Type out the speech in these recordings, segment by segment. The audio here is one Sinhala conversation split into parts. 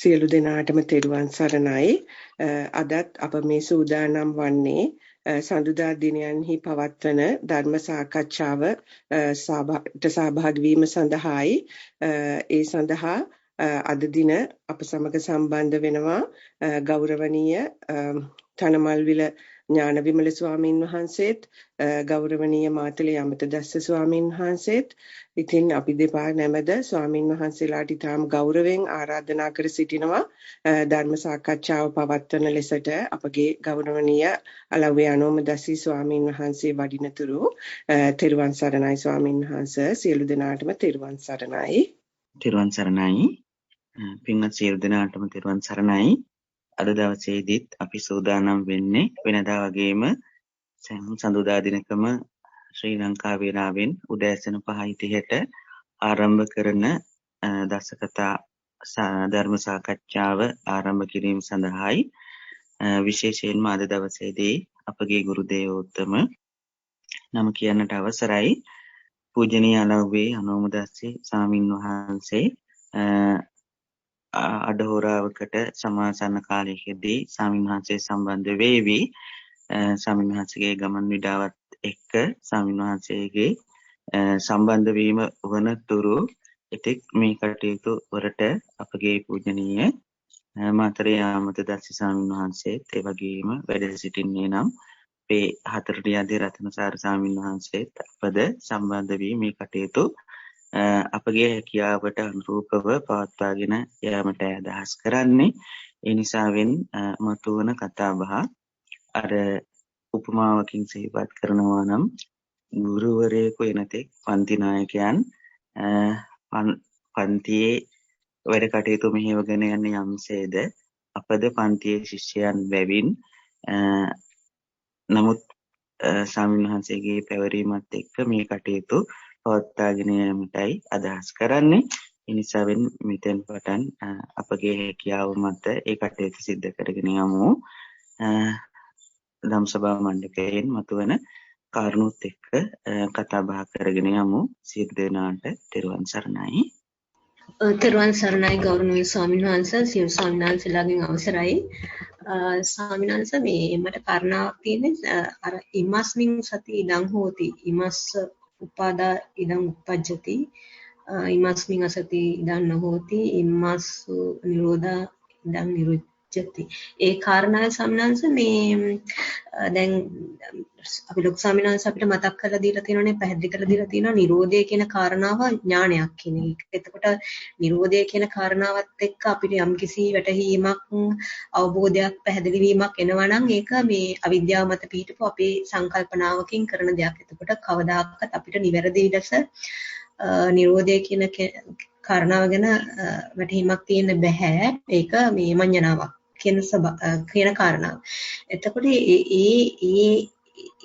සියලු දෙනාටම තෙරුවන් සරණයි. අදත් අප මේ සූදානම් වන්නේ සඳුදා දිනයන්හි පවත්වන ධර්ම සාකච්ඡාව සහභාගී වීම සඳහායි. ඒ සඳහා අද දින අප සමග සම්බන්ධ වෙනවා ගෞරවනීය තනමල්විල ඥානවිමල ස්වාමින් වහන්සේත් ගෞරවනීය මාතලේ අමතදස්ස ස්වාමින් වහන්සේත්. ඉතින් අපි දෙපා නැමද ස්වාමින් වහන්සේලාට ඉතාම ගෞරවයෙන් ආරාධනා කර සිටිනවා ධර්ම සාකච්ඡාව පවත්වන ලෙසට අපගේ ගෞරවනීය අලව්වේ අනෝමදස්සී ස්වාමින් වහන්සේ වඩිනතුරු තෙරුවන් සරණයි ස්වාමින් වහන්සේ. සියලු දෙනාටම තෙරුවන් සරණයි. තෙරුවන් සරණයි. පින්වත් සියලු දෙනාටම තෙරුවන් සරණයි. අද දවසේදීත් අපි සූදානම් වෙන්නේ වෙනදා වගේම සඳුදා දිනකම ශ්‍රී ලංකා වේලාවෙන් උදෑසන 5:30ට ආරම්භ කරන දසකතා ධර්ම සාකච්ඡාව ආරම්භ කිරීම සඳහායි. විශේෂයෙන්ම අද දවසේදී අපගේ ගුරු දේවෝත්තම නම කියන්නට අවසරයි. පූජනීය අලව්වේ අනෝමදස්සී ස්වාමින් වහන්සේ අඩහෝරාවකට සමාසන්න කාලයකදී ස්වාමීන් වහන්සේ සම්බන්ධ වේවි. ස්වාමීන් වහන්සේගේ ගමන් විඩාවත් එක්ක ස්වාමීන් වහන්සේගේ සම්බන්ධ වීම වනතුරු එතෙක් මේ කටයුතු වලට අපගේ පූජනීය මාතරේ ආමතදස්සී ස්වාමීන් වහන්සේත් ඒ වගේම වැඩ සිටින්නේ නම් අපේ හතරටියාදී රතනසාර ස්වාමීන් වහන්සේත් අපද සම්බන්ධ වී මේ කටයුතු අපගේ හැකියාවට අනුරූපව පවත්වාගෙන යාමට අදහස් කරන්නේ. ඒ නිසාවෙන් මතුවන කතාබහ අර උපමාවකින් සිහිපත් කරනවා නම් ගුරුවරයෙකු එනතෙක් පන්ති නායකයන් පන්තියේ වැඩ කටයුතු මෙහෙවගෙන යන යම්සේද අපද පන්තියේ ශිෂ්‍යයන් බැවින් නමුත් ස්වාමීන් වහන්සේගේ පැවරීමත් එක්ක මේ කටයුතු පවත්වාගෙන යාමටයි අදහස් කරන්නේ. ඒ නිසාවෙන් මෙතෙන් පටන් අපගේ හැකියාව මත ඒ කටයුතු සිද්ධ කරගෙන යමු. ධම්සභා මණ්ඩපයෙන් මතුවන කාරණුත් එක්ක කතා බහ කරගෙන යමු. සියලු දෙනාට තෙරුවන් සරණයි. තෙරුවන් සරණයි ගෞරවනීය ස්වාමීන් වහන්සේ. සියලු ස්වාමීන් වහන්සේලාගෙන් අවසරයි. ස්වාමීන් වහන්සේ මේ මට කාරණාවක් තියෙන්නේ අර ඉමස්මින් සති ඉදං හෝති ඉමස්ස උපාදා ඉදං උපජ්ජති ඉමස්මින් අසති ඉදං නොහෝති ඉමස්සු නිරෝධා ඉදං නිරුච්ඡති. ඒ කාරණාව සම්බන්ධව මේ දැන් අපි ලොකු ස්වාමීන් වහන්සේ අපිට මතක් කරලා දීලා තියෙනවානේ, පැහැදිලි කරලා දීලා තියෙනවා නිරෝධය කියන කාරණාව ඥානයක් කියන එක. එතකොට නිරෝධය කියන කාරණාවත් එක්ක අපිට යම්කිසි වැටහීමක් අවබෝධයක් පැහැදිලි වීමක් එනවා නම් ඒක මේ අවිද්‍යාව මත පිහිටපු අපේ සංකල්පනාවකින් කරන දෙයක්. එතකොට කවදාකවත් අපිට නිවැරදි ලෙස නිරෝධය කියන කාරණාව ගැන වැටහීමක් තියෙන්න බෑ. ඒක මේ මඤ්ඤණාවක් කියන කාරණාව. එතකොට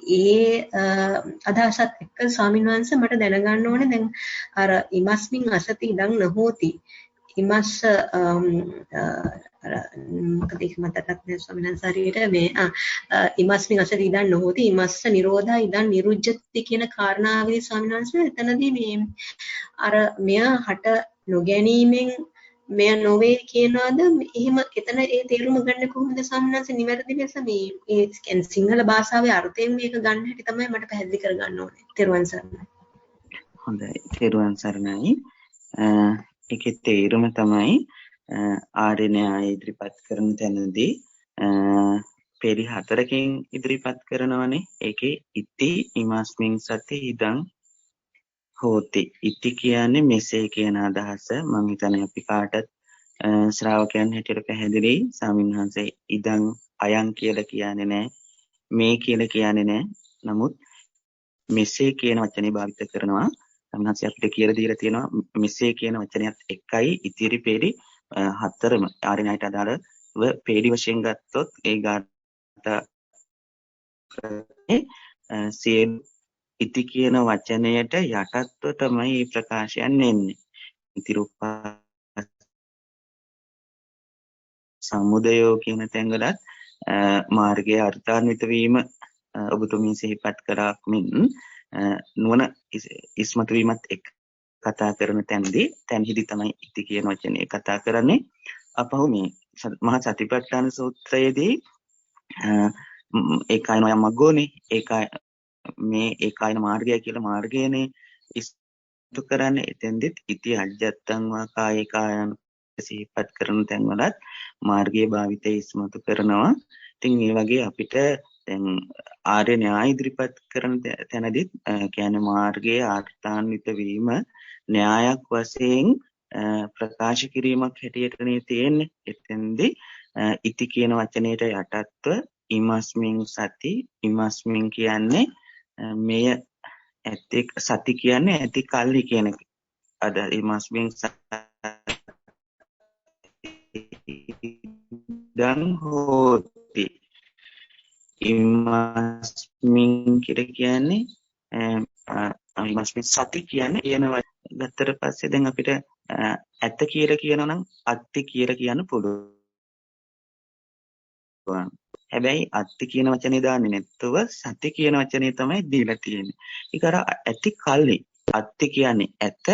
ඒ අදහසත් එක්ක ස්වාමීන් වහන්සේ මට දැනගන්න ඕනේ දැන් අර ඉමස්මින් අසති ඉදං නොහෝති ඉමස්ස මොකද ඒක මතකත් නෑ ස්වාමීන් වහන්සේ හරියට මේ ඉමස්මින් අසති ඉදං නොහෝති ඉමස්ස නිරෝධා ඉදං නිරුජ්ජති කියන කාරණාවේ ස්වාමීන් වහන්සේ එතනදී මේ අර මෙය හට නොගැනීමෙන් මෙය නොවේ කියනවාද? එහෙම එතන ඒ තේරුම ගන්න කොහොමද සම්මනස නිවැරදි ලෙස මේ ඒ සිංහල භාෂාවේ අර්ථයෙන් මේක ගන්න හැටි තමයි මට පැහැදිලි කරගන්න ඕනේ. තෙරුවන් සරණයි. හොඳයි. තෙරුවන් සරණයි. ඒකේ තේරුම තමයි ආර්ය න්‍යාය ඉදිරිපත් කරන තැනදී පෙරි 4කින් ඉදිරිපත් කරනවනේ. ඒකේ ඉති ඉමස්මින් සති ඉදං හෝති. ඉති කියන්නේ මෙසේ කියන අදහස. මම හිතන්නේ අපි කාටත් ශ්‍රාවකයන් හැටියට පැහැදිලි. ස්වාමීන් වහන්සේ ඉදං අයං කියලා කියන්නේ නැහැ. මේ කියලා කියන්නේ නැහැ. නමුත් මෙසේ කියන වචනේ භාවිත කරනවා. ස්වාමීන් වහන්සේ අපිට කියලා දීලා තියෙනවා මෙසේ කියන වචනයත් එක්කයි ඉතිරි පෙරි 4ම ආරිනයිට අදාළව පෙරි වශයෙන් ගත්තොත් ඒ ගාථා ඉති කියන වචනයට යටත්ව තමයි මේ ප්‍රකාශයන් එන්නේ. ඉතිරුප්පා සමුදයෝ කියන තැන්වලත් මාර්ගයේ අර්ථාන්විත වීම ඔබතුමී සිහිපත් කරාක් මෙන් නුවණ ඉස්මතු වීමත් එක්ක කතා කරන තැන්හිදී තමයි ඉති කියන වචනේ කතා කරන්නේ. අපහු මේ මහා සතිපට්ඨාන සූත්‍රයේදී ඒකායන යමග්ගෝනේ ඒකායන මාර්ගය කියලා මාර්ගයනේ ඉස්තු කරන්නේ. එතෙන්දිත් ඉති අජ්ජත්තං වා කායේකායන සිහිපත් කරන තැන්වලත් මාර්ගයේ භාවිතය ඉස්මතු කරනවා. ඉතින් මේ වගේ අපිට දැන් ආර්ය න්‍යාය ඉදිරිපත් කරන තැනදිත් කියන්නේ මාර්ගයේ ආර්ථාන්විත වීම න්‍යායක් වශයෙන් ප්‍රකාශ කිරීමක් හැටියටනේ තියෙන්නේ. එතෙන්දී ඉති කියන වචනයට යටත්ව ඉමස්මින් සති ඉමස්මින් කියන්නේ මෙය ඇති සති කියන්නේ ඇති කල්හි කියන එක. අද ඉමස්මින් දන් හෝති ඉමස්මින් කියන්නේ ඉමස්මින් සති කියන්නේ එනවා. ගත්තට පස්සේ දැන් අපිට ඇත්ත කියලා කියනවා නම් අත්ති කියලා කියන්න පුළුවන්. හැබැයි අත්ති කියන වචනේ දාන්නේ නැත්තුව සති කියන වචනේ තමයි දීලා තියෙන්නේ. ඒක අර ඇති කල්හි අත්ති කියන්නේ ඇත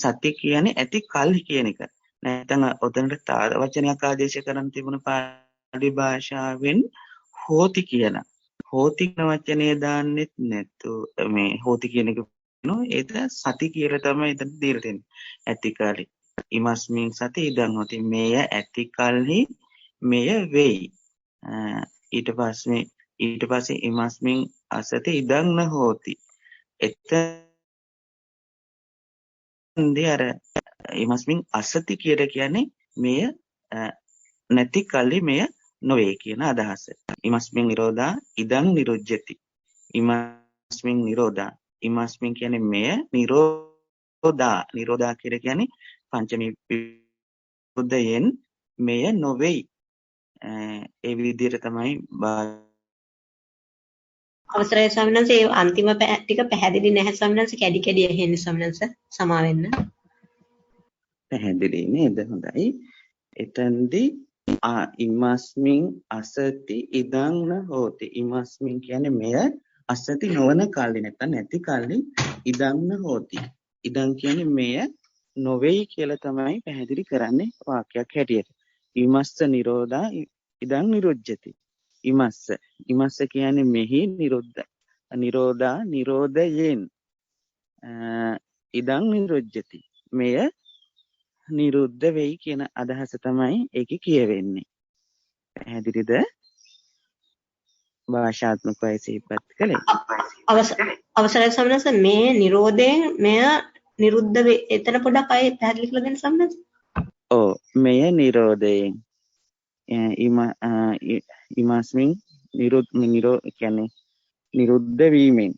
සති කියන්නේ ඇති කල්හි කියන එක. නැත්නම් ඔතනට තාර වචනයක් ආදේශ කරන් තිබුණ පාලි භාෂාවෙන් හෝති කියන. හෝති කියන වචනේ දාන්නෙත් නැතු මේ හෝති කියන එක නෝ ඒක සති කියලා තමයි එතන දීලා තියෙන්නේ. ඇති කල්හි ඉමස්මින් සති ඉදන් හොති මෙය ඇති කල්හි මෙය වෙයි. ඊට පස්සේ ඉමස්මින් අසති ඉදන් න හෝති. එතෙන්දී අර ඉමස්මින් අසති කියලා කියන්නේ මෙය නැති කල්හි මෙය නොවේ කියන අදහස. ඉමස්මින් නිරෝධා ඉදන් නිරුජ්ජති. ඉමස්මින් නිරෝධා ඉමස්මින් කියන්නේ මෙය නිරෝධා කියලා කියන්නේ පංචමී විසුද්ධියෙන් මෙය නොවේ. ඒ විදිහට තමයි අවසරයි ස්වාමීන් වහන්සේ ඒ අන්තිම ටික පැහැදිලි නැහැ ස්වාමීන් වහන්සේ කැඩි කැඩි ඇහෙන්නේ ස්වාමීන් වහන්සේ සමා වෙන්න. පැහැදිලි නේද? හොඳයි. එතෙන්දී ඉමස්මින් අසති ඉදං න හෝති. ඉමස්මින් කියන්නේ මෙය අසති නොවන කල්ලි නැත්නම් නැති කල්ලි ඉදං න හෝති. ඉදං කියන්නේ මෙය නොවේයි කියලා තමයි පැහැදිලි කරන්නේ වාක්‍යයක් හැටියට. ඉමස්ස නිරෝධා ඉදං නිරුජ්ජති. ඉමස්ස කියන්නේ මෙහි නිරෝධා නිරෝධයෙන් ඉදං නිරුජ්ජති. මෙය නිරුද්ධ වෙයි කියන අදහස තමයි ඒකේ කියවෙන්නේ. පැහැදිලිද? භාෂාත්මකව සිහිපත් කළේ. අවසරයි ස්වාමීන් වහන්සේ මේ නිරෝධයෙන් මෙය නිරුද්ධ වේ. එතන පොඩක් අය පැහැදිලි කරලා දෙන්න ස්වාමීන් වහන්සේ. ඔව් මෙය නිරෝධයෙන් ඉමස්මින් කියන්නේ නිරුද්ධ වීමෙන්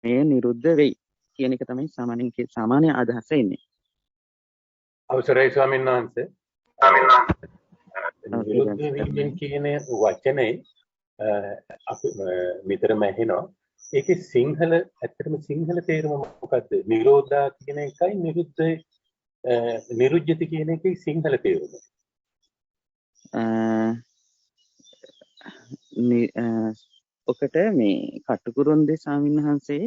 මෙය නිරුද්ධ වෙයි කියන එක තමයි සාමාන්‍ය අදහස එන්නේ. අවසරයි ස්වාමීන් වහන්සේ. නිරුද්ධ වීමෙන් කියන වචනේ අපි විතරම ඇහෙනවා. ඒකේ සිංහල ඇත්තටම සිංහල තේරුම මොකද්ද? නිරෝධා කියන එකයි නිරුද්ධති කියන එකේ සිංහල තේරුම. ඔකට මේ කටුකුරුන්දේ ස්වාමීන් වහන්සේ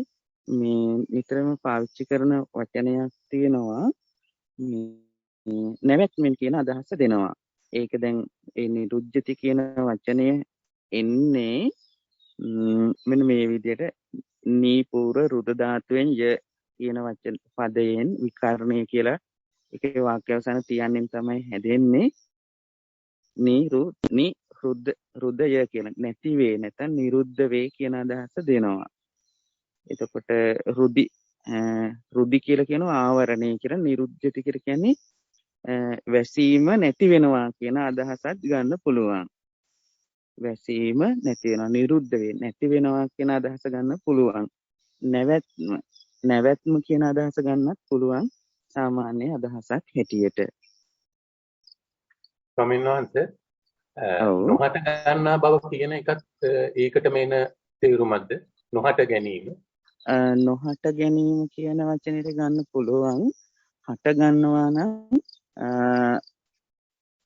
මේ නිතරම පාවිච්චි කරන වචනයක් තියෙනවා. නැවැත්මෙන් කියන අදහස දෙනවා. ඒක දැන් ඒ නිරුද්ධති කියන වචනය එන්නේ මෙන්න මේ විදිහට නීපූර්ව රුද ධාතුවෙන් ය කියන වචන පදයෙන් විකරණය කියලා ඒකේ වාක්‍ය අවසාන තියන්නෙන් තමයි හැදෙන්නේ. රුදය කියන නැති වේ නැත්නම් නිරුද්ධ වේ කියන අදහස දෙනවා. එතකොට රුදි කියලා කියනවා ආවරණය කියලා. නිරුද්ධති කියලා කියන්නේ වැසීම නැති වෙනවා කියන අදහසත් ගන්න පුළුවන්. වැසීම නැති වෙනවා නිරුද්ධ වේ නැති වෙනවා කියන අදහස ගන්න පුළුවන්. නැවැත්ම කියන අදහස ගන්නත් පුළුවන් සාමාන්‍ය අදහසක් හැටියට. ස්වාමීන් වහන්සේ නොහට ගන්නා බව කියන එකත් ඒකට මේන තේරුමක්ද? නොහට ගැනීම. නොහට ගැනීම කියන වචනයට ගන්න පුළුවන්. හට ගන්නවා නම්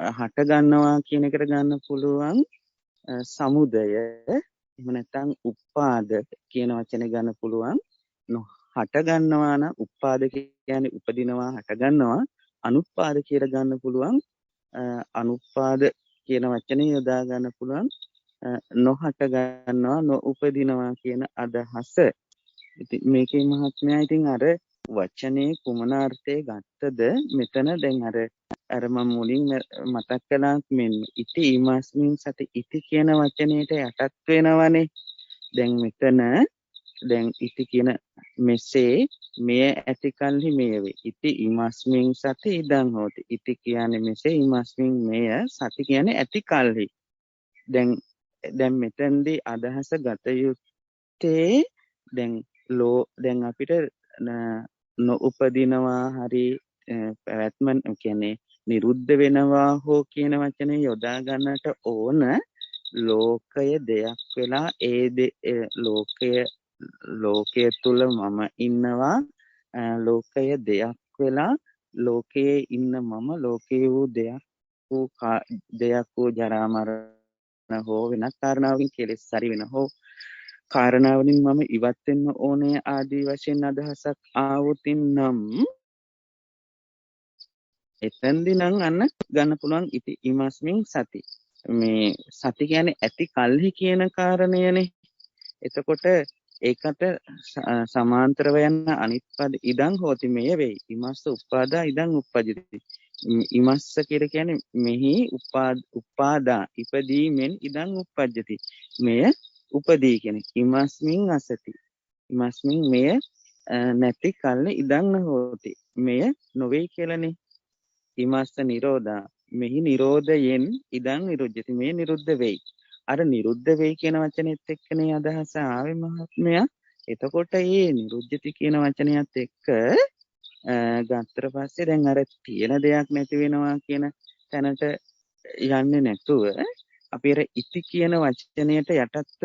හට ගන්නවා කියන එකට ගන්න පුළුවන් සමුදය. එහෙම නැත්නම් උපාද කියන වචනේ ගන්න පුළුවන්. හට ගන්නවා නම් උපාද කියන කියන්නේ උපදිනවා හට ගන්නවා. අනුත්පාද කියලා ගන්න පුළුවන්. අනුත්පාද කියන වචනේ යොදා ගන්න පුළුවන්. නොහට ගන්නවා නොඋපදිනවා කියන අදහස. ඉතින් මේකේ මහත්මයා ඉතින් අර වචනේ කුමන අර්ථය ගත්තද මෙතන දැන් අර මම මුලින් මතක් කළා මෙන්න ඉති ීමස්මින් සති ඉති කියන වචනේට යටත් වෙනවනේ. දැන් මෙතන දැන් ඉති කියන මෙසේ මෙය ඇති කල්හි මෙය වේ. ඉති ීමස්මින් සති ඉදං හෝති. ඉති කියන්නේ මෙසේ ීමස්මින් මෙය සති කියන්නේ ඇති කල්හි. දැන් මෙතෙන්දී අදහස ගත යුත්තේ දැන් අපිට නොඋපදිනවා හරි පැවැත්ම කියන්නේ නිරුද්ධ වෙනවා හෝ කියන වචනේ යොදා ගන්නට ඕන ලෝකය දෙයක් වෙලා ලෝකය තුල මම ඉන්නවා. ලෝකය දෙයක් වෙලා ලෝකයේ ඉන්න මම ලෝකයේ වූ දෙයක් වූ ජරා මරණ හෝ වෙනත් කාරණාවකින් කෙලෙස් සරි වෙන හෝ කාරණාවලින් මම ඉවත් වෙන්න ඕනේ ආදී වශයෙන් අදහසක් ආවොතින් නම් එතෙන්දී නම් අන්න ගන්න පුළුවන් ඉති ීමස්මින් සති. මේ සති කියන්නේ ඇති කල්හි කියන කාරණයනේ. එතකොට ඒකට සමාන්තරව යන අනිත් පද ඉදං හෝති මෙය වෙයි. ඉමස්ස උපාදා ඉදං උප්පජිති. ඉමස්ස කියන්නේ මෙහි උපාදා ඉපදීමෙන් ඉදං උප්පජ්ජති. මෙය උපදී කියන්නේ ඉමස්මින් අසති. ඉමස්මින් මෙය නැති කල්හි ඉදං නොහෝති. මෙය නොවේ කියලානේ. ඉමස්ස නිරෝධා මෙහි නිරෝධයෙන් ඉදං නිරුද්ධති. මේ නිරුද්ධ වෙයි. අර නිරුද්ධ වෙයි කියන වචනේත් එක්කනේ අදහස ආවේ මහත්මයා. එතකොට මේ නිරුද්ධති කියන වචනයත් එක්ක ගත්තට පස්සේ දැන් අර තියෙන දෙයක් නැති වෙනවා කියන තැනට යන්නේ නැතුව අපි අර ඉති කියන වචනයට යටත්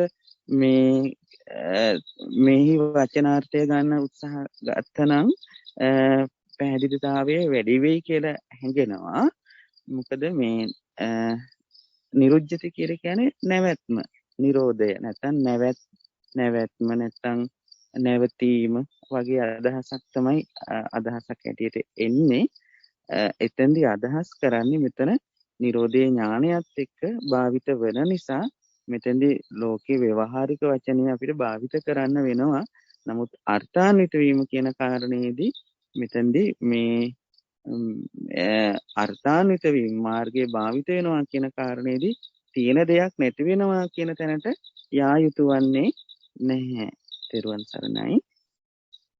මෙහි වචනාර්ථය ගන්න උත්සාහ ගත්තනම් පැහැදිලිතාවය වැඩි වෙයි කියලා හැඟෙනවා. මොකද මේ නිරුද්ධති කියලා කියන්නේ නැවැත්ම, නිරෝධය නැත්නම් නැවැත්ම නැත්නම් නැවතීම වගේ අදහසක් තමයි අදහසක් ඇටියට එන්නේ. එතෙන්දී අදහස් කරන්නේ මෙතන නිරෝධයේ ඥානයත් එක්ක භාවිත වෙන නිසා මෙතෙන්දී ලෝකේ ව්‍යවහාරික වචනේ අපිට භාවිත කරන්න වෙනවා. නමුත් අර්ථාන්විත වීම කියන කාරණේදී මෙතෙන්දී මේ අර්ථාන්විත වීම මාර්ගයේ භාවිත වෙනවා කියන කාරණේදී තියෙන දෙයක් නැති වෙනවා කියන තැනට යා යුතු වන්නේ නැහැ. තෙරුවන් සරණයි.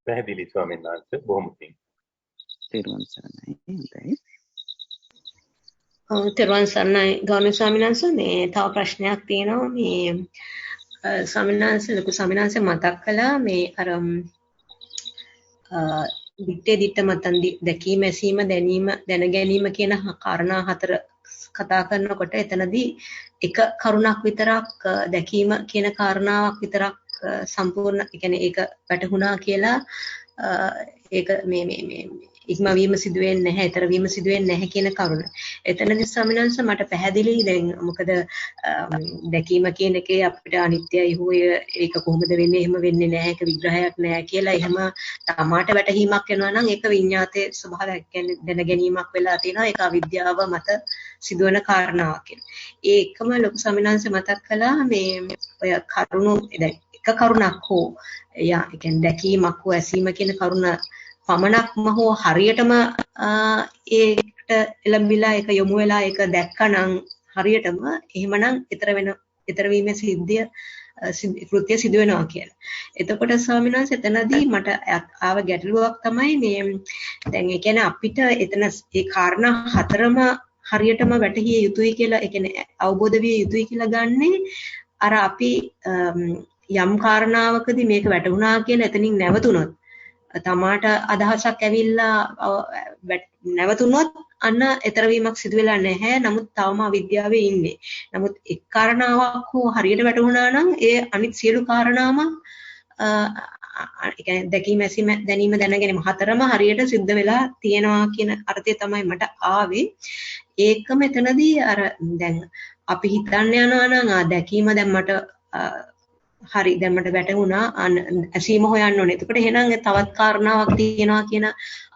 පැහැදිලි ස්වාමීන් වහන්සේ. බොහොම පිං. තෙරුවන් සරණයි. හොඳයි. තෙරුවන් සරණයි ගෞරවනීය ස්වාමීන් වහන්සේ. මේ තව ප්‍රශ්නයක් තියෙනවා. මේ ස්වාමීන් වහන්සේ ලොකු ස්වාමීන් වහන්සේ මතක් කළා මේ අර දිත්තේ මතන් දැකීම ඇසීම දැනීම දැන ගැනීම කියන කාරණා හතර කතා කරනකොට එතනදී එක කරුණක් විතරක් දැකීම කියන කාරණාවක් විතරක් සම්පූර්ණ කියන්නේ ඒක වැටහුණා කියලා ඒක මේ ඉක්මවීම සිදු වෙන්නේ නැහැ, ඊතර වීම සිදු වෙන්නේ නැහැ කියන කරුණ. එතනදී ස්වාමීන් වහන්සේ මට පැහැදිලි දැන් මොකද දැකීම කියන එකේ අපිට අනිත්‍යයි හොය ඒක කොහොමද වෙන්නේ, එහෙම වෙන්නේ නැහැ, ඒක විග්‍රහයක් නැහැ කියලා එහෙම තමාට වැටහීමක් වෙනවා නම් ඒක විඤ්ඤාතයේ ස්වභාවයක් කියන්නේ දැන ගැනීමක් වෙලා තියෙනවා. ඒක අවිද්‍යාව මත සිදුවන කාරණාවක් කියලා. ඒ එකම ලොකු ස්වාමීන් වහන්සේ මතක් කළා මේ ඔය කරුණු දැන් එක කරුණක් හෝ ඒ කියන්නේ දැකීමක් හෝ ඇසීම කියන කරුණ පමණක්ම හෝ හරියටම ඒකට එළඹිලා ඒක යොමු වෙලා ඒක දැක්කනම් හරියටම එහෙමනම් ඊතර වීමේ සිද්ධිය කෘත්‍ය සිදු වෙනවා කියලා. එතකොට ස්වාමීන් වහන්සේ එතනදී මට ආව ගැටලුවක් තමයි මේ දැන් ඒ කියන්නේ අපිට එතන ඒ කාරණා හතරම හරියටම වැටහිය යුතුයි කියලා ඒ කියන්නේ අවබෝධ විය යුතුයි කියලා ගන්නේ අර අපි යම් කාරණාවකදී මේක වැටුණා කියලා එතනින් නැවතුනොත් තමාට අදහසක් ඇවිල්ලා නැවතුනොත් අන්න ඊතර වීමක් සිදු වෙලා නැහැ. නමුත් තවම අවිද්‍යාවේ ඉන්නේ. නමුත් එක් කාරණාවක් හෝ හරියට වැටුණා නම් ඒ අනිත් සියලු කාරණාම ඒ කියන්නේ දැකීම ඇසීම දැනීම දැනගැනීම හතරම හරියට සිද්ධ වෙලා තියෙනවා කියන අර්ථය තමයි මට ආවේ. ඒකම එතනදී අර දැන් අපි හිතන්න යනවා නම් දැකීම දැන් මට හරි දැන් මට වැටහුණා ඇසීම හොයන්න ඕනේ. එතකොට එහෙනම් තවත් කාරණාවක් තියෙනවා කියන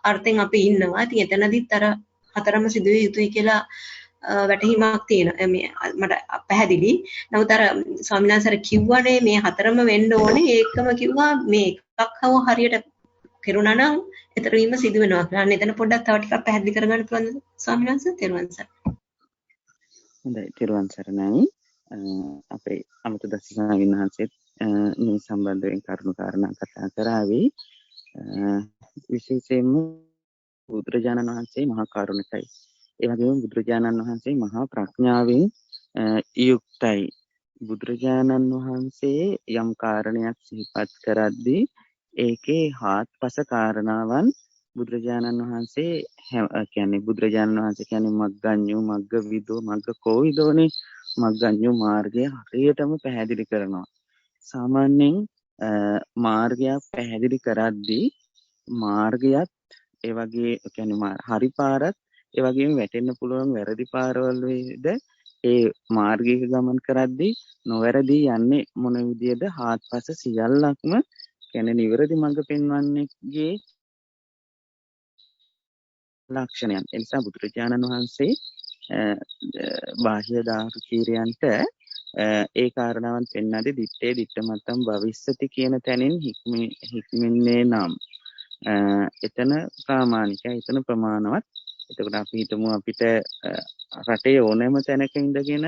අර්ථයෙන් අපි ඉන්නවා. ඉතින් එතනදිත් අර හතරම සිදුවිය යුතුයි කියලා වැටහීමක් තියෙනවා. මට පැහැදිලි. නමුත් අර ස්වාමීන් වහන්සේ කිව්වනේ මේ හතරම වෙන්න ඕනේ. ඒකම කිව්වා මේ එකක් හව හරියට කෙරුණා නම් ඒතර වීම සිදු වෙනවා කියලා. අන්න එතන පොඩ්ඩක් තව ටිකක් පැහැදිලි කරගන්න පුළුවන්ද ස්වාමීන් වහන්සේ? තෙරුවන් සරණයි. හොඳයි තෙරුවන් සරණයි. අපේ අමතදස්ස ස්වාමීන් වහන්සේත් මේ සම්බන්ධයෙන් කරුණු කාරණා කතා කරાવી. විශේෂයෙන්ම බුදුරජාණන් වහන්සේ මහා කරුණිකයි. ඒ වගේම බුදුරජාණන් වහන්සේ මහා ප්‍රඥාවෙන් යුක්තයි. බුදුරජාණන් වහන්සේ යම් කාරණයක් සිහිපත් කරද්දී ඒකේ හාත්පස කාරණාවන් බුදුරජාණන් වහන්සේ කියන්නේ මග්ගඤ්ඤෝ මග්ගවිදෝ මග්ගකෝවිදෝනේ මග්ගඤ්ඤෝ මාර්ගය හරියටම පැහැදිලි කරනවා. සාමාන්‍යයෙන් මාර්ගයක් පැහැදිලි කරද්දී මාර්ගයත් ඒ වගේ කියන්නේ හරි පාරත් ඒ වගේම වැටෙන්න පුළුවන් වැරදි පාරවල් වේද ඒ මාර්ගයක ගමන් කරද්දී නොවැරදි යන්නේ මොන විදියද හාත්පස සියල්ලක්ම කියන්නේ නිවැරදි මඟ පෙන්වන්නේගේ ලක්ෂණයන්. ඒ නිසා බුදුරජාණන් වහන්සේ බාහ්‍ය දාර්ශනිකයන්ට ඒ කාරණාවන් පෙන්වද්දී දිත්තේ දිත්තමත්තම් භවිස්සති කියන තැනින් හික්මන්නේ නම් එතන ප්‍රාමාණිකයි, එතන ප්‍රමාණවත්. එතකොට අපි හිතමු අපිට රටේ ඕනෑම තැනක ඉඳගෙන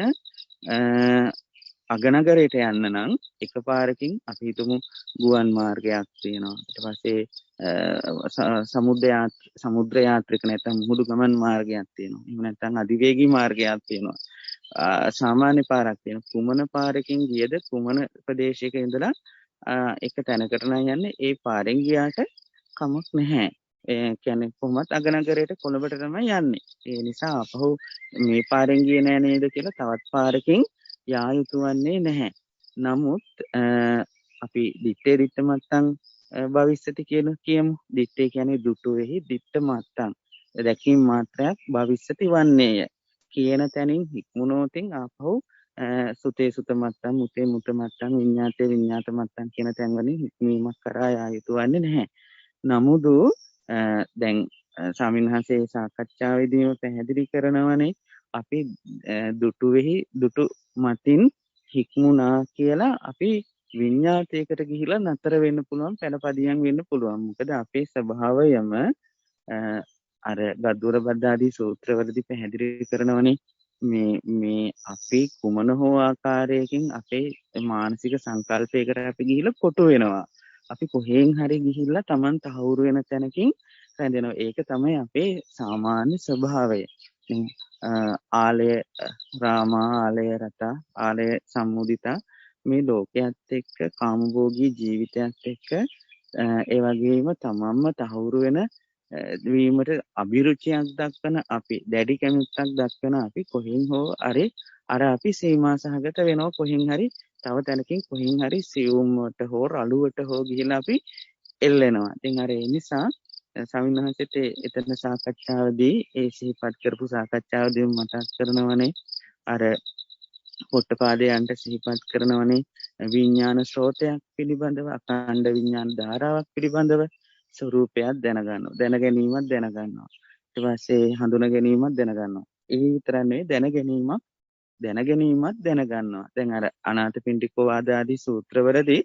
අගනගරයට යන්න නම් එකපාරකින් අපි හිතමු ගුවන් මාර්ගයක් තියෙනවා. ඊට පස්සේ සමුද්‍ර යාත්‍රික නැත්නම් මුහුදු ගමන් මාර්ගයක් තියෙනවා. එහෙම නැත්නම් අධිවේගී මාර්ගයක් තියෙනවා. සාමාන්‍ය පාරක් තියෙනවා. කුමන පාරකින් ගියද කුමන ප්‍රදේශයක ඉඳලා එක තැනකට නම් යන්නේ ඒ පාරෙන් ගියාට කමක් නැහැ. ඒ කියන්නේ කොහොමත් අගනගරයට කොළඹට තමයි යන්නේ. ඒ නිසා අපහු මේ පාරෙන් ගියේ නෑ නේද කියලා තවත් පාරකින් යා යුතු වන්නේ නැහැ. නමුත් අපි දිත්තේ දිත්තමත්තං භවිස්සති කියමු. දිත්තේ කියන්නේ දුටුවෙහි දිත්තමත්තං දැකීම මාත්‍රයක් භවිස්සති වන්නේය කියන තැනින් හික්මුණෝතින් ආපහු සුතේ සුතමත්තං මුතේ මුතමත්තං විඤ්ඤාතේ විඤ්ඤාතමත්තං කියන තැන් වලින් හික්මීමක් කරා යා යුතු වන්නේ නැහැ. නමුදු දැන් ස්වාමීන් වහන්සේ සාකච්ඡාවේදීම පැහැදිලි කරනවනේ අපි දුටුවෙහි දුටු මතින් හික්මුණා කියලා අපි විඤ්ඤාතයකට ගිහිලා නතර වෙන්න පුළුවන්, පළපදියම් වෙන්න පුළුවන්. මොකද අපේ ස්වභාවයම අර ගද්දුර බද්දාදී සූත්‍රවලදී පැහැදිලි කරනවනේ මේ අපි කුමන හෝ ආකාරයකින් අපේ මානසික සංකල්පයකට අපි ගිහිලා කොටු වෙනවා. අපි කොහෙන් හරි ගිහිල්ලා Taman තහවුරු වෙන තැනකින් රැඳෙනවා. ඒක තමයි අපේ සාමාන්‍ය ස්වභාවය. ආලය රාමා ආලය රතා ආලය සම්මුදිතා මේ ලෝකයේත් එක්ක කාමභෝගී ජීවිතයත් එක්ක ඒ වගේම තමන්ම තහවුරු වෙන වීමට අභිරුචියක් දක්වන අපි දැඩි කැමැත්තක් දක්වන අපි කොහෙන් හෝ අර අපි සීමා සහගත වෙනවා. කොහෙන් හරි තව තැනකින් කොහෙන් හරි සියුම්වට හෝ රළුවට හෝ ගිහිලා අපි එල්ලෙනවා. ඉතින් අර ඒ නිසා ස්වාමීන් වහන්සේට එතන සාකච්ඡාවේදී ඒ සිහිපත් කරපු සාකච්ඡාවේදී මතක් කරනවනේ අර පොට්ටපාදයන්ට සිහිපත් කරනවනේ විඥාන ස්රෝතයක් පිළිබඳව අඛණ්ඩ විඥාන ධාරාවක් පිළිබඳව ස්වરૂපයක් දැනගන්නවා. දැන ගැනීමක් දැනගන්නවා. ඊට පස්සේ හඳුන ගැනීමක් දැනගන්නවා. ඒ විතර නෙවෙයි දැනගැනීමක් දැනගන්නවා. දැන් අර අනාථපිණ්ඩිකෝ ආදී සූත්‍රවලදී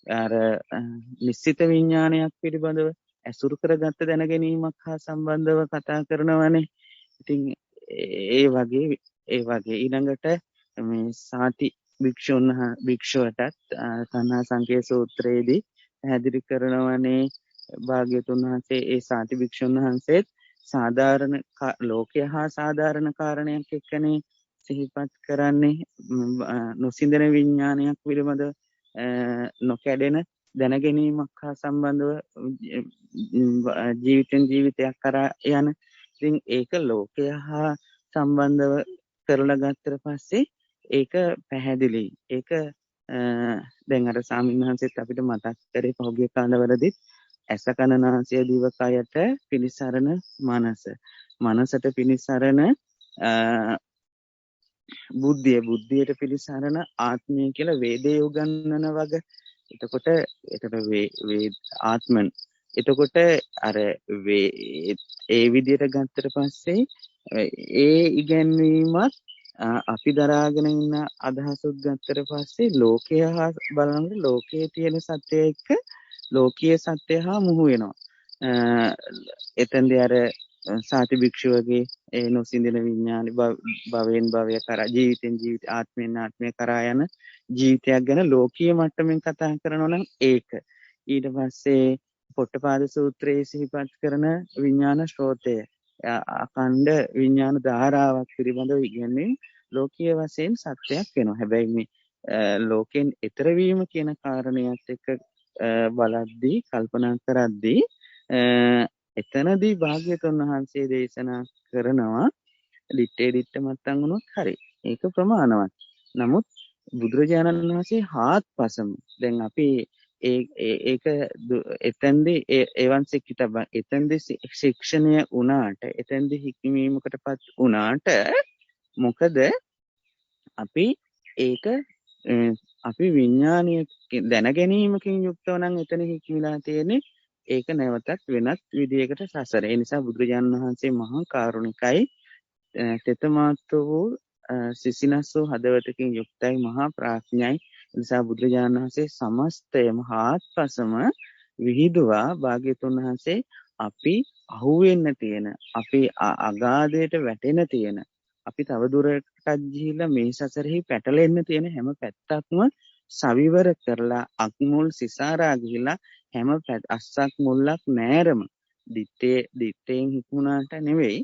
අර නිශ්චිත විඥානයක් පිළිබඳව ඇසුරු කරගත්ත දැනගැනීමක් හා සම්බන්ධව කතා කරනවානේ. ඉතින් ඒ වගේ ඊළඟට මේ සාති භික්ෂුවටත් තණ්හා සංකේ සූත්‍රයේදී පැහැදිලි කරනවානේ භාග්‍යතුන් වහන්සේ ඒ සාති භික්ෂුන් වහන්සේත් සාධාරණ ලෝකයේ හා සාධාරණ කාරණයක් එක්කනේ සිහිපත් කරන්නේ. නොසිඳන විඥානයක් පිළිබඳ නොකැඩෙන දැනගැනීමක් හා සම්බන්ධව ජීවිතයක් කරා යන. ඉතින් ඒක ලෝකය හා සම්බන්ධව කරලා ගත්තට පස්සේ ඒක පැහැදිලි. ඒක දැන් අර ස්වාමීන් වහන්සේත් අපිට මතක් කරේ පහුගිය කාලවලදීත් ඇස කන නාසය දිව කයට පිළිසරණ මනසට පිළිසරණ බුද්ධියට පිළිසරණ ආත්මය කියලා වේදේ උගන්වන වගේ. එතකොට ආත්මන් එතකොට අර ඒ විදිහට ගත්තට පස්සේ ඒ ඉගැන්වීමත් අපි දරාගෙන ඉන්න අදහසුත් ගත්තට පස්සේ ලෝකය හා බලනකොට ලෝකයේ තියෙන සත්‍යය එක්ක ලෝකීය සත්‍ය හා මුහු වෙනවා. එතෙන්දී අර සාති භික්ෂුවගේ ඒ නොසින්දෙන විඥාන භවයෙන් භවය කරා ජීවිතෙන් ජීවිත ආත්මෙන් ආත්මය කරා යන ජීවිතයක් ගැන ලෝකීය මට්ටමින් කතා කරනවා නම් ඒක. ඊට පස්සේ පොට්ටපාද සූත්‍රයේ සිහිපත් කරන විඥාන ශ්‍රෝතය අඛණ්ඩ විඥාන ධාරාවක් පිළිබඳව ඉගෙනන්නේ ලෝකීය වශයෙන් සත්‍යයක් වෙනවා. හැබැයි මේ ලෝකෙන් ඈතර වීම කියන කාරණයක් එක්ක බලද්දී කල්පනා කරද්දී එතනදී භාග්‍යතුන් වහන්සේ දේශනා කරනවා දිත්තේ මත්තන් වුණොත් හරි. ඒක ප්‍රමාණවත්. නමුත් බුදුරජාණන් වහන්සේ හාත්පසම දැන් අපි ඒක එතෙන්දී එවන් සික්කිතබ එතෙන්දී ශික්ෂණය වුණාට එතෙන්දී හික්මීමකටපත් වුණාට මොකද අපි ඒක අපි විඥානීය දැන ගැනීමකින් යුක්තව නම් එතන හික්මිලා තියෙන්නේ ඒක නැවතත් වෙනත් විදියකට සසර. ඒ නිසා බුදුරජාණන් වහන්සේ මහා කරුණිකයි තෙතමාත්‍ර වූ සිසිනස්සෝ හදවතකින් යුක්තයි මහා ප්‍රඥයි. ඒ නිසා බුදුරජාණන් වහන්සේ සමස්තයම හාත්පසම විහිදුවා භාග්‍යතුන් වහන්සේ අපි අහුවෙන්න තියෙන අපි අගාධයට වැටෙන තියෙන අපි තව දුරටත් ගිහිල්ලා මේ සසරෙහි පැටලෙන්න තියෙන හැම පැත්තක්ම සවිවර කරලා අක්මුල් සිසාරා ගිහිල්ලා හැම අස්සක් මුල්ලක් නෑරම දිත්තේන් හික්මුණාට නෙවෙයි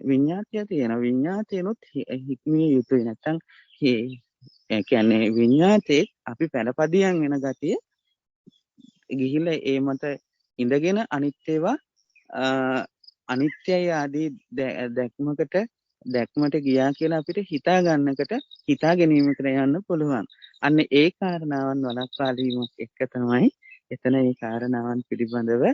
විඤ්ඤාතිය තියෙන විඤ්ඤාතියනොත් හික්මිය යුතුයි. නැත්තම් ඒ කියන්නේ විඤ්ඤාතේ අපි පැනපදියන් වෙන ගතිය ගිහිල්ලා ඒ මත ඉඳගෙන අනිත්‍යවා අනිත්‍යයි ආදී දැක්මට ගියා කියලා අපිට හිතා ගැනීමකට යන්න පුළුවන්. අන්න ඒ කාරණාවන් වළක්වාලීමක් එක්ක තමයි එතන ඒ කාරණාවන් පිළිබඳව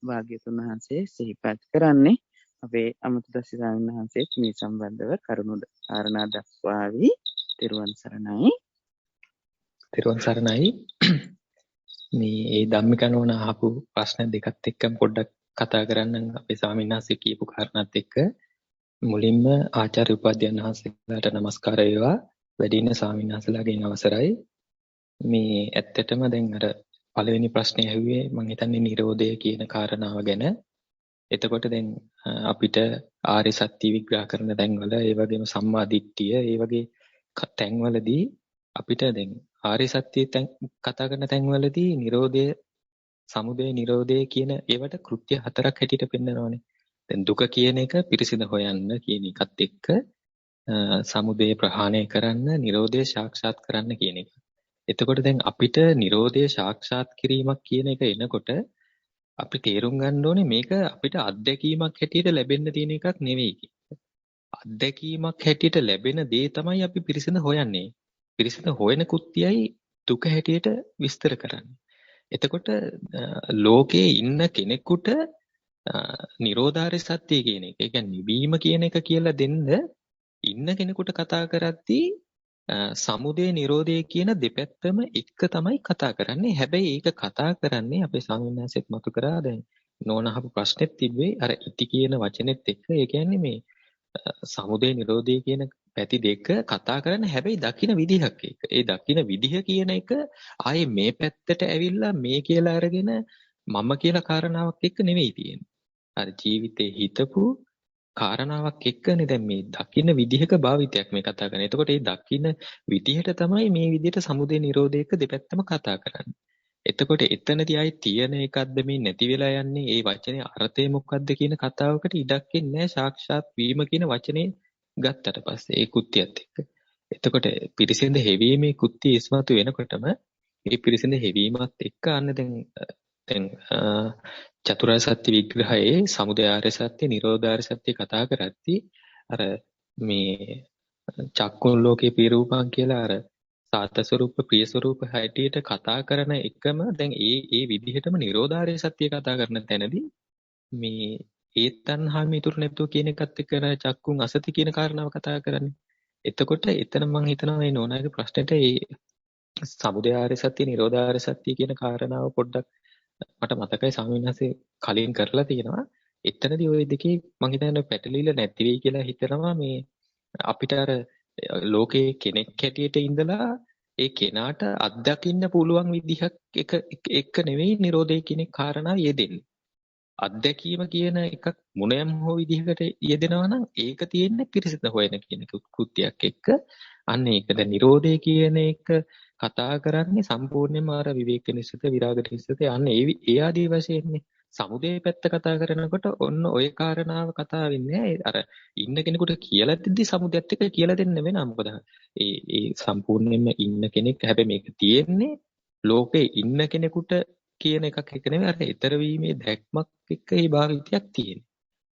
භාග්‍යතුන් වහන්සේ සිහිපත් කරන්නේ. අපේ අමතදස්සි ස්වාමීන් වහන්සේත් මේ සම්බන්ධව කරුණු කාරණා දක්වාවි. තෙරුවන් සරණයි. තෙරුවන් සරණයි. මේ ධම්මිකනෝන අහපු ප්‍රශ්න දෙකත් එක්කම පොඩ්ඩක් කතා කරන්න අපේ ස්වාමීන් වහන්සේ කියපු කාරණාත් එක්ක මුලින්ම ආචාර්ය උපාධ්‍යයන් වහන්සේලාට নমස්කාර වේවා. වැඩින්න ස්වාමීන් වහන්සේලාගෙන් අවසරයි. මේ ඇත්තටම දැන් අර පළවෙනි ප්‍රශ්නේ ඇහුවේ මම හිතන්නේ නිරෝධය කියන කාරණාව ගැන. එතකොට දැන් අපිට ආර්ය සත්‍ය විග්‍රහ කරන තැන්වල ඒ වගේම සම්මා දිට්ඨිය ඒ වගේ තැන්වලදී අපිට දැන් ආර්ය සත්‍ය කතා කරන තැන්වලදී නිරෝධය සමුදය නිරෝධය කියන ඒවට කෘත්‍ය හතරක් හැටියට පෙන්නනවානේ. දැන් දුක කියන එක පිරිසිදු හොයන්න කියන එකත් එක්ක සමුදය ප්‍රහාණය කරන්න නිරෝධය සාක්ෂාත් කරන්න කියන එක. එතකොට දැන් අපිට නිරෝධය සාක්ෂාත් කිරීමක් කියන එක එනකොට අපි තේරුම් ගන්න ඕනේ මේක අපිට අත්දැකීමක් හැටියට ලැබෙන්න තියෙන එකක් නෙවෙයි කියන්නේ. අත්දැකීමක් හැටියට ලැබෙන දේ තමයි අපි පිරිසිදු හොයන්නේ. පිරිසිදු හොයන කෘත්‍යයයි දුක හැටියට විස්තර කරන්නේ. එතකොට ලෝකේ ඉන්න කෙනෙකුට නිරෝධාරය සත්‍ය කියන එක, ඒ කියන්නේ නිවීම කියන එක කියලා දෙන්න ඉන්න කෙනෙකුට කතා කරද්දී සමුදය නිරෝධය කියන දෙපැත්තම එක තමයි කතා කරන්නේ. හැබැයි ඒක කතා කරන්නේ අපේ ස්වාමීන් වහන්සේත් මතු කරා දැන් නෝන අහපු ප්‍රශ්නෙත් තිබ්බේ අර ඉති කියන වචනේත් එක්ක. ඒ කියන්නේ මේ සමුදය නිරෝධය කියන පැති දෙක කතා කරන්න හැබැයි දකින්න විදිහක් එක. ඒ දකින්න විදිහ කියන එක ආයේ මේ පැත්තට ඇවිල්ලා මේ කියලා අරගෙන මම කියලා කාරණාවක් එක්ක නෙවෙයි තියෙන්නේ. අර ජීවිතේ හිතපු කාරණාවක් එක්කනේ දැන් මේ දකින්න විදිහක භාවිතයක් මේ කතා කරන්නේ. එතකොට මේ දකින්න විදිහට තමයි මේ විදිහට සමුදය නිරෝධය එක්ක දෙපැත්තම කතා කරන්නේ. එතකොට එතනදී ආයි තියෙන එකක්ද මේ නැති වෙලා යන්නේ ඒ වචනේ අර්ථය මොකක්ද කියන කතාවකට ඉඩක් එන්නේ සාක්ෂාත් වීම කියන වචනේ ගත්තට පස්සේ ඒ කෘත්‍යයත් එක්ක. එතකොට පිරිසිඳ හෙවීමේ කෘත්‍ය ඉස්මතු වෙනකොටම මේ පිරිසිඳ හෙවීමත් එක්ක අන්න දැන් චතුරාර්ය සත්‍ය විග්‍රහයේ සමුදය ආර්ය සත්‍ය නිරෝධ ආර්ය සත්‍ය කතා කරද්දී අර මේ චක්කුන් ලෝකේ පිරූපං කියලා අර සාත ස්වરૂප ප්‍රිය ස්වરૂප හැටියට කතා කරන එකම දැන් ඒ විදිහටම නිරෝධ ආර්ය සත්‍ය කතා කරන තැනදී මේ ඒ තණ්හාම ඉතුරු නැතුව කියන එකත් එක්ක චක්කුන් අසති කියන කාරණාව කතා කරන්නේ. එතකොට එතන මම හිතනවා මේ නෝනාගේ ප්‍රශ්නෙට ඒ සමුදය ආර්ය සත්‍ය නිරෝධ ආර්ය සත්‍ය කියන කාරණාව පොඩ්ඩක් මට මතකයි ස්වාමීන් වහන්සේ කලින් කරලා තියෙනවා. එතනදී ওই දෙකේ මම හිතන්නේ පැටලිලා නැති වෙයි කියලා හිතනවා. මේ අපිට අර ලෝකේ කෙනෙක් හැටියට ඉඳලා ඒ කෙනාට අත්දකින්න පුළුවන් විදිහක් එක නෙවෙයි නිරෝධය කියන කාරණාව යෙදෙන්නේ. අත්දැකීම කියන එකක් මොනෑම හෝ විදිහකට යෙදෙනවා නම් ඒක තියෙන්නේ පිරිසිදු හොයන කියන කෘත්‍යයක් එක්ක. අන්න ඒක දැන් නිරෝධය කියන එක කතා කරන්නේ සම්පූර්ණයෙන්ම අර විවේක නිසිත විරාග නිසිත අන්න ඒ ආදී වශයෙන්නේ. සමුදේ පැත්ත කතා කරනකොට ඔන්න ඔය කාරණාව කතා වෙන්නේ අර ඉන්න කෙනෙකුට කියලා දෙද්දි සමුදයත් එක්ක කියලා දෙන්න වෙනවා. මොකද ඒ සම්පූර්ණයෙන්ම ඉන්න කෙනෙක් හැබැයි මේක තියෙන්නේ ලෝකේ ඉන්න කෙනෙකුට කියන එකක් එක නෙවෙයි අර ඊතර වීමේ දැක්මක් එක්ක ඒ භාවිතයක් තියෙන්නේ.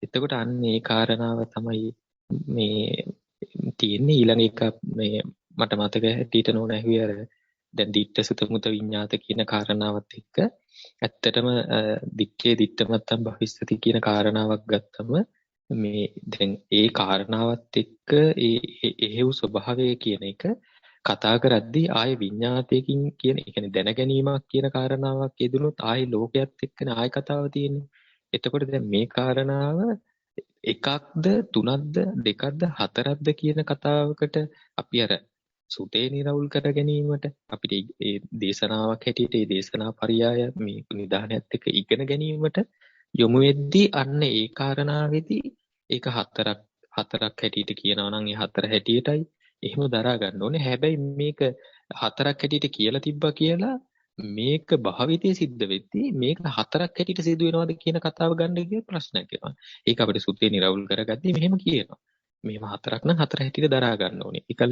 එතකොට අන්න ඒ කාරණාව තමයි මේ තියෙන්නේ ඊළඟ එක මේ මට මතක හැටියට නෝන ඇහුවේ අර දැන් දිට්ඨ සුත මුත විඤ්ඤාත කියන කාරණාවත් එක්ක ඇත්තටම දික්කේ දිට්ඨමත්තම් භවිස්සති කියන කාරණාවක් ගත්තම මේ දැන් ඒ කාරණාවත් එක්ක එහෙව් ස්වභාවය කියන එක කතා කරද්දී ආයේ විඤ්ඤාතයකින් කියන ඒ කියන්නේ දැන ගැනීමක් කියන කාරණාවක් යෙදුනොත් ආයේ ලෝකයක් එක්කනේ ආයේ කතාව තියෙන්නේ. එතකොට දැන් මේ කාරණාව එකක්ද තුනක්ද දෙකක්ද හතරක්ද කියන කතාවකට අපි අර සුතේ නිරවුල් කර ගැනීමට අපිට ඒ දේශනාවක් හැටියට ඒ දේශනා පරියාය මේ නිදානයත් එක්ක ඉගෙන ගැනීමට යොමු වෙද්දී අන්න ඒ කාරණාවේදී ඒක හතරක් හැටියට කියනවා නම් ඒ හතර හැටියටයි එහෙම දරා ගන්න ඕනේ. හැබැයි මේක හතරක් හැටියට කියලා තිබ්බා කියලා මේක භාවිතයේ සිද්ධ වෙද්දී මේක හතරක් හැටියට සිදු වෙනවද කියන කතාව ගන්න ගිය ප්‍රශ්නයක් එනවා. ඒක අපිට සුත්තේ නිරවුල් කරගද්දී මෙහෙම කියනවා. මේව හතරක් නම් හතර හැටියට දරා ගන්න ඕනේ. ඒකල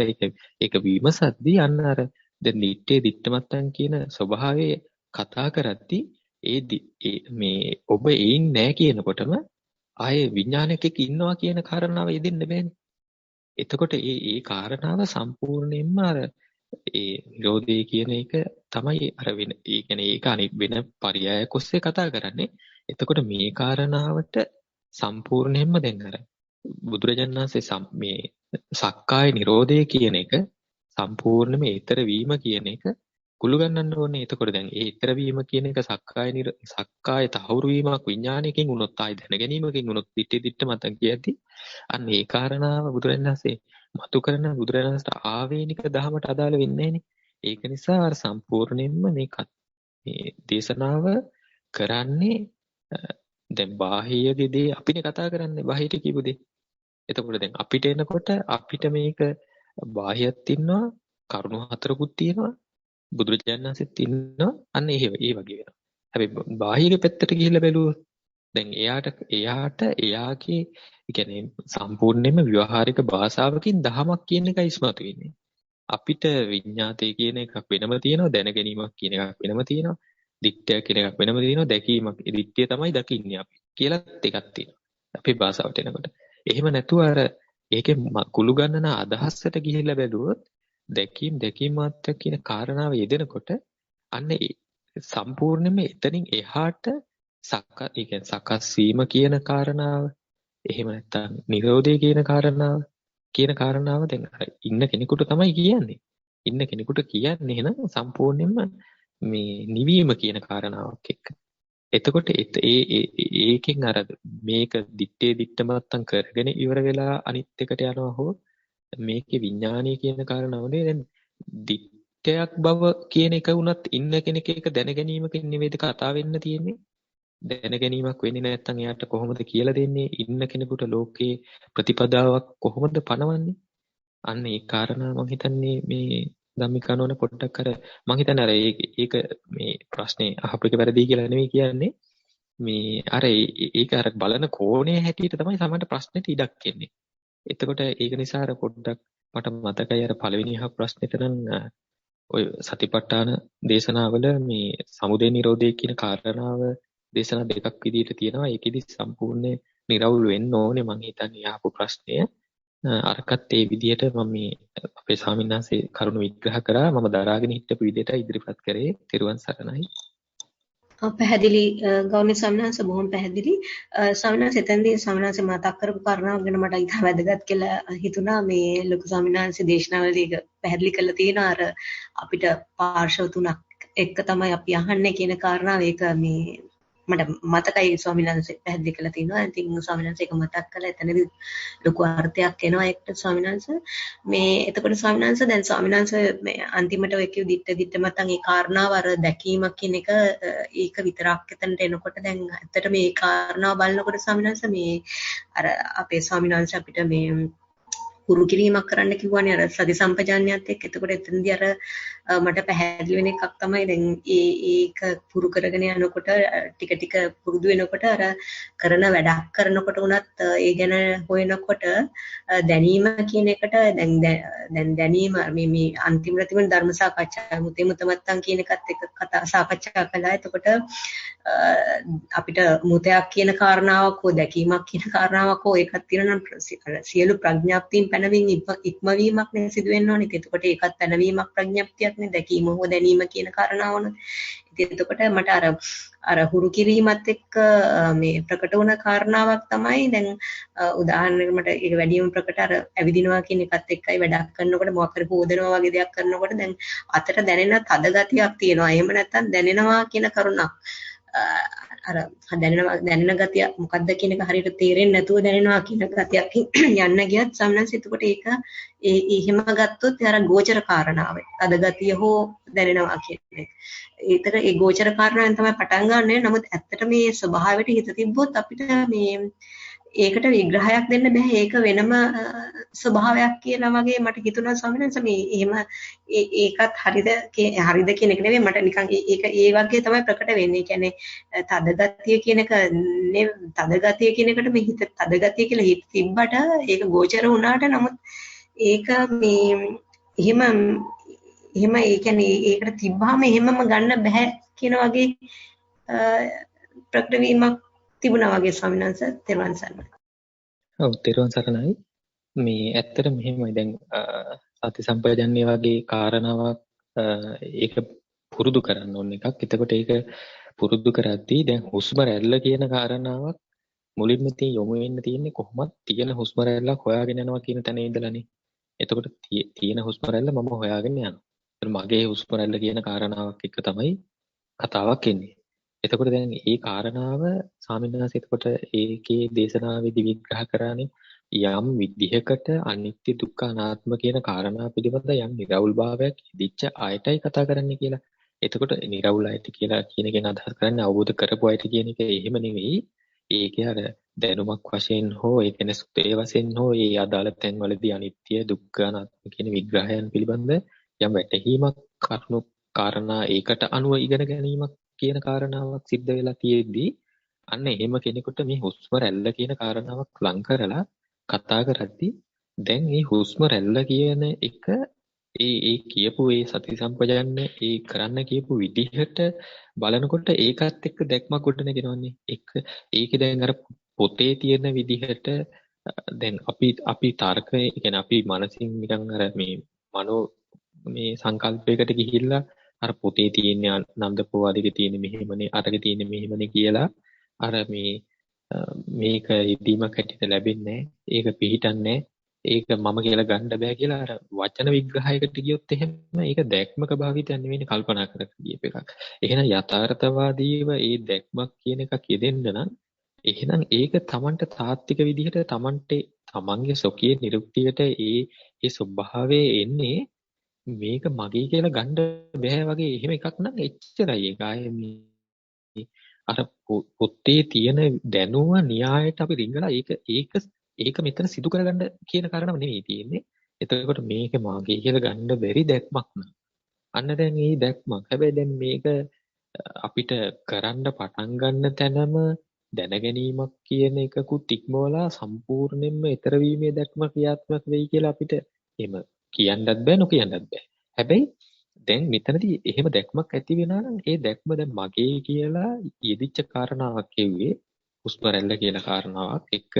ඒක විමසද්දී අන්න අර දැන් දිත්තේ දිත්තමත්තන් කියන ස්වභාවය කතා කරද්දී ඒ මේ ඔබ ඒින් නෑ කියනකොටම ආයේ විඥානයක් එක්ක ඉන්නවා කියන කාරණාව යෙදෙන්න බෑනේ. එතකොට ඒ කාරණාව සම්පූර්ණයෙන්ම අර ඒ නිරෝධය කියන එක තමයි අර වෙන ඒ කියන්නේ ඒක අනිත් වෙන පරයයක් ඔස්සේ කතා කරන්නේ. එතකොට මේ කාරණාවට සම්පූර්ණයෙන්ම දැන් අර බුදුරජාණන් වහන්සේ මේ සක්කාය නිරෝධය කියන එක සම්පූර්ණයෙන්ම ඊතර වීම කියන එක කුළු ගන්නන්න ඕනේ. එතකොට දැන් ඒ ඊතර වීම කියන එක සක්කාය තහවුරු වීමක් විඥානයකින් වුණොත් ආයි දැන ගැනීමකින් වුණොත් දිට්ඨ මත කියද්දි අන්න ඒ කාරණාව බුදුරජාණන් වහන්සේ මතු කරන බුදුරජාණන් වහන්සේට ආවේනික දහමට අදාළ වෙන්නේ නැහැනේ. ඒක නිසා අර සම්පූර්ණයෙන්ම මේ දේශනාව කරන්නේ දැන් බාහියගේ දේ අපිනේ කතා කරන්නේ බාහියට කියපු දේ. එතකොට දැන් අපිට එනකොට අපිට මේක බාහියත් ඉන්නවා කරුණු හතරකුත් තියෙනවා බුදුරජාණන් වහන්සේත් ඉන්නවා අන්න ඒ වගේ වෙනවා. හැබැයි බාහිර පැත්තට ගිහිල්ලා බැලුවොත් දැන් එයාට එයාගේ කියන්නේ සම්පූර්ණයෙන්ම ව්‍යවහාරික භාෂාවකින් දහමක් කියන එකයි ඉස්මතු වෙන්නේ. අපිට විඤ්ඤාතය කියන එකක් වෙනම තියෙනවා දැන ගැනීමක් කියන එකක් වෙනම තියෙනවා දික්ඨය කියන එකක් වෙනම තියෙනවා දැකීමක් දික්ඨය තමයි දකින්නේ අපි කියලාත් එකක් තියෙනවා අපේ භාෂාවට එනකොට. එහෙම නැතුව අර ඒකේ කුළු ගන්නන අදහසට ගිහිල්ලා බැලුවොත් දැකීම මාත්‍යක් කියන කාරණාව යෙදෙනකොට අන්න සම්පූර්ණයෙන්ම එතනින් එහාට සකස් වීම කියන කාරණාව එහෙම නැත්නම් නිරෝධය කියන කාරණාව දැන් ඉන්න කෙනෙකුට තමයි කියන්නේ. ඉන්න කෙනෙකුට කියන්නේ එහෙනම් සම්පූර්ණයෙන්ම මේ නිවීම කියන කාරණාවක් එක්ක. එතකොට ඒකෙන් අර මේක දිත්තේ දිත්තමත්තන් කරගෙන ඉවර වෙලා අනිත් එකට යනවා හෝ මේකේ විඥානීය කියන කාරණාවනේ දැන් දිත්තයක් බව කියන එක උනත් ඉන්න කෙනෙක් එක දැන ගැනීමකින් නෙවෙයිද කතා වෙන්න තියෙන්නේ. දැන ගැනීමක් වෙන්නේ නැත්නම් එයාට කොහොමද කියලා දෙන්නේ? ඉන්න කෙනෙකුට ලෝකේ ප්‍රතිපදාවක් කොහොමද පනවන්නේ? අන්න ඒ කාරණා මම හිතන්නේ මේ ධම්මිකානෝන පොඩ්ඩක් අර මම හිතන්නේ අර ඒක මේ ප්‍රශ්නේ අහපු එක වැරදි කියලා නෙවෙයි කියන්නේ. මේ අර ඒක අර බලන කෝණය හැටියට තමයි සමහරට ප්‍රශ්නෙට ඉඩක් එන්නේ. එතකොට ඒක නිසා අර පොඩ්ඩක් මට මතකයි අර පළවෙනි අහ ප්‍රශ්නෙට නම් ඔය සතිපට්ඨාන දේශනාවල මේ සමුදය නිරෝධය කියන කාරණාව දේශනා දෙකක් විදිහට තියෙනවා. ඒකෙදි සම්පූර්ණ නිරවුල් වෙන්න ඕනේ මම හිතන්නේ ආපු ප්‍රශ්නය. අරකට ඒ විදිහට මම මේ අපේ ස්වාමීන් වහන්සේ කරුණු විග්‍රහ කරා මම දරාගෙන හිටපු විදිහට ඉදිරිපත් කරේ. ත්‍රිවන් සරණයි. පැහැදිලි ගෞරවනීය ස්වාමීන් වහන්සේ බොහොම පැහැදිලි. ස්වාමීන් වහන්සේ එතනදී ස්වාමීන් වහන්සේ මතක් කරපු කාරණාව ගැන මට ඉතා වැදගත් කියලා හිතුණා. මේ ලොකු ස්වාමීන් වහන්සේ දේශනාවලදී ඒක පැහැදිලි කරලා තියෙනවා. අර අපිට පාර්ශව තුනක් එක්ක තමයි අපි අහන්නේ කියන කාරණාව. ඒක මේ මට මතකයි ස්වාමීන් වහන්සේ පැහැදිලි කරලා තිනවා. ඉතින් ස්වාමීන් වහන්සේ ඒක මතක් කළා. එතනදී ලොකු අර්ථයක් එනවා ඒකට ස්වාමීන් වහන්සේ. මේ එතකොට ස්වාමීන් වහන්සේ දැන් ස්වාමීන් වහන්සේ මේ අන්තිමට ඔය කිව් දිත්ත මතන් ඒ කාරණාව අර දැකීමක් කියන එක ඒක විතරක් එතනට එනකොට දැන් ඇත්තට මේ කාරණාව බලනකොට ස්වාමීන් වහන්සේ මේ අර අපේ ස්වාමීන් වහන්සේ අපිට මේ පුරු කිරීමක් කරන්න කිව්වනේ අර සති සම්පජාන්‍යයත් එක්ක. එතකොට එතනදී අර මට පැහැදිලි වෙන එකක් තමයි දැන් ඒක පුරු කරගෙන යනකොට ටික ටික පුරුදු වෙනකොට අර කරන වැඩක් කරනකොට උනත් ඒ ගැන හොයනකොට දැනීම කියන එකට දැන් දැනීම මේ අන්තිමට තිබෙන ධර්ම සාකච්ඡා මුතේ මුතමත්තන් කියන එකත් එක්ක කතා සාකච්ඡා කළා. එතකොට අපිට මුතයක් කියන කාරණාවක් හෝ දැකීමක් කියන කාරණාවක් හෝ එකක් තියෙනවා සියලු ප්‍රඥාප්තියන් පැනවීම ඉක්මවීමක් නේ සිදු වෙන්න ඕනේ. එතකොට ඒකත් පැනවීමක් ප්‍රඥාප්තියක් නේ දැකීම හෝ දැනීම කියන කාරණාවන. ඉතින් එතකොට මට අර හුරු කිරීමත් එක්ක මේ ප්‍රකට වුණ කාරණාවක් තමයි දැන් උදාහරණයකට මට ඒක වැඩිම ප්‍රකට අර ඇවිදිනවා කියන එකත් එක්කයි වැඩක් කරනකොට මොකක් හරි හොදනවා වගේ දෙයක් කරනකොට දැන් අතට දැනෙන තද ගතියක් තියෙනවා. එහෙම නැත්නම් දැනෙනවා කියන කරුණක් අර දැනෙන ගතිය මොකක්ද කියන එක හරියට තේරෙන්නේ නැතුව දැනෙනවා කියන ගතියක් යන්න ගියත් සම්නස් එතකොට ඒක එහෙම ගත්තොත් අර ගෝචර කාරණාව අද ගතිය හෝ දැනෙනවා කියන එක. ඒතර ඒ ගෝචර කාරණාවෙන් තමයි පටන් ගන්නෙ. නමුත් ඇත්තට මේ ස්වභාවයට හිත තිබ්බොත් අපිට මේ ඒකට විග්‍රහයක් දෙන්න බෑ. ඒක වෙනම ස්වභාවයක් කියලා වගේ මට හිතුණා ස්වාමීන් වහන්සේ. මේ එහෙම ඒකත් හරිද කියන එක නෙවෙයි මට නිකන් ඒක ඒ වගේ තමයි ප්‍රකට වෙන්නේ. කියන්නේ තද ගතිය කියන එක තද ගතිය කියන එකට මේ හිත තද ගතිය කියලා හිත තිබ්බට ඒක ගෝචර වුණාට නමුත් ඒක මේ එහෙම ඒ කියන්නේ ඒකට තිබ්බාම එහෙමම ගන්න බෑ කියන වගේ ප්‍රකට වීමක් තිබුණා වගේ ස්වාමීන් වහන්සේ. තෙරුවන් සරණයි. ඔව් තෙරුවන් සරණයි. මේ ඇත්තට මෙහෙමයි දැන් සති සම්පජන්ණය වගේ කාරණාවක් ඒක පුරුදු කරන්න ඕන එකක්. එතකොට ඒක පුරුදු කරද්දී දැන් හුස්ම රැල්ල කියන කාරණාවක් මුලින්ම යොමු වෙන්න තියෙන්නේ කොහොමද තියෙන හුස්ම රැල්ලක් හොයාගෙන යනවා කියන තැන ඉඳලානේ. එතකොට තියෙන හුස්ම රැල්ල මම හොයාගෙන යනවා. මගේ හුස්ම රැල්ල කියන කාරණාවක් එක්ක තමයි කතාවක් එන්නේ. එතකොට දැන් මේ කාරණාව ස්වාමීන් වහන්සේ එතකොට ඒකේ දේශනාවේදී විග්‍රහ කරානේ යම් විදිහකට අනිත්‍ය දුක්ඛ අනාත්ම කියන කාරණා පිළිබඳ යම් නිරවුල් භාවයක් ඉදිච්ච ආයතයි කතා කරන්නේ කියලා. එතකොට නිරවුල් ආයත කියලා කියන එක අදහස් කරන්නේ අවබෝධ කරපු ආයත කියන එක එහෙම නෙවෙයි. ඒකේ අර දැනුමක් වශයෙන් හෝ ඒ කියන්නේ සුතේ වශයෙන් හෝ ඒ අදාළ තැන්වලදී අනිත්‍ය දුක්ඛ අනාත්ම කියන විග්‍රහයන් පිළිබඳ යම් වැටහීමක් කරුණු කාරණා ඒකට අනුව ඉගෙන ගැනීමක් කියන කාරණාවක් සිද්ධ වෙලා තියෙද්දී අන්න එහෙම කෙනෙකුට මේ හුස්ම රැල්ල කියන කාරණාවක් ලං කරලා කතා කරද්දී දැන් මේ හුස්ම රැල්ල කියන එක ඒ කියපු ඒ සති සම්පජන්න ඒ කරන්න කියපු විදිහට බලනකොට ඒකත් එක්ක දැක්මක් ගොඩනගෙනවනේ. ඒක දැන් අර පොතේ තියෙන විදිහට දැන් අපි තර්කය කියන්නේ අපි මනසින් නිකන් අර මේ මනෝ මේ සංකල්පයකට ගිහිල්ලා අර පොතේ තියෙන නන්දපෝවාදිකේ තියෙන මෙහෙමනේ අරගේ තියෙන මෙහෙමනේ කියලා අර මේක ඉදීමක් හැටියට ලැබෙන්නේ ඒක පිළිටන්නේ ඒක මම කියලා ගන්න බෑ කියලා අර වචන විග්‍රහයකට ගියොත් එහෙම ඒක දැක්මක භාවිතයක් නෙවෙයි කල්පනා කර කියප එකක්. එහෙනම් යථාර්ථවාදීව ඒ දැක්මක් කියන එකක් යෙදෙන්න නම් එහෙනම් ඒක Tamanට තාත්වික විදිහට තමන්ගේ සොකියේ නිරුක්තියට ඒ ස්වභාවයේ එන්නේ මේක මගේ කියලා ගන්න බෑ වගේ එහෙම එකක් නම් එච්චරයි. ඒක ආයේ අර පොතේ තියෙන දැනුම න්‍යායට අපි රිංගලා ඒක මෙතන සිදු කරගන්න කියන කාරණාව නෙවෙයි තියෙන්නේ. එතකොට මේක මගේ කියලා ගන්න බැරි දැක්මක් න ะ. අන්න දැන් මේ දැක්මක්. හැබැයි දැන් මේක අපිට කරන්න පටන් ගන්න තැනම දැනගැනීමක් කියන එකකුත් ඉක්මවලා සම්පූර්ණයෙන්ම ඊතර වීමේ දැක්ම ක්‍රියාත්මක වෙයි කියලා අපිට එහෙම කියන්නත් බෑ නොකියන්නත් බෑ. හැබැයි දැන් මෙතනදී එහෙම දැක්මක් ඇති වෙනා නම් ඒ දැක්ම දැන් මගේ කියලා යෙදිච්ච කාරණාවක් කියුවේ හුස්ම රැල්ල කියලා කාරණාවක් එක්ක.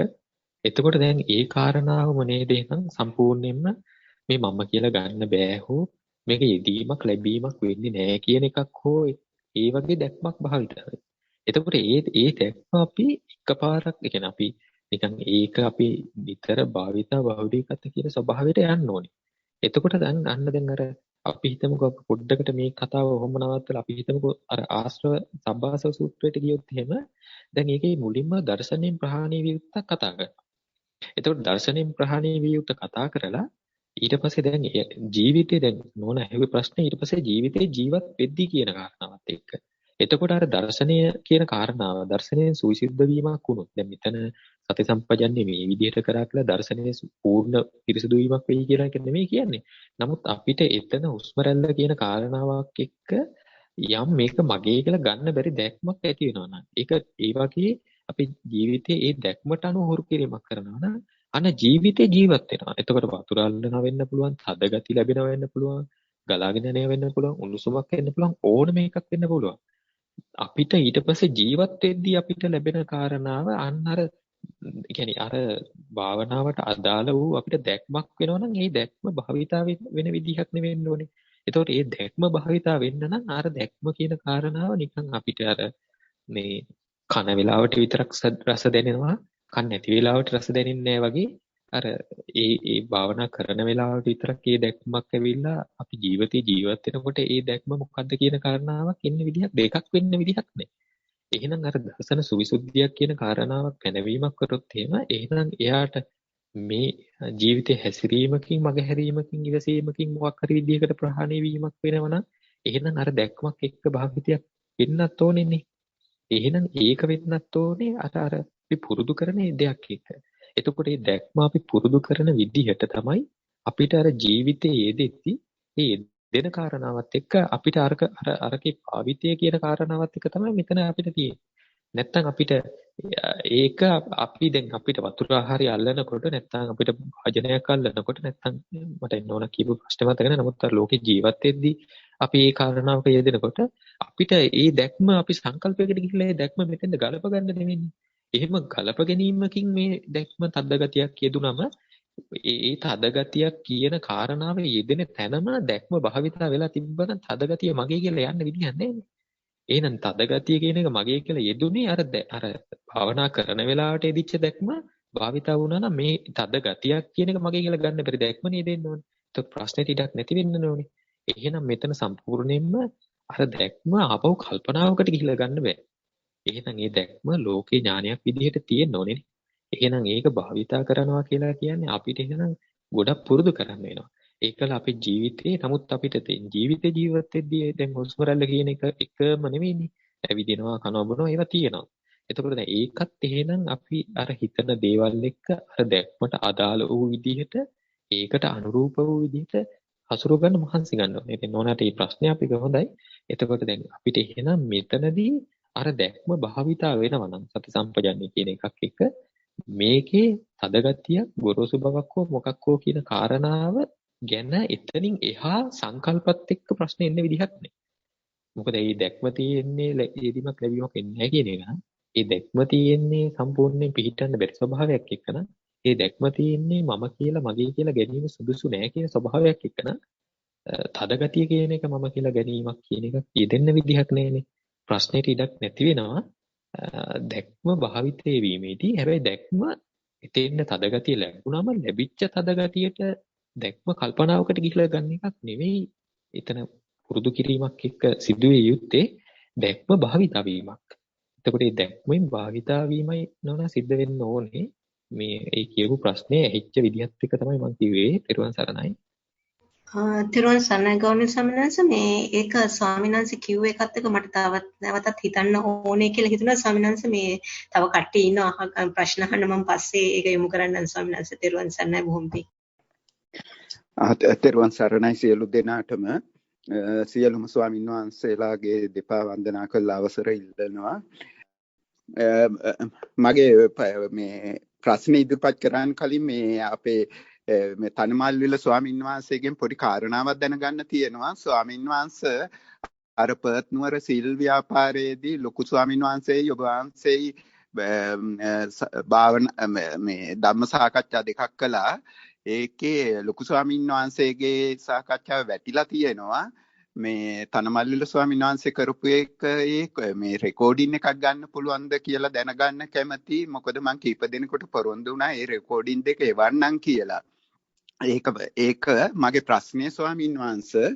එතකොට දැන් ඒ කාරණාවම නේද එහෙනම් සම්පූර්ණයෙන්ම මේ මම කියලා ගන්න බෑ හෝ මේක යෙදීමක් ලැබීමක් වෙන්නේ නැහැ කියන එකක් හෝ ඒ වගේ දැක්මක් භාවිත වෙනවා. එතකොට ඒ දැක්ම අපි එකපාරක් කියන්නේ අපි නිකන් ඒක අපි නිතර භාවිතා බහුලීකත කියන ස්වභාවයට යන්න ඕනේ. එතකොට දැන් දැන් අර අපි හිතමුකෝ අපි පොඩ්ඩකට මේ කතාව ඔහොම නවත්තලා අපි හිතමුකෝ අර ආශ්‍රව සබ්බාසව සූත්‍රයට ගියොත් එහෙම දැන් ඒකේ මුලින්ම දර්ශනයෙන් ප්‍රහාණය විය යුත්තක් කතා කරනවා. එතකොට දර්ශනයෙන් ප්‍රහාණය විය යුත්ත කතා කරලා ඊට පස්සේ දැන් ජීවිතේ දැන් නෝන ඇහුවේ ප්‍රශ්නේ ඊට පස්සේ ජීවිතේ ජීවත් වෙද්දී කියන කාරණාවත් එක්ක. එතකොට අර දර්ශනය කියන කාරණාව දර්ශනයෙන් සුවිසුද්ධ වීමක් වුණොත් දැන් මෙතන සති සම්පජන්න්නේ මේ විදිහට කරා කියලා දර්ශනයේ පූර්ණ පිරිසුදු වීමක් වෙයි කියලා එක නෙමෙයි කියන්නේ. නමුත් අපිට එතන හුස්ම රැල්ල කියන කාරණාවක් එක්ක යම් මේක මගේ කියලා ගන්න බැරි දැක්මක් ඇති වෙනවා නම් ඒක ඒ වගේ අපි ජීවිතයේ ඒ දැක්මට අනුව හුරු කිරීමක් කරනවා නම් අන ජීවිතේ ජීවත් වෙනවා. එතකොට වතුර අල්ලනවා වෙන්න පුළුවන්, තද ගති ලැබෙනවා වෙන්න පුළුවන්, ගලාගෙන යනවා වෙන්න පුළුවන්, උණුසුමක් වෙන්න පුළුවන්, ඕනම එකක් වෙන්න පුළුවන්. අපිට ඊට පස්සේ ජීවත් වෙද්දී අපිට ලැබෙන කාරණාව අන්න අර කියන්නේ අර භාවනාවට අදාළ වූ අපිට දැක්මක් වෙනවා නම් ඒ දැක්ම භාවිතා වෙන විදිහක් නෙවෙන්න ඕනේ. එතකොට ඒ දැක්ම භාවිතා වෙන්න නම් අර දැක්ම කියන කාරණාව නිකන් අපිට අර මේ කන වෙලාවට විතරක් රස දැනෙනවා කන් නැති වෙලාවට රස දැනෙන්නේ නැහැ වගේ අර ඒ භාවනා කරන වෙලාවට විතරක් ඒ දැක්මක් ඇවිල්ලා අපි ජීවිතේ ජීවත් වෙනකොට ඒ දැක්ම මොකද්ද කියන කාරණාවක් එන්න විදිහක් දෙකක් වෙන්න විදිහක් නැහැ. එහෙනම් අර දර්ශන සුවිසුද්ධියක් කියන කාරණාවක් පැනවීමක් කරොත් එහෙනම් එයාට මේ ජීවිතේ හැසිරීමකින් මගහැරීමකින් ඉවසීමකින් මොකක් හරි විදිහකට ප්‍රහාණය වීමක් වෙනවනම් එහෙනම් අර දැක්මක් එක්ක භාවිතයක් වෙන්නත් ඕනේනේ. එහෙනම් ඒක වෙන්නත් ඕනේ අර අපි පුරුදු කරන දෙයක් එක්ක. එතකොට මේ දැක්ම අපි පුරුදු කරන විදිහට තමයි අපිට අර ජීවිතයේ යෙදෙද්දි මේ දෙන කාරණාවත් එක්ක අපිට අරකේ භාවිතය කියන කාරණාවත් එක්ක තමයි මෙතන අපිට තියෙන්නේ. නැත්තම් අපිට ඒක අපි දැන් අපිට වතුර ආහාරය අල්ලනකොට නැත්තම් අපිට භාජනයක් අල්ලනකොට නැත්තම් මට එන්න ඕන කියපු ප්‍රශ්නේ මතක නැහැ. නමුත් අර ලෝකේ ජීවත් වෙද්දී අපි මේ කාරණාවක යෙදෙනකොට අපිට මේ දැක්ම අපි සංකල්පයකට ගිහිල්ලා මේ දැක්ම මෙතෙන්ද ගලප ගන්න නෙවෙන්නේ. එහෙම ගලප ගැනීමකින් මේ දැක්ම තද්දගතියක් යෙදුනම ඒ තදගතියක් කියන කාරණාව යෙදෙන තැනම දැක්ම භාවිතා වෙලා තිබ්බනම් තදගතිය මගේ කියලා යන්න විදිහක් නැහැ. එහෙනම් තදගතිය කියන එක මගේ කියලා යෙදුනේ අර භාවනා කරන වෙලාවට එදිච්ච දැක්ම භාවිතා වුණා නම් මේ තදගතියක් කියන එක මගේ කියලා ගන්න බැරි දැක්ම නේද එන්න ඕනේ. ඒක ප්‍රශ්නෙට ඉඩක් නැති වෙන්න ඕනේ. එහෙනම් මෙතන සම්පූර්ණයෙන්ම අර දැක්ම ආපහු කල්පනාවකට ගිහිල්ලා ගන්න බෑ. එහෙනම් මේ දැක්ම ලෝකේ ඥානයක් විදිහට තියෙන්න ඕනේ. එහෙනම් ඒක භාවිතා කරනවා කියලා කියන්නේ අපිට එහෙනම් ගොඩක් පුරුදු කරන්න වෙනවා. ඒකල අපේ ජීවිතේ නමුත් අපිට ජීවිතේ ජීවත් වෙද්දී දැන් හුස්ම රැල්ල කියන එක එකම නෙවෙයිනේ. ඇවිදිනවා කනවා බොනවා ඒවා තියෙනවා. එතකොට දැන් ඒකත් එහෙනම් අපි අර හිතන දේවල් එක්ක අර දැක්මට අදාළ වූ විදිහට ඒකට අනුරූප වූ විදිහට හසුරුව ගන්න මහන්සි ගන්න ඕනේ. ඉතින් නෝනාට මේ ප්‍රශ්නේ අපිට හොඳයි. එතකොට දැන් අපිට එහෙනම් මෙතනදී අර දැක්ම භාවිතා වෙනවා නම් සති සම්පජන්ණය කියන එකක් එක්ක මේකේ තදගතියක් ගොරෝසු බවක් හෝ මොකක් හෝ කියන කාරණාව ගැන එතනින් එහා සංකල්පත් එක්ක ප්‍රශ්න එන්න විදිහක් නැහැ. මොකද මේ දැක්ම තියෙන්නේ යෙදීමක් ලැබීමක් එන්නේ නැහැ කියන එක. ඒ දැක්ම තියෙන්නේ සම්පූර්ණයෙන් පිළිටන්න බැරි ස්වභාවයක් එක්කන. ඒ දැක්ම තියෙන්නේ මම කියලා මගේ කියලා ගැනීම සුදුසු නැහැ කියන ස්වභාවයක් එක්කන. තදගතිය කියන එක මම කියලා ගැනීමක් කියන එක යෙදෙන්න විදිහක් නැහැනේ. ප්‍රශ්නෙට ඉඩක් නැති වෙනවා. දැක්ම භාවිතේ වීමේදී හැබැයි දැක්ම එතෙන්න තදගතිය ලැබුණාම ලැබිච්ච තදගතියට දැක්ම කල්පනාවකට ගිහිලා ගන්න එකක් නෙවෙයි. එතන පුරුදු කිරීමක් එක්ක සිදුවේ යුත්තේ දැක්ම භාවිතා වීමක්. එතකොට මේ දැක්මෙන් භාවිතා වීමයි නෝනා සිද්ධ වෙන්න ඕනේ. මේ ඒ කියපු ප්‍රශ්නේ ඇහිච්ච විදිහත් එක්ක තමයි මම කිව්වේ. ත්‍රිවන් සරණයි. තිරුවන් සරණයි ගෞරවනීය ස්වාමීන් වහන්සේ මේ ඒක ස්වාමීන් වහන්සේ කිව්ව එකත් එක්ක මට නැවතත් හිතන්න ඕනේ කියලා හිතුණා ස්වාමීන් වහන්සේ මේ තව කට්ටිය ඉන්නවා ප්‍රශ්න අහන්න මම පස්සේ ඒක යොමු කරන්නම් ස්වාමීන් වහන්සේ තිරුවන් සරණයි බොහොම පිං. තිරුවන් සරණයි සියලු දෙනාටම සියලුම ස්වාමීන් වහන්සේලාගේ දෙපා වන්දනා කළ අවසර ඉල්ලනවා. මගේ මේ ප්‍රශ්න ඉදිරිපත් කරන්න කලින් මේ අපේ මේ තනමල්විල ස්වාමීන් වහන්සේගෙන් පොඩි කාරණාවක් දැනගන්න තියෙනවා. ස්වාමීන් වහන්සේ අර පර්ත් නුවර සීල් ව්‍යාපාරයේදී ලොකු ස්වාමීන් වහන්සේයි ඔබ වහන්සේයි මේ ධම්ම සාකච්ඡා දෙකක් කළා. ඒකේ ලොකු ස්වාමීන් වහන්සේගේ සාකච්ඡාව වැටිලා තියෙනවා. මේ තනමල්ලිල ස්වාමීන් වහන්සේ කරපු එක මේ රෙකෝඩින් එකක් ගන්න පුළුවන්ද කියලා දැනගන්න කැමති. මොකද මං කීප දෙනෙකුට පොරොන්දු වුණා ඒ රෙකෝඩින් දෙක එවන්නම් කියලා. ඒක මගේ ප්‍රශ්නය ස්වාමීන් වහන්සේ.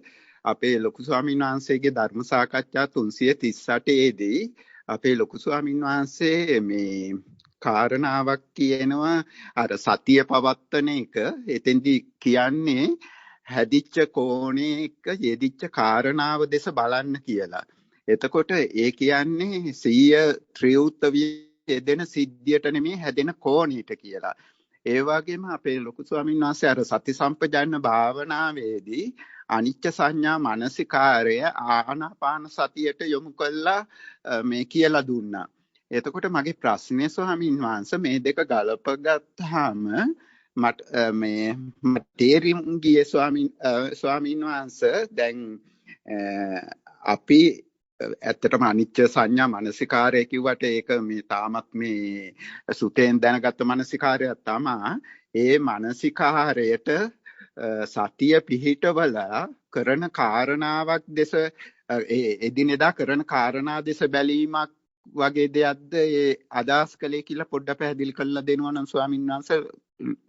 අපේ ලොකු ස්වාමීන් වහන්සේගේ ධර්ම සාකච්ඡා 338 දී අපේ ලොකු ස්වාමීන් වහන්සේ මේ කාරණාවක් කියනවා අර සතිය පවත්තන එක. එතෙන්දී කියන්නේ හැදිච්ච කෝණේ එක යෙදිච්ච කාරණාව දෙස බලන්න කියලා. එතකොට ඒ කියන්නේ සිය ත්‍රිවෘත්තවිය යෙදෙන සිද්ධියට නෙමෙයි හැදෙන කෝණයට කියලා. ඒ වගේම අපේ ලොකු ස්වාමීන් වහන්සේ අර සති සම්පජාන්න භාවනාවේදී අනිච්ච සංඥා මානසිකාරය ආනාපාන සතියට යොමු කළා මේ කියලා දුන්නා. එතකොට මගේ ප්‍රශ්නේ ස්වාමීන් වහන්සේ මේ දෙක ගලප ගත්තාම මට මේ තේරුම් ගියේ ස්වාමීන් වහන්සේ දැන් අපි ඇත්තටම අනිච්ච සංඥා මානසිකාරය කිව්වට ඒක මේ තාමත් මේ සුතෙන් දැනගත්ත මානසිකාරයක් තමයි. ඒ මානසිකාරයට සතිය පිහිටවලා කරන කාරණාවක් දෙස එදිනෙදා කරන කාරණා දෙස බැලීමක් වගේ දෙයක්ද ඒ අදහස් කළේ කියලා පොඩ්ඩක් පැහැදිලි කරලා දෙනවා නම් ස්වාමීන් වහන්සේ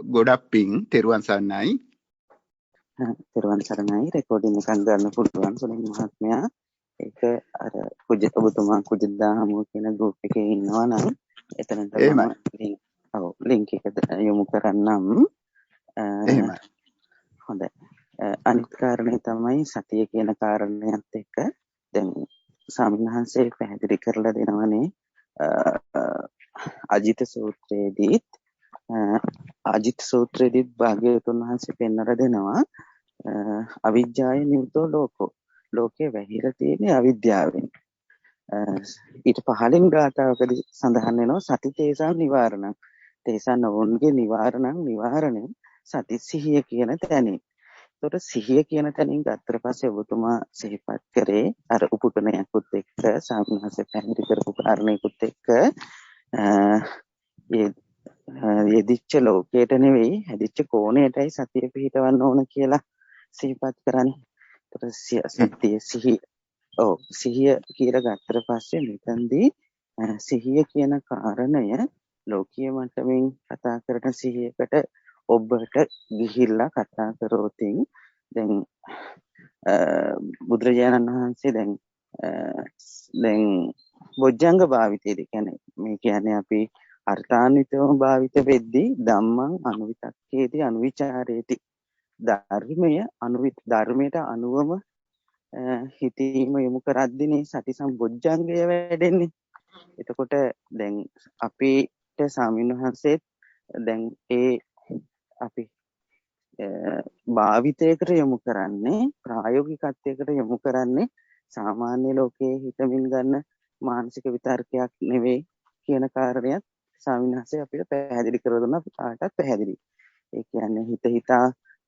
ගොඩක් පිං. තෙරුවන් සරණයි. තෙරුවන් සරණයි. රෙකෝඩින් එකක් ගන්න පුළුවන් සුනිල් මහත්මයා. ඒක අර ඔබතුමා කුජදාහම කියන ගෲප් එකේ ඉන්නවා නම් එතන තමයි ලින්ක් එක යොමු කරන්නම්. එහෙමයි. හොඳයි. අනිත් කාරණේ තමයි සතිය කියන කාරණේත් එක්ක දැන් ස්වාමීන් වහන්සේ පැහැදිලි කරලා දෙනවනේ අජිත සූත්‍රයේදීත් භාග්‍යවතුන් වහන්සේ පෙන්වලා දෙනවා අවිජ්ජාය නියුතෝ ලෝකෝ. ලෝකේ වැහිලා තියෙන්නේ අවිද්‍යාවෙන්. ඊට පහළින් ගාථාවකදී සඳහන් වෙනවා සති තේසං නිවාරණං. තේසං ඔවුන්ගේ නිවාරණය සති සිහිය කියන තැනින්. ඒතකොට සිහිය කියන තැනින් ගත්තට පස්සේ ඔබතුමා සිහිපත් කරේ අර උපුටනයකුත් එක්ක සාමනහස පැහැදිලි කරපු කාරණේකුත් එක්ක යෙදිච්ච ලෝකයට නෙවෙයි හැදිච්ච කෝණයටයි සතිය පිහිටවන්න ඕන කියලා සිහිපත් කරන්නේ. සිහිය කියලා ගත්තට පස්සේ මෙතනදී සිහිය කියන කාරණය ලෝකීය මට්ටමින් කතා කරන සිහියකට ඔබට ගිහිල්ලා කතා කරෝතින් දැන් බුදුරජාණන් වහන්සේ දැන් බොජ්ජංග භාවිතයේදී කියන්නේ මේ කියන්නේ අපි අර්ථාන්විතව භාවිත වෙද්දී ධම්මං අනුවිතක්කේති අනුවිචාරේති ධර්මයට අනුවම හිතීම යොමු කරද්දීනේ සති සම්බොජ්ජංගය වැඩෙන්නේ. එතකොට දැන් අපිට ස්වාමීන් වහන්සේත් දැන් ඒ අපි භාවිතයකට යොමු කරන්නේ ප්‍රායෝගිකත්වයකට යොමු කරන්නේ සාමාන්‍ය ලෝකයේ හිතමින් ගන්න මානසික විතර්කයක් නෙවෙයි කියන කාරණයක් ස්වාමීන් වහන්සේ අපිට පැහැදිලි කරලා දුන්නා. කාටත් පැහැදිලි. ඒ කියන්නේ හිතා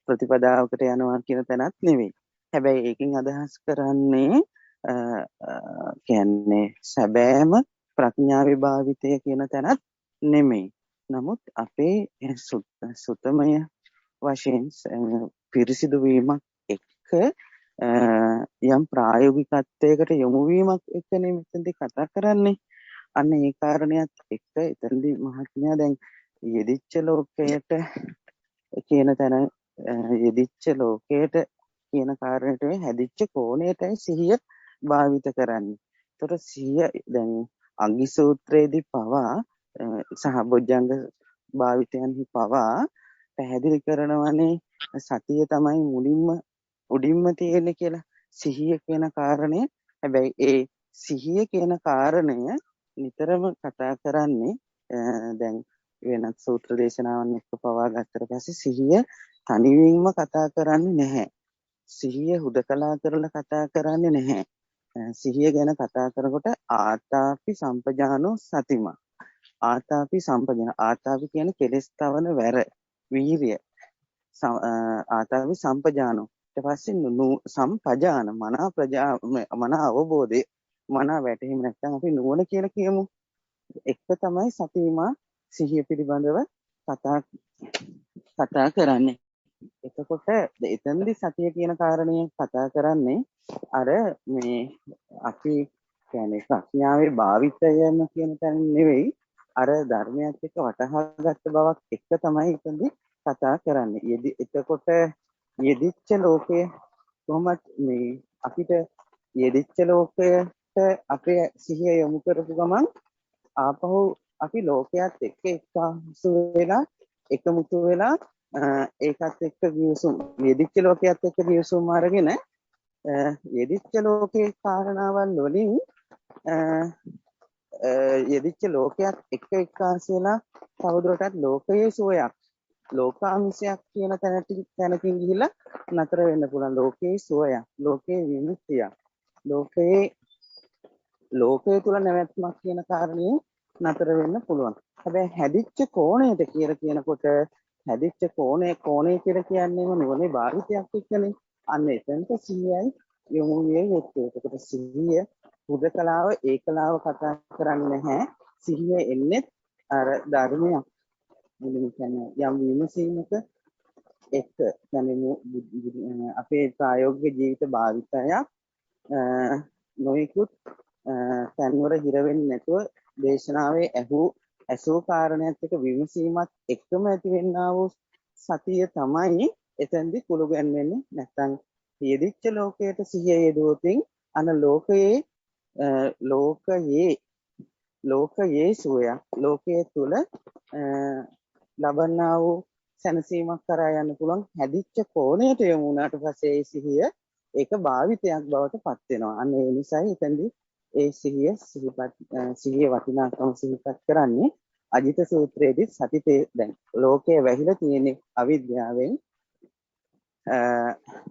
ප්‍රතිපදාවකට යනවා කියන තැනක් නෙවෙයි. හැබැයි ඒකෙන් අදහස් කරන්නේ කියන්නේ සැබෑම ප්‍රඥාවේ භාවිතය කියන තැනක් නෙමෙයි. නමුත් අපේ සුතමය වශයෙන් පිරිසිදු වීමක් එක්ක යම් ප්‍රායෝගිකත්වයකට යොමු වීමක් එක්කනේ මෙතනදී කතා කරන්නේ. අන්න ඒ කාරණයක් එක්ක එතනදී මහත්මයා දැන් යෙදිච්ච ලෝකයට කියන තැන යෙදිච්ච ලෝකයට කියන කාරණයට හැදිච්ච කෝණයටයි සිහිය භාවිත කරන්නේ. ඒතර සිහිය දැන් අංගි සූත්‍රයේදී පවා සහ බොජ්ජංග භාවිතයන්හි පවා පැහැදිලි කරනවනේ සතිය තමයි උඩින්ම තියෙන්නේ කියලා. සිහිය කියන කාරණය හැබැයි ඒ සිහිය කියන කාරණය නිතරම කතා කරන්නේ දැන් වෙනත් සූත්‍ර දේශනාවන් එක්ක පවා ගත්තට පස්සේ සිහිය තනිවින්ම කතා කරන්නේ නැහැ. සිහිය හුදකලා කරලා කතා කරන්නේ නැහැ. සිහිය ගැන කතා කරනකොට ආතාපි සම්පජානෝ සතිමා. ආතාපි කියන්නේ කෙලස් තවන වැර වීර්ය. ආතාපි සම්පජානෝ. ඊට පස්සේ සම්පජාන මන අවබෝධය මන වැටහීම නැත්නම් අපි නුවණ කියලා කියමු. එක තමයි සතිමා සිහිය පිළිබඳව කතා කරන්නේ. එතකොට එතනදී සතිය කියන කාරණේ කතා කරන්නේ අර මේ අපි කියන්නේ ප්‍රඥාවේ භාවිතයම කියන තැන නෙවෙයි අර ධර්මයත් එක්ක වටහාගත්ත බවක් එක තමයි එතනදී කතා කරන්නේ. එතකොට යෙදිච්ච ලෝකය කොහොමද මේ අපිට යෙදිච්ච ලෝකයට අපේ සිහිය යොමු කරපු ගමන් ආපහු අපි ලෝකයක් එක්ක එකසු වෙලා එකමුතු වෙලා ඒකත් එක්ක විශ්සුම් යෙදිච්ච ලෝකයක් එක්ක විශ්සුම් අරගෙන යෙදිච්ච ලෝකේ කාරණාවල් වලින් යෙදිච්ච ලෝකයක් එක එක්කාසෙලා තවදුරටත් ලෝකයේ සුවයක් ලෝකාංශයක් කියන තැනකින් ගිහිල්ලා නතර වෙන්න පුළුවන්. ලෝකයේ සුවයක්, ලෝකයේ විමුක්තියක්, ලෝකයේ තුල නැවැත්මක් කියන කාරණේ නතර වෙන්න පුළුවන්. හැබැයි හැදිච්ච කෝණයට කියලා කියනකොට හැදිච්ච කෝණය කියලා කියන්නේම නුවණේ භාවිතයක් එක්කනේ. අන්න එතනට සිහියයි යොමු විය යුත්තේ. ඒකට සිහිය හුදකලාව ඒකලාව කතා කරන්නේ නැහැ. සිහිය එන්නේ අර ධර්මයක්. මුලින් කියන්නේ යම් විමසීමක එක්ක කියන්නේ අපේ ප්‍රායෝගික ජීවිත භාවිතයක් නොයෙකුත් තන්වර හිර වෙන්නේ නැතුව දේශනාවේ ඇසූ කාරණයක් එක විමසීමත් එක්කම ඇතිවෙනා වූ සතිය තමයි එතෙන්දී කුළු ගැන්වෙන්නේ. නැත්නම් යෙදිච්ච ලෝකයට සිහිය යෙදුවොතින් අන ලෝකයේ සුවයක් ලෝකයේ තුල ලබන්නා වූ සැනසීමක් කරා යන්න පුළුවන්. හැදිච්ච කෝණයට යොමු වුණාට පස්සේ ඒ සිහිය ඒක භාවිතයක් බවට පත් වෙනවා. අන්න ඒ නිසායි එතෙන්දී ඒ සිහිය වටිනාකම සිහිපත් කරන්නේ. අජිත සූත්‍රයේදී සතිතේ දැන් ලෝකයේ වැහිලා තියෙන අවිද්‍යාවෙන්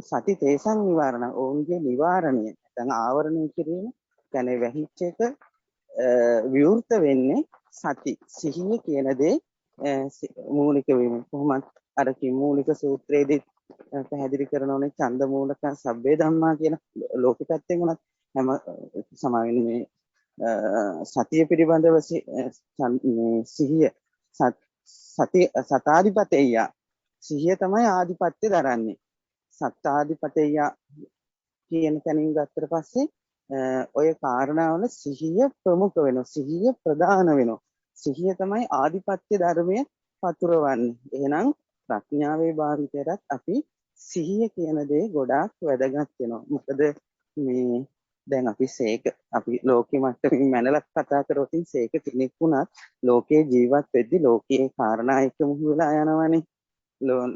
සති තේසං නිවාරණ ඕන්ගේ නිවාරණය නැත්නම් ආවරණය කිරීම කියන්නේ වැහිච්ච එක විවෘත වෙන්නේ සිහිය කියන දේ මූලික වීම. කොහොමද අර මූලික සූත්‍රයේදී පැහැදිලි කරනෝනේ ඡන්ද මූලක සබ්බේ ධම්මා කියන ලෝක පැත්තෙන් උනත් හැම සමාවෙන්නේ මේ සතිය පිළිබඳව සිහිය සතාධිපතේය සිහිය තමයි ආධිපත්‍ය දරන්නේ. සත්තාධිපතේය කියන තැනින් ගත්තට පස්සේ ඔය කාරණාවල සිහිය ප්‍රමුඛ වෙනවා. සිහිය ප්‍රධාන වෙනවා. සිහිය තමයි ආධිපත්‍ය ධර්මය පතුරවන්නේ. එහෙනම් ප්‍රඥාවේ භාවිතයටත් අපි සිහිය කියන දේ ගොඩාක් වැදගත් වෙනවා. මොකද මේ දැන් අපි ලෝකෙ මට්ටමින් මැනලා කතා කරොත් සේක කෙනෙක් වුණත් ලෝකේ ජීවත් වෙද්දි ලෝකයේ කාරණා එක්ක මුහු වෙලා යනවනේ.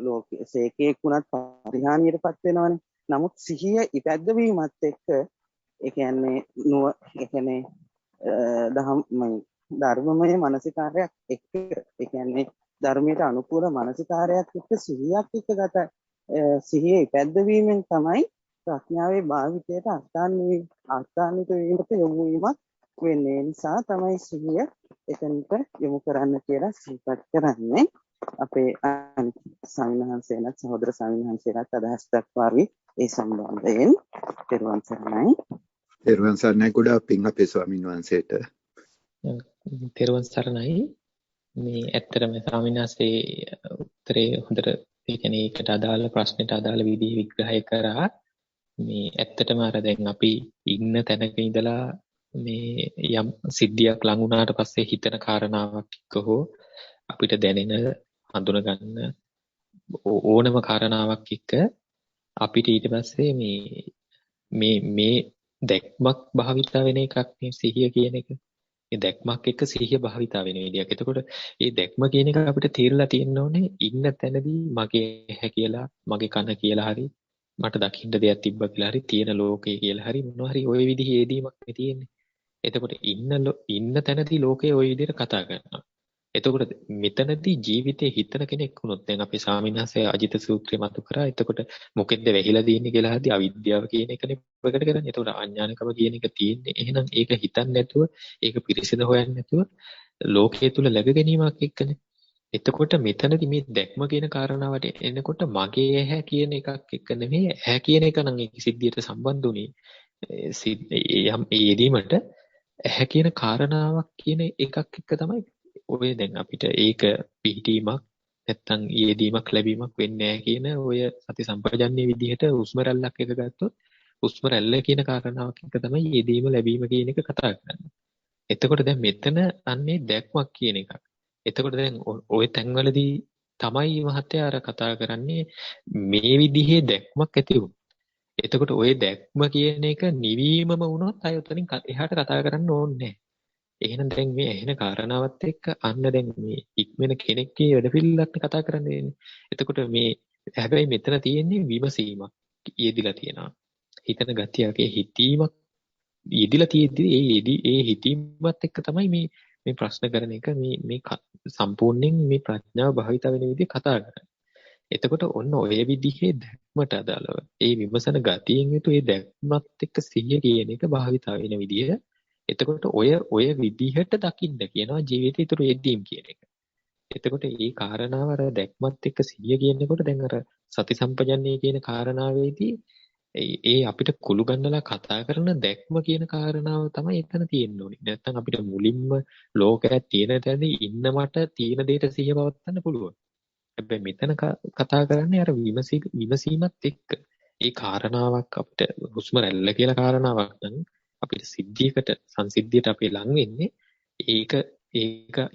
ලෝකයේ සේකෙක් වුණත් පරිහානියටපත් වෙනවනේ. නමුත් සිහිය ඉපැද්දවීමත් එක්ක ඒ කියන්නේ ධර්මමය මානසිකාරයක් එක්ක ඒ කියන්නේ ධර්මයට අනුකූල මානසිකාරයක් එක්ක සිහියක් එක්ක සිහිය ඉපැද්දවීමෙන් තමයි ප්‍රඥාවේ භාවිතයට අස්ථානිත වීමට යොමු වීමක් වෙන්නේ. නිසා තමයි සිහිය එතනට යොමු කරන්න කියලා සිහිපත් කරන්නේ. අපේ සංඝහන්සේලාත් සහෝදර සංඝහන්සේලාත් අදහස් දක්වාවි ඒ සම්බන්ධයෙන්. පෙරවන් සරණයි. පෙරවන් සරණයි ගොඩාක් පිං අපේ ස්වාමීන් වහන්සේට. පෙරවන් සරණයි. මේ ඇත්තටම ස්වාමීන් වහන්සේ උත්තරේ හොඳට ඒ කියන්නේ ඒකට අදාළ ප්‍රශ්නෙට අදාළ විදිහ විග්‍රහය කරා. මේ ඇත්තටම අර දැන් අපි ඉන්න තැනක ඉඳලා මේ යම් සිද්ධියක් ලඟ වුණාට පස්සේ හිතන කාරණාවක් එක්ක හෝ අපිට දැනෙන හඳුනගන්න ඕනම කාරණාවක් එක්ක අපිට ඊට පස්සේ මේ දැක්මක් භාවිතා වෙන එකක් නේ සිහිය කියන එක. මේ දැක්මක් එක්ක සිහිය භාවිතා වෙන විදියක්. එතකොට මේ දැක්ම කියන එක අපිට තේරලා තියෙන්න ඕනේ ඉන්න තැනදී මගේ ඇහැ කියලා, මගේ කන කියලා හරි, මට දකින්න දෙයක් තිබ්බ කියලා හරි, තියෙන ලෝකය කියලා හරි මොනවා හරි ওই විදිහේ යෙදීමක් නේ තියෙන්නේ. එතකොට ඉන්න තැනදී ලෝකය ওই විදිහට කතා කරනවා. එතකොට මෙතනදී ජීවිතේ හිතන කෙනෙක් වුණොත් දැන් අපේ ස්වාමීන් වහන්සේ අජිත සූත්‍රය මතු කරා. එතකොට මොකෙද්ද වැහිලා තියෙන්නේ කියලා හදි අවිද්‍යාව කියන එකනේ ප්‍රකට කරන්නේ. එතකොට අඥානකම කියන එක තියෙන්නේ. එහෙනම් ඒක හිතන්නේ නැතුව, ඒක පිරිසිදු හොයන්නේ නැතුව ලෝකයේ තුල läග ගැනීමක් එක්කනේ. එතකොට මෙතනදී මේ දැක්ම කියන කාරණාවට එනකොට මගේ ඇහැ කියන එකක් එක්ක නෙමෙයි ඇහැ කියන එක නම් ඒ සිද්ධියට සම්බන්ධ උනේ. යම් යෙදීමට ඇහැ කියන කාරණාවක් කියන එකක් එක්ක තමයි ඔය දැන් අපිට ඒක පිහිටීමක් නැත්තම් යෙදීමක් ලැබීමක් වෙන්නේ නැහැ කියන ඔය සති සම්පජන්‍ය විදිහට හුස්ම රැල්ලක් එක ගත්තොත් හුස්ම රැල්ල කියන කාරණාවක් එක තමයි යෙදීම ලැබීම කියන එක කතා කරන්නේ. එතකොට දැන් මෙතන අන්නේ දැක්මක් කියන එකක්. එතකොට දැන් ওই තැන්වලදී තමයි මහත්තයා අර කතා කරන්නේ මේ විදිහේ දැක්මක් ඇති වුණා. එතකොට ওই දැක්ම කියන එක නිවීමම වුණොත් අය උතනින් එහාට කතා කරන්න ඕනේ නැහැ. එහෙනම් දැන් මේ ඇහෙන කාරණාවත් එක්ක අන්න දැන් මේ ඉක්මන කෙනෙක්ගේ වැඩපිළිවෙලක් කතා කරන්නේ. එතකොට මේ හැබැයි මෙතන තියෙන්නේ විමසීමක් යෙදිලා තියෙනවා. හිතන ගතියකේ හිතීමක් යෙදිලා තියෙද්දි ඒ හිතීමත් එක්ක තමයි මේ ප්‍රශ්න කරන එක මේ සම්පූර්ණයෙන් මේ ප්‍රඥාව භාවිත වෙන විදිහ කතා කරන්නේ. එතකොට ඔන්න ඔය විදිහේ දැක්මට අදාළව ඒ විමසන ගතියෙන් යුතු ඒ දැක්මත් එක්ක සිහිය කියන එක භාවිත වෙන විදිහ. එතකොට ඔය විදිහට දකින්න කියනවා ජීවිතය ඊටු යෙදීම් කියන එක. එතකොට මේ කාරණාව අර දැක්මත් එක්ක සිහිය කියනකොට දැන් අර සති සම්පජන්ණය කියන කාරණාවේදී ඒ අපිට කුළු ගන්නලා කතා කරන දැක්ම කියන කාරණාව තමයි එතන තියෙන්න ඕනේ. නැත්නම් අපිට මුලින්ම ලෝකයක් තියෙන තැන ඉන්න මට තියෙන දෙයට සිහිය පවත්වන්න පුළුවන්. හැබැයි මෙතන කතා කරන්නේ අර විමසීමත් එක්ක. ඒ කාරණාවක් අපිට හුස්ම රැල්ල කියලා කාරණාවක් නම් අපිට සිද්ධියකට සංසිද්ධියට අපි ලං වෙන්නේ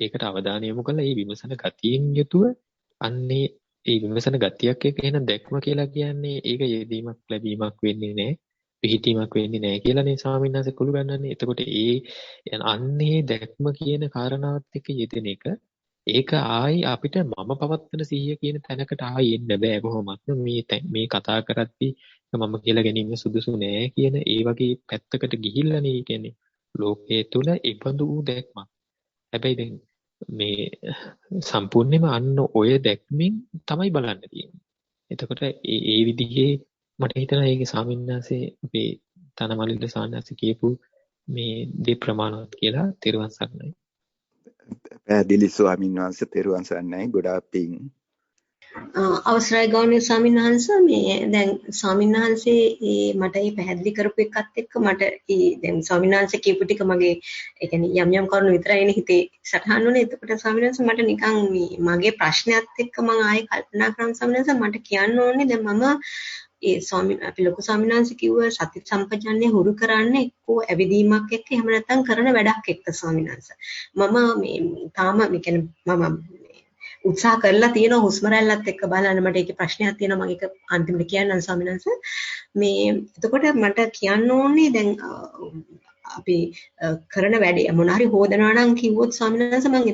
ඒකට අවධානය යොමු කරලා මේ විමසන ගතියෙන් යුතුව අන්නේ ඒ විමසන ගතියක් එක්ක එහෙනම් දැක්ම කියලා කියන්නේ ඒක යෙදීමක් ලැබීමක් වෙන්නේ නැහැ පිහිටීමක් වෙන්නේ නැහැ කියලානේ ස්වාමීන් වහන්සේ කුළු ගන්නන්නේ. එතකොට අන්නේ දැක්ම කියන කාරණාවත් එක්ක යෙදෙන එක ඒක ආයි අපිට මම පවත්වන සිහිය කියන තැනකට ආයි එන්න බෑ කොහොමත් මේ කතා කරද්දී මම කියලා ගැනීම සුදුසු නෑ කියන ඒ වගේ පැත්තකට ගිහිල්ලානේ කියන්නේ ලෝකයේ තුල ඉබඳු වූ දැක්මක්. හැබැයි දැන් මේ සම්පූර්ණයෙන්ම අන්න ඔය දැක්මින් තමයි බලන්න තියෙන්නේ. එතකොට ඒ විදිහේ මට හිතෙනවා ඒකේ ස්වාමින්වහන්සේ අපේ තනමලින්ද සාන්නස්සේ කියපු මේ දේ ප්‍රමාණවත් කියලා තෙරුවන් සරණයි. පැහැදිලි ස්වාමීන් වහන්සේ තෙරුවන් සරණයි. ගොඩාක් පිං. අවසරයි ගෞරවනීය ස්වාමීන් වහන්සේ මේ දැන් ස්වාමීන් වහන්සේ මට මේ පැහැදිලි කරපු එකත් එක්ක මට දැන් ස්වාමීන් වහන්සේ කියපු ටික මගේ ඒ කියන්නේ යම් කරුණු විතරයිනේ හිතේ සටහන් වුණේ. එතකොට ස්වාමීන් වහන්සේ මට නිකන් මගේ ප්‍රශ්නයත් එක්ක මම ආයේ කල්පනා කරන් ස්වාමීන් වහන්සේ මට කියන්න ඕනේ දැන් මම අපි ලොකු ස්වාමීන් වහන්සේ කිව්ව සති සම්පජන්ණය හුරු කරන්නේ එක්කෝ ඇවිදීමක් එක්ක එහෙම නැත්නම් කරන වැඩක් එක්ක ස්වාමීන් වහන්සේ. මම මේ තාම මේ කියන්නේ මම උත්සාහ කරලා තියෙනවා හුස්ම රැල්ලත් එක්ක බලන්න. මට ඒකේ ප්‍රශ්නයක් තියෙනවා මම ඒක අන්තිමට කියන්නම් ස්වාමීන් වහන්සේ. මේ එතකොට මට කියන්න ඕනේ දැන් අපි කරන වැඩේ මොන හරි හොදනවා නම් කිව්වොත් ස්වාමීන් වහන්සේ මම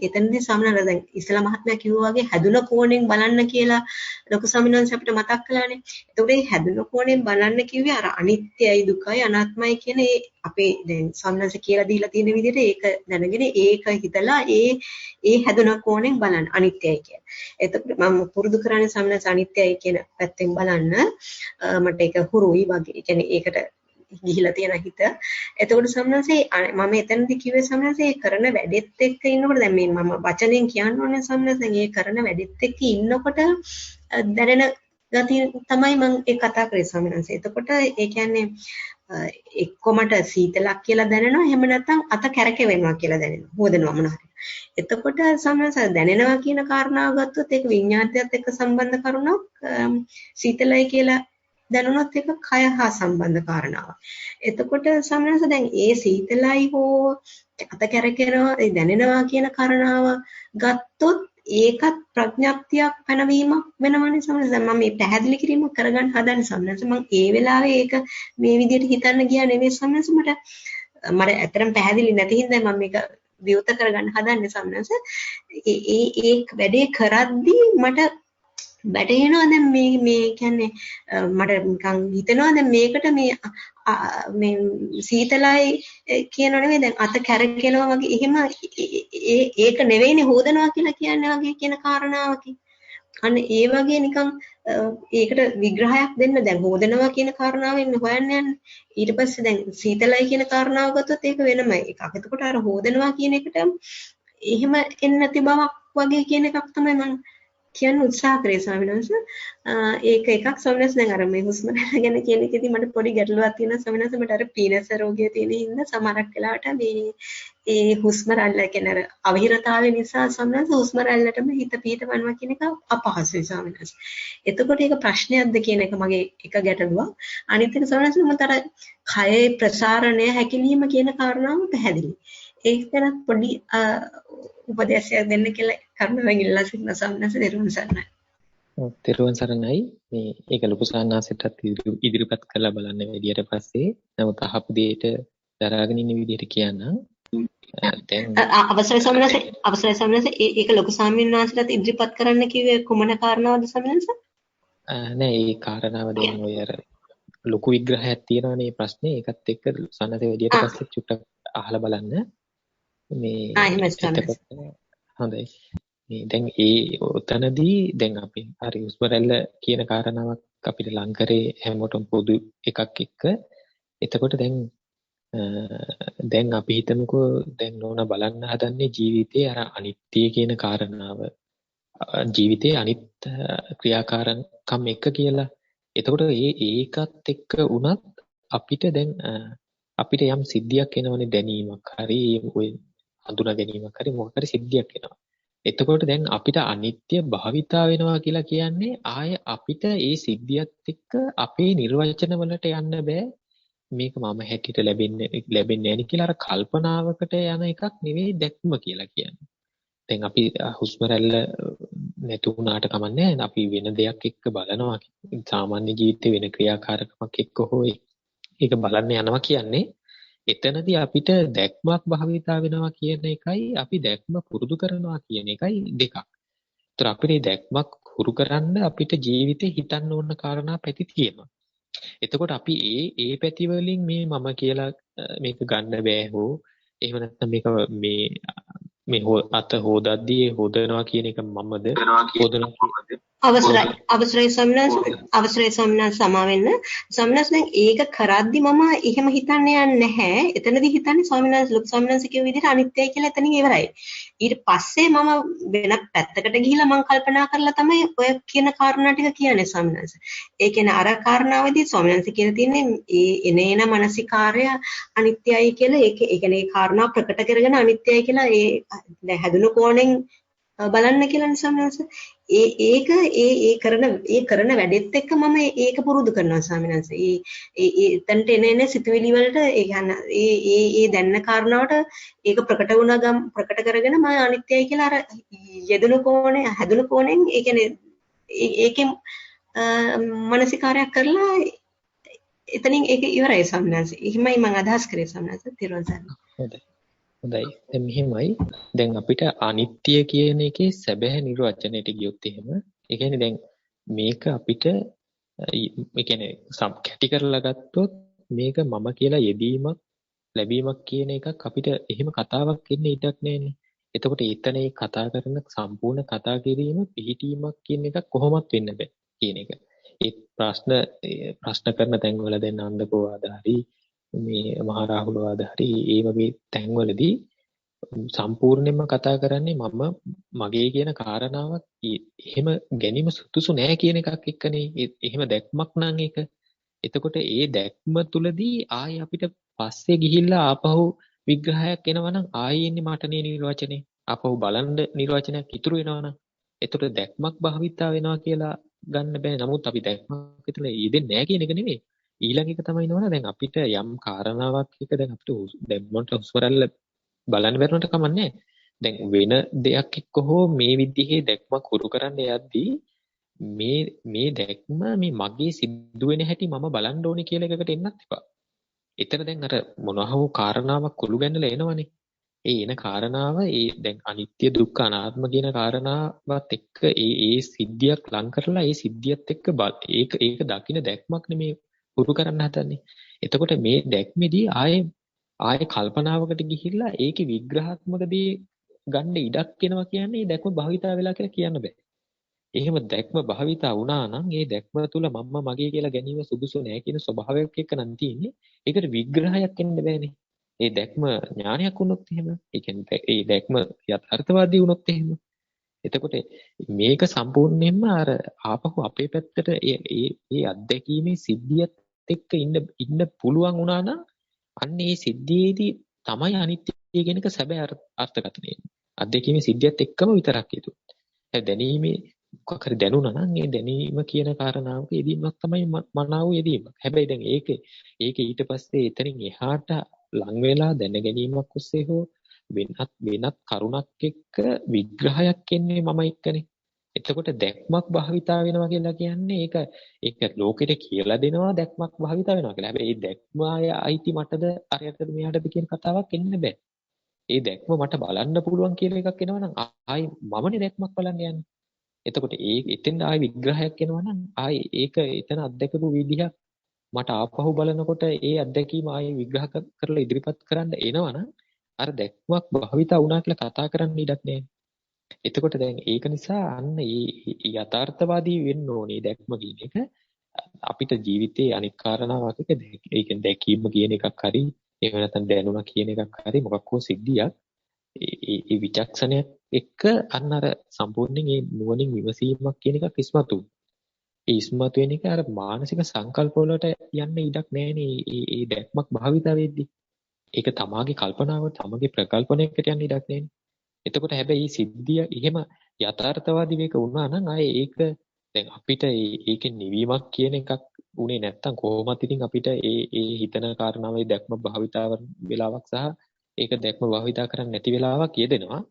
එතනදී ස්වාමීන් වහන්සේ දැන් ඉස්ලා මහත්මයා කිව්වා වගේ හැදුන කෝණයෙන් බලන්න කියලා ලොකු ස්වාමීන් වහන්සේ අපිට මතක් කළානේ. එතකොට මේ හැදුන කෝණයෙන් බලන්න කිව්වේ අර අනිත්‍යයි දුකයි අනාත්මයි කියන ඒ අපේ දැන් ස්වාමීන් වහන්සේ කියලා දීලා තියෙන විදිහට ඒක දැනගෙන ඒක හිතලා ඒ හැදුන කෝණයෙන් බලන්න අනිත්‍යයි කියන. එතකොට මම පුරුදු කරන්නේ ස්වාමීන් වහන්සේ අනිත්‍යයි කියන පැත්තෙන් බලන්න. මට ඒක හුරුයි වගේ. ඒ කියන්නේ ඒකට ගිහිලා තියෙන හිත. එතකොට සම්මන්සේ මම එතනදී කිව්වේ සම්මන්සේ කරන වැඩෙත් එක්ක ඉන්නකොට දැන් මේ මම වචනෙන් කියන්න ඕනේ සම්මන්සේ මේ කරන වැඩෙත් එක්ක ඉන්නකොට දැනෙන ගතිය තමයි මම ඒ කතා කරේ සම්මන්සේ. එතකොට ඒ කියන්නේ එක්කමට සීතලක් කියලා දැනෙනවා එහෙම නැත්නම් අත කැරකෙවෙනවා කියලා දැනෙනවා. හොදනවා මොනවා හරි. එතකොට සම්මන්සේ දැනෙනවා කියන කාරණාව ගත්තොත් ඒක විඤ්ඤාණයත් එක්ක සම්බන්ධ කරුණක් සීතලයි කියලා දැනුණොත් ඒක කය හා සම්බන්ධ කාරණාවක්. එතකොට සමහරවිට දැන් ඒ සීතලයි හෝ අත කැරකෙනවා ඒ දැනෙනවා කියන කාරණාව ගත්තොත් ඒකත් ප්‍රඥප්තියක් පැනවීමක් වෙනවනේ සමහරවිට. දැන් මම මේ පැහැදිලි කිරීම කරගන්න හදන්නේ සමහරවිට මම ඒ වෙලාවේ ඒක මේ විදිහට හිතන්න ගියා නෙවෙයි සමහරවිට මට ඇත්තටම පැහැදිලි නැති හින්දා මම මේක විවෘත කරගන්න හදන්නේ සමහරවිට. ඒ වැඩේ කරද්දී මට බැටේනවා දැන් මේ කියන්නේ මට නිකන් හිතෙනවා දැන් මේකට මේ සීතලයි කියන නෙවෙයි දැන් අත කැරකෙනවා වගේ එහෙම ඒක නෙවෙයිනේ හොදනවා කියලා කියන්නේ වගේ කියන කාරණාවකින් අන්න ඒ වගේ නිකන් ඒකට විග්‍රහයක් දෙන්න දැන් හොදනවා කියන කාරණාවෙන් හොයන්න යන්නේ ඊට පස්සේ දැන් සීතලයි කියන කාරණාව ගත්තොත් ඒක වෙනමයි එකක්. එතකොට අර හොදනවා කියන එකට එහෙම එන්නේ නැති බවක් වගේ කියන එකක් තමයි මම කියන්න උත්සාහ කරේ ස්වාමීන් වහන්සේ. ඒක එකක් ස්වාමීන් වහන්සේ දැන් අර මේ හුස්ම රැල්ල ගැන කියන එකේදී මට පොඩි ගැටලුවක් තියෙනවා ස්වාමීන් වහන්සේ. මට අර පීනස් රෝගය තියෙන හින්දා සමහරක් වෙලාවට මේ ඒ හුස්ම රැල්ල කියන්නේ අර අවහිරතාවය නිසා ස්වාමීන් වහන්සේ හුස්ම රැල්ලටම හිත පිටවනවා කියන එක අපහසුයි ස්වාමීන් වහන්සේ. එතකොට ඒක ප්‍රශ්නයක්ද කියන එක මගේ එක ගැටලුවක්. අනිත් එක ස්වාමීන් වහන්සේ මට අර කයේ ප්‍රසාරණය හැකිලිම කියන කාරණාව පැහැදිලි. ඒක ගැන පොඩි උපදේශයක් දෙන්න කියලා කරුණාවෙන් ඉල්ලා සිටින සම්නස දරුවන් සරණයි. තෙරුවන් සරණයි. මේ ඒක ලොකු සාන්නාසෙටත් ඉදිරිපත් කරලා බලන්න වැඩියට පස්සේ නමුත් අහපු දෙයට දරාගෙන ඉන්න විදිහට කියන්න. දැන් අවසරයි සම්නස ඒක ලොකු ස්වාමීන් වහන්සේලාට ඉදිරිපත් කරන්න කිව්වේ කුමන කාරණාවද සම්නස? නෑ ඒ කාරණාව දැන් ඔය අර ලොකු විග්‍රහයක් තියෙනවනේ මේ ප්‍රශ්නේ. ඒකත් එක්ක සන්නසේ වැඩියට පස්සේ චුට්ටක් අහලා බලන්න. මේ හොඳයි. මේ දැන් උතනදී දැන් අපි හරි හුස්ම රැල්ල කියන කාරණාවක් අපිට ලං කරේ හැමෝටම පොදු එකක් එක්ක. එතකොට දැන් අපි හිතමුකෝ දැන් නෝනා බලන්න හදන්නේ ජීවිතයේ අර අනිත්‍ය කියන කාරණාව. ජීවිතයේ අනිත් ක්‍රියාකාරකම් එක කියලා. එතකොට ඒකත් එක්ක වුණත් අපිට දැන් අපිට යම් සිද්ධියක් එනවනේ දැනීමක් හරි ඔය හඳුනා ගැනීමක් හරි මොකක් හරි සිද්ධියක් එනවා. එතකොට දැන් අපිට අනිත්‍ය භාවිතා වෙනවා කියලා කියන්නේ ආය අපිට ඒ සිද්ධියත් එක්ක අපේ නිර්වචන වලට යන්න බෑ. මේක මම හැටියට ලැබෙන්නේ නැහැ කියලා අර කල්පනාවකට යන එකක් නෙවෙයි දැක්ම කියලා කියන්නේ. දැන් අපි හුස්ම රැල්ල නැතු වුණාට කමන්නේ නැහැ. අපි වෙන දෙයක් එක්ක බලනවා. සාමාන්‍ය ජීවිතේ වෙන ක්‍රියාකාරකමක් එක්ක හෝ ඒක බලන්න යනවා කියන්නේ එතනදී අපිට දැක්මක් භාවිතා වෙනවා කියන එකයි අපි දැක්ම පුරුදු කරනවා කියන එකයි දෙකක්. ඒතර අපිට මේ දැක්මක් හුරු කරන්න අපිට ජීවිතේ හිතන්න ඕන කාරණා පැති තියෙනවා. එතකොට අපි ඒ පැති වලින් මේ මම කියලා මේක ගන්න බෑ හෝ එහෙම නැත්නම් මේක මේ අත හොදද්දී හොදනවා කියන එක මමද හොදනවා අවසරයි සම්නස් සමා වෙන්න. සම්නස් දැන් ඒක කරද්දි මම එහෙම හිතන්නේ නැහැ. එතනදී හිතන්නේ ලොකු ස්වාමීන් වහන්සේ කියපු විදිහට අනිත්‍යයි කියලා එතනින් ඉවරයි. ඊට පස්සේ මම වෙන පැත්තකට ගිහිල්ලා මම කල්පනා කරලා තමයි ඔය කියන කාරණා ටික කියන්නේ සම්නස්. ඒ කියන්නේ අර කාරණාවේදී ස්වාමීන් වහන්සේ කියලා තියෙන්නේ ඒ එන මානසිකාර්ය අනිත්‍යයි කියලා. ඒ කියන්නේ ඒ කාරණා ප්‍රකට කරගෙන අනිත්‍යයි කියලා ඒ හැදුණු කෝණයෙන් බලන්න කියලා සම්නස්. ඒක කරන වැඩෙත් එක්ක මම ඒක පුරුදු කරනවා ස්වාමීන් වහන්සේ. එතනට එන සිතුවිලි වලට ඒ කියන්නේ දැනන කාරණාවට ඒක ප්‍රකට කරගෙන මම අනිත්‍යයි කියලා අර හැදුණු කෝණයෙන් ඒ කියන්නේ ඒකෙන් මානසිකාරයක් කරලා එතනින් ඒක ඉවරයි ස්වාමීන් වහන්සේ. එහෙමයි මම අදහස් කරේ ස්වාමීන් වහන්සේ. තිරුවන් සරණයි. හොඳයි. දැන් මෙහෙමයි. දැන් අපිට අනිත්‍ය කියන එකේ සැබෑ නිර්වචනයට ගියොත් එහෙම, ඒ කියන්නේ දැන් මේක අපිට ඒ කියන්නේ කැටි කරලා ගත්තොත් මේක මම කියලා යෙදීමක් ලැබීමක් කියන එකක් අපිට එහෙම කතාවක් එන්න ඉඩක් නැහැනේ. එතකොට එතන ඒ කතා කරන සම්පූර්ණ කතා කිරීම පිළිටීමක් කියන එකක් කොහොමත් වෙන්න බෑ කියන එක. ඒ ප්‍රශ්න කරන තැන්වල දැන් අන්දකෝවාද හරි මේ මහා රාහුල වාද හරි ඒ වගේ තැන්වලදී සම්පූර්ණයෙන්ම කතා කරන්නේ මම මගේ කියන කාරණාවක් එහෙම ගැනීම සුදුසු නෑ කියන එකක් එක්කනේ. එහෙම දැක්මක් නම් ඒක. එතකොට ඒ දැක්ම තුලදී ආයේ අපිට පස්සේ ගිහිල්ලා ආපහු විග්‍රහයක් එනවනම් ආයේ ඉන්නේ මටනේ නිර්වචනේ. ආපහු බලන්න නිර්වචනයක් ඉතුරු වෙනවනම් එතකොට දැක්මක් භාවිතා වෙනවා කියලා ගන්න බෑ. නමුත් අපි දැක්මක් විතර යෙදෙන්නේ නෑ කියන එක නෙමෙයි. ඊළඟ එක තමයි නෝනා දැන් අපිට යම් කාරණාවක් එක දැන් අපිට දැන් මොන්ට හුස්වරල්ල බලන්න බැරුණට කමන්නේ. දැන් වෙන දෙයක් එක්ක හෝ මේ විදිහේ දැක්මක් හුරු කරන්න යද්දී මේ දැක්ම මේ මගේ සිද්ධ වෙන හැටි මම බලන්න ඕනේ කියලා එකකට එන්නත් එපා. එතන දැන් අර මොනවා හෝ කාරණාවක් කුළු ගැනලා එනවනේ. ඒ එන කාරණාව දැන් අනිත්‍ය දුක්ඛ අනාත්ම කියන කාරණාවත් එක්ක ඒ සිද්ධියක් ලං කරලා ඒ සිද්ධියත් එක්ක ඒක දකින්න දැක්මක් නෙමේ පුරු කරන්න හදන්නේ. එතකොට මේ දැක්මේදී ආයේ කල්පනාවකට ගිහිල්ලා ඒකේ විග්‍රහාත්මක දේ ගන්න ඉඩක් වෙනවා කියන්නේ දැක්ම භාවිතා වෙලා කියලා කියන්න බෑ. එහෙම දැක්ම භාවිතා වුණා නම් ඒ දැක්ම තුල මම මගේ කියලා ගැනීම සුදුසු නෑ කියන ස්වභාවයක් එක්ක නම් තියෙන්නේ. ඒකට විග්‍රහයක් එන්න බෑනේ. ඒ දැක්ම ඥානයක් වුණොත් එහෙම, ඒ කියන්නේ ඒ දැක්ම යථාර්ථවාදී වුණොත් එහෙම එතකොට මේක සම්පූර්ණයෙන්ම අර ආපහු අපේ පැත්තට ඒ අත්දැකීමේ සිද්ධියත් එක්ක ඉන්න පුළුවන් වුණා නම් අන්න ඒ සිද්ධියේදී තමයි අනිත්‍ය කියන එක සැබෑ අර්ථකථනය එන්නේ. අත්දැකීමේ සිද්ධියත් එක්කම විතරක් යුතු. දැනීමේ මොකක් හරි දැනුණා නම් ඒ දැනීම කියන කාරණාවක යෙදීමක් තමයි මනාව යෙදීමක්. හැබැයි දැන් ඒක ඊට පස්සේ එතනින් එහාට ලං වෙලා දැන ගැනීමක් ඔස්සේ හෝ වෙනත් කරුණක් එක්ක විග්‍රහයක් එන්නේ මම එක්කනේ. එතකොට දැක්මක් භාවිතා වෙනවා කියලා කියන්නේ ඒක ලෝකෙට කියලා දෙනවා දැක්මක් භාවිතා වෙනවා කියලා. හැබැයි මේ දැක්ම අයිති මටද අරයටද මෙයාටද කියන කතාවක් එන්න බෑ. ඒ දැක්ම මට බලන්න පුළුවන් කියලා එකක් එනවා නම් ආයි මමනේ දැක්මක් බලන්න යන්නේ. එතකොට එතෙන් ආයි විග්‍රහයක් එනවා නම් ආයි ඒක එතන අත්දැකපු විදිහක් මට ආපහු බලනකොට ඒ අත්දැකීම ආයි විග්‍රහ කරලා ඉදිරිපත් කරන්න එනවනම් අර දැක්මක් භාවිතා වුණා කියලා කතා කරන්න ඉඩක් නැහැ. එතකොට දැන් ඒක නිසා අන්න මේ යථාර්ථවාදී වෙන්න ඕනේ දැක්ම කියන එක අපිට ජීවිතේ අනික් කාරණාවක් එක ඒ කියන්නේ දැකීම කියන එකක් හරි එහෙම නැත්නම් දැනුණා කියන එකක් හරි මොකක් හෝ සිද්ධියක් ඒ විචක්ෂණයක් එක්ක අන්න අර සම්පූර්ණයෙන් මේ නුවණින් විමසීමක් කියන එකක් ඉස්මතු. ඒ ඉස්මතු වෙන එක අර මානසික සංකල්ප වලට යන්න ඉඩක් නැහැනේ ඒ දැක්මක් භාවිතා වෙද්දී. ඒක තමාගේ කල්පනාව තමාගේ ප්‍රකල්පනයකට යන්න ඉඩක් නැහැනේ. එතකොට හැබැයි මේ සිද්ධිය එහෙම යථාර්ථවාදී වේක වුණා නම් ආයේ ඒක දැන් අපිට ඒකේ නිවීමක් කියන එකක් උනේ නැත්තම් කොහොමත් ඉතින් අපිට ඒ හිතන කාරණාවේ දැක්ම භාවිතාව වෙලාවක් සහ ඒක දැක්ම භාවිතා කරන්නේ නැති වෙලාවක් යෙදෙනවා.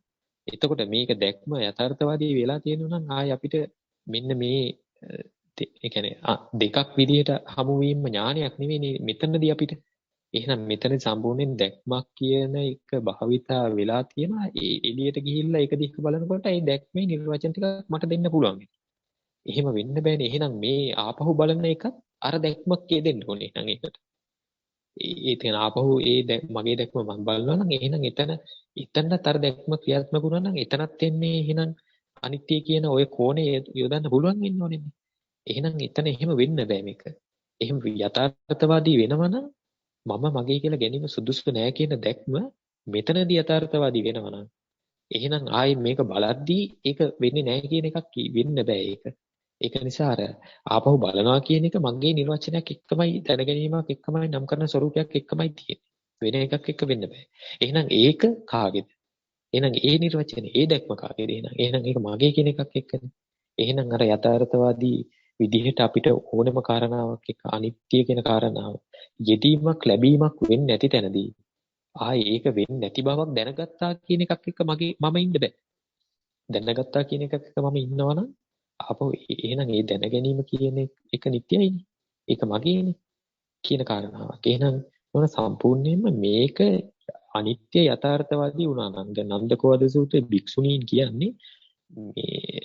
එතකොට මේක දැක්ම යථාර්ථවාදී වෙලා තියෙනවා නම් ආයේ අපිට මෙන්න මේ ඒ කියන්නේ දෙකක් විදිහට හමු වීම ඥානයක් නෙවෙයි මෙතනදී අපිට. එහෙනම් මෙතන සම්පූර්ණයෙන් දැක්මක් කියන එක භාවිතා වෙලා තියෙනවා. ඒ එළියට ගිහිල්ලා ඒක දිහා බලනකොට ඒ දැක්මේ නිර්වචන ටිකක් මට දෙන්න පුළුවන්. එහෙම වෙන්න බෑනේ. එහෙනම් මේ ආපහු බලන එකත් අර දැක්මක් දෙන්න ඕනේ. එහෙනම් ඒකට. ඒ තේන ආපහු මගේ දැක්ම මම බලනවා නම් එහෙනම් එතනත් අර දැක්ම ක්‍රියාත්මක වුණා නම් එතනත් එන්නේ එහෙනම් අනිත්‍ය කියන ওই කෝණය යොදන්න පුළුවන් වෙන්න ඕනේ. එහෙනම් එතන එහෙම වෙන්න බෑ මේක. එහෙම යථාර්ථවාදී වෙනවා නම් මම මගේ කියලා ගැනීම සුදුසු නෑ කියන දැක්ම මෙතනදී යථාර්ථවාදී වෙනවා නම් එහෙනම් ආයේ මේක බලද්දී ඒක වෙන්නේ නෑ කියන එකක් වෙන්න බෑ ඒක. ඒක නිසා අර ආපහු බලනවා කියන එක මගේ නිර්වචනයක් එක්කමයි දැනගැනීමක් එක්කමයි නම් කරන ස්වරූපයක් එක්කමයි තියෙන්නේ. වෙන එකක් එක්ක වෙන්න බෑ. එහෙනම් ඒක කාගේද? එහෙනම් ඒ නිර්වචනේ ඒ දැක්ම කාගේද? එහෙනම් ඒක මගේ කියන එකක් එක්කනේ. එහෙනම් අර යථාර්ථවාදී විදිහට අපිට ඕනම කාරණාවක් එක්ක අනිත්‍ය කියන කාරණාව යෙදීමක් ලැබීමක් වෙන්නේ නැති තැනදී ආයේ ඒක වෙන්නේ නැති බවක් දැනගත්තා කියන එකක් එක්ක මම ඉන්න බෑ. දැනගත්තා කියන එකක් එක්ක මම ඉන්නවනම් ආපහු එහෙනම් ඒ දැන ගැනීම කියන එක නිට්ටයයිනේ. ඒක මගේනේ කියන කාරණාවක්. එහෙනම් මොන සම්පූර්ණයෙන්ම මේක අනිත්‍ය යථාර්ථවාදී වුණා නම් දැන් නන්දකෝවද සූත්‍රයේ භික්ෂුණීන් කියන්නේ මේ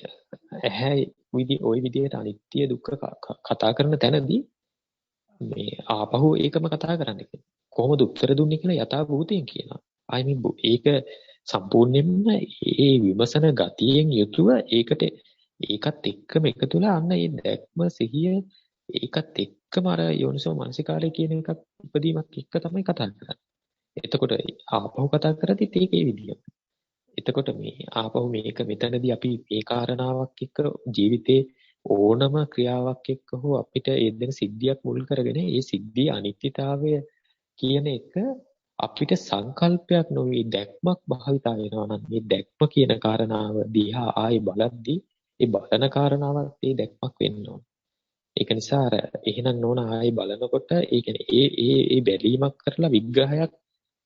ඇහැ ওই විදිහට අනිත්‍ය දුක්ඛ කතා කරන තැනදී මේ ආපහු ඒකම කතා කරන්න කියලා. කොහොමද උත්තර දුන්නේ කියලා යථා භූතයෙන් කියනවා. ඒක සම්පූර්ණයෙන්ම ඒ විමසන ගතියෙන් යුතුව ඒකත් එක්කම එකතුලා අන්න ඒ දැක්ම සිහිය ඒකත් එක්කම අර යෝනිසෝ මනසිකාරය කියන එකක් ඉදීමක් එක්ක තමයි කතා කරන්නේ. එතකොට ආපහු කතා කරද්දිත් ඒක ඒ විදිහම. එතකොට මේ ආපහු මේක මෙතනදී අපි මේ කාරණාවක් එක්ක ජීවිතේ ඕනම ක්‍රියාවක් එක්ක හෝ අපිට යෙදෙන සිද්ධියක් මුල් කරගෙන ඒ සිද්ධියේ අනිත්‍යතාවය කියන එක අපිට සංකල්පයක් නොවේ දැක්මක් භාවිතා වෙනවා නම් මේ දැක්ම කියන කාරණාව දිහා ආයේ බලද්දී ඒ බලන කාරණාවත් ඒ දැක්මක් වෙන්න ඕන. ඒක නිසා අර එහෙනම් නෝන ආයේ බලනකොට ඒ කියන්නේ ඒ බැලීමක් කරලා විග්‍රහයක්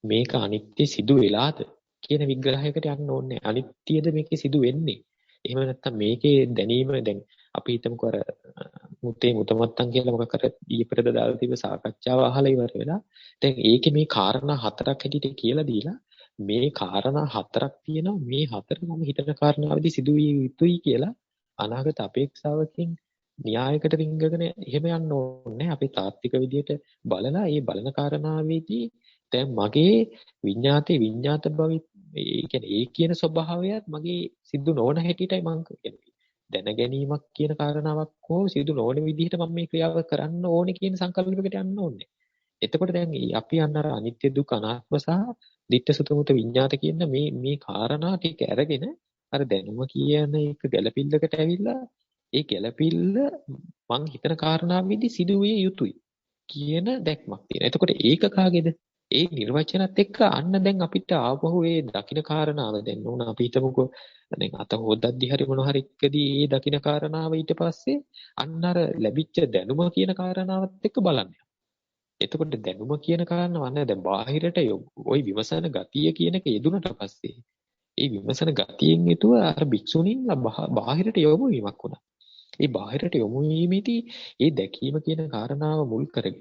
මේක අනිත්‍ය සිදු වෙලාද කියන විග්‍රහයකට යන්න ඕනේ. අනිත්‍යද මේකේ සිදු වෙන්නේ. එහෙම නැත්නම් මේකේ දැනීම දැන් අපි හිතමුකෝ අර මුතමත්තන් කියලා මොකක් අර ඊපෙරද දාලා තිබ්බ සාකච්ඡාව අහලා ඉවර වෙලා දැන් ඒකේ මේ කාරණා හතරක් හැටියට කියලා දීලා මේ කාරණා හතරක් තියෙනවා මේ හතර මම හිතන කාරණාවේදී සිදු විය යුතුයි කියලා අනාගත අපේක්ෂාවකින් න්‍යායකට රිංගගෙන එහෙම යන්න ඕනේ. අපි තාත්වික විදියට බලලා ඒ බලන කාරණාවේදී දැන් මගේ විඤ්ඤාත භවි ඒ කියන්නේ ඒ කියන ස්වභාවයත් මගේ සිද්ධ නොවන හැටියටයි මම කියන්නේ. දැන ගැනීමක් කියන කාරණාවක් හෝ සිදු නොවන විදිහට මම මේ ක්‍රියාව කරන්න ඕනේ කියන සංකල්පයකට යන්න ඕනේ. එතකොට දැන් අපි අන්න අර අනිත්‍ය දුක් අනාත්ම සහ ditta sutta mutta විඤ්ඤාත කියන මේ කාරණා ටික අරගෙන අර දැනුම කියන එක ගැළපිල්ලකට ඇවිල්ලා ඒ ගැළපිල්ල මං හිතන කාරණාවෙදි සිදුවිය යුතුයි කියන දැක්මක් තියෙනවා. එතකොට ඒක කාගේද? ඒ නිර්වචනත් එක්ක අන්න දැන් අපිට ආපහු ඒ දකින්න කාරණාව දෙන්න ඕන. අපි හිතමුකෝ දැන් අත හොද්දද්දි හරි මොන හරි එකදී ඒ දකින්න කාරණාව ඊට පස්සේ අන්න අර ලැබිච්ච දැනුම කියන කාරණාවත් එක්ක බලන්න. එතකොට දැනුම කියන කාරණාව අන්න දැන් බාහිරට ওই විමසන ගතිය කියන එක යෙදුනට පස්සේ ඒ විමසන ගතියෙන් යුතුව අර භික්ෂුණීන් බාහිරට යොමු වීමක් වුණා. ඒ බාහිරට යොමු වීමේදී ඒ දැකීම කියන කාරණාව මුල් කරගෙන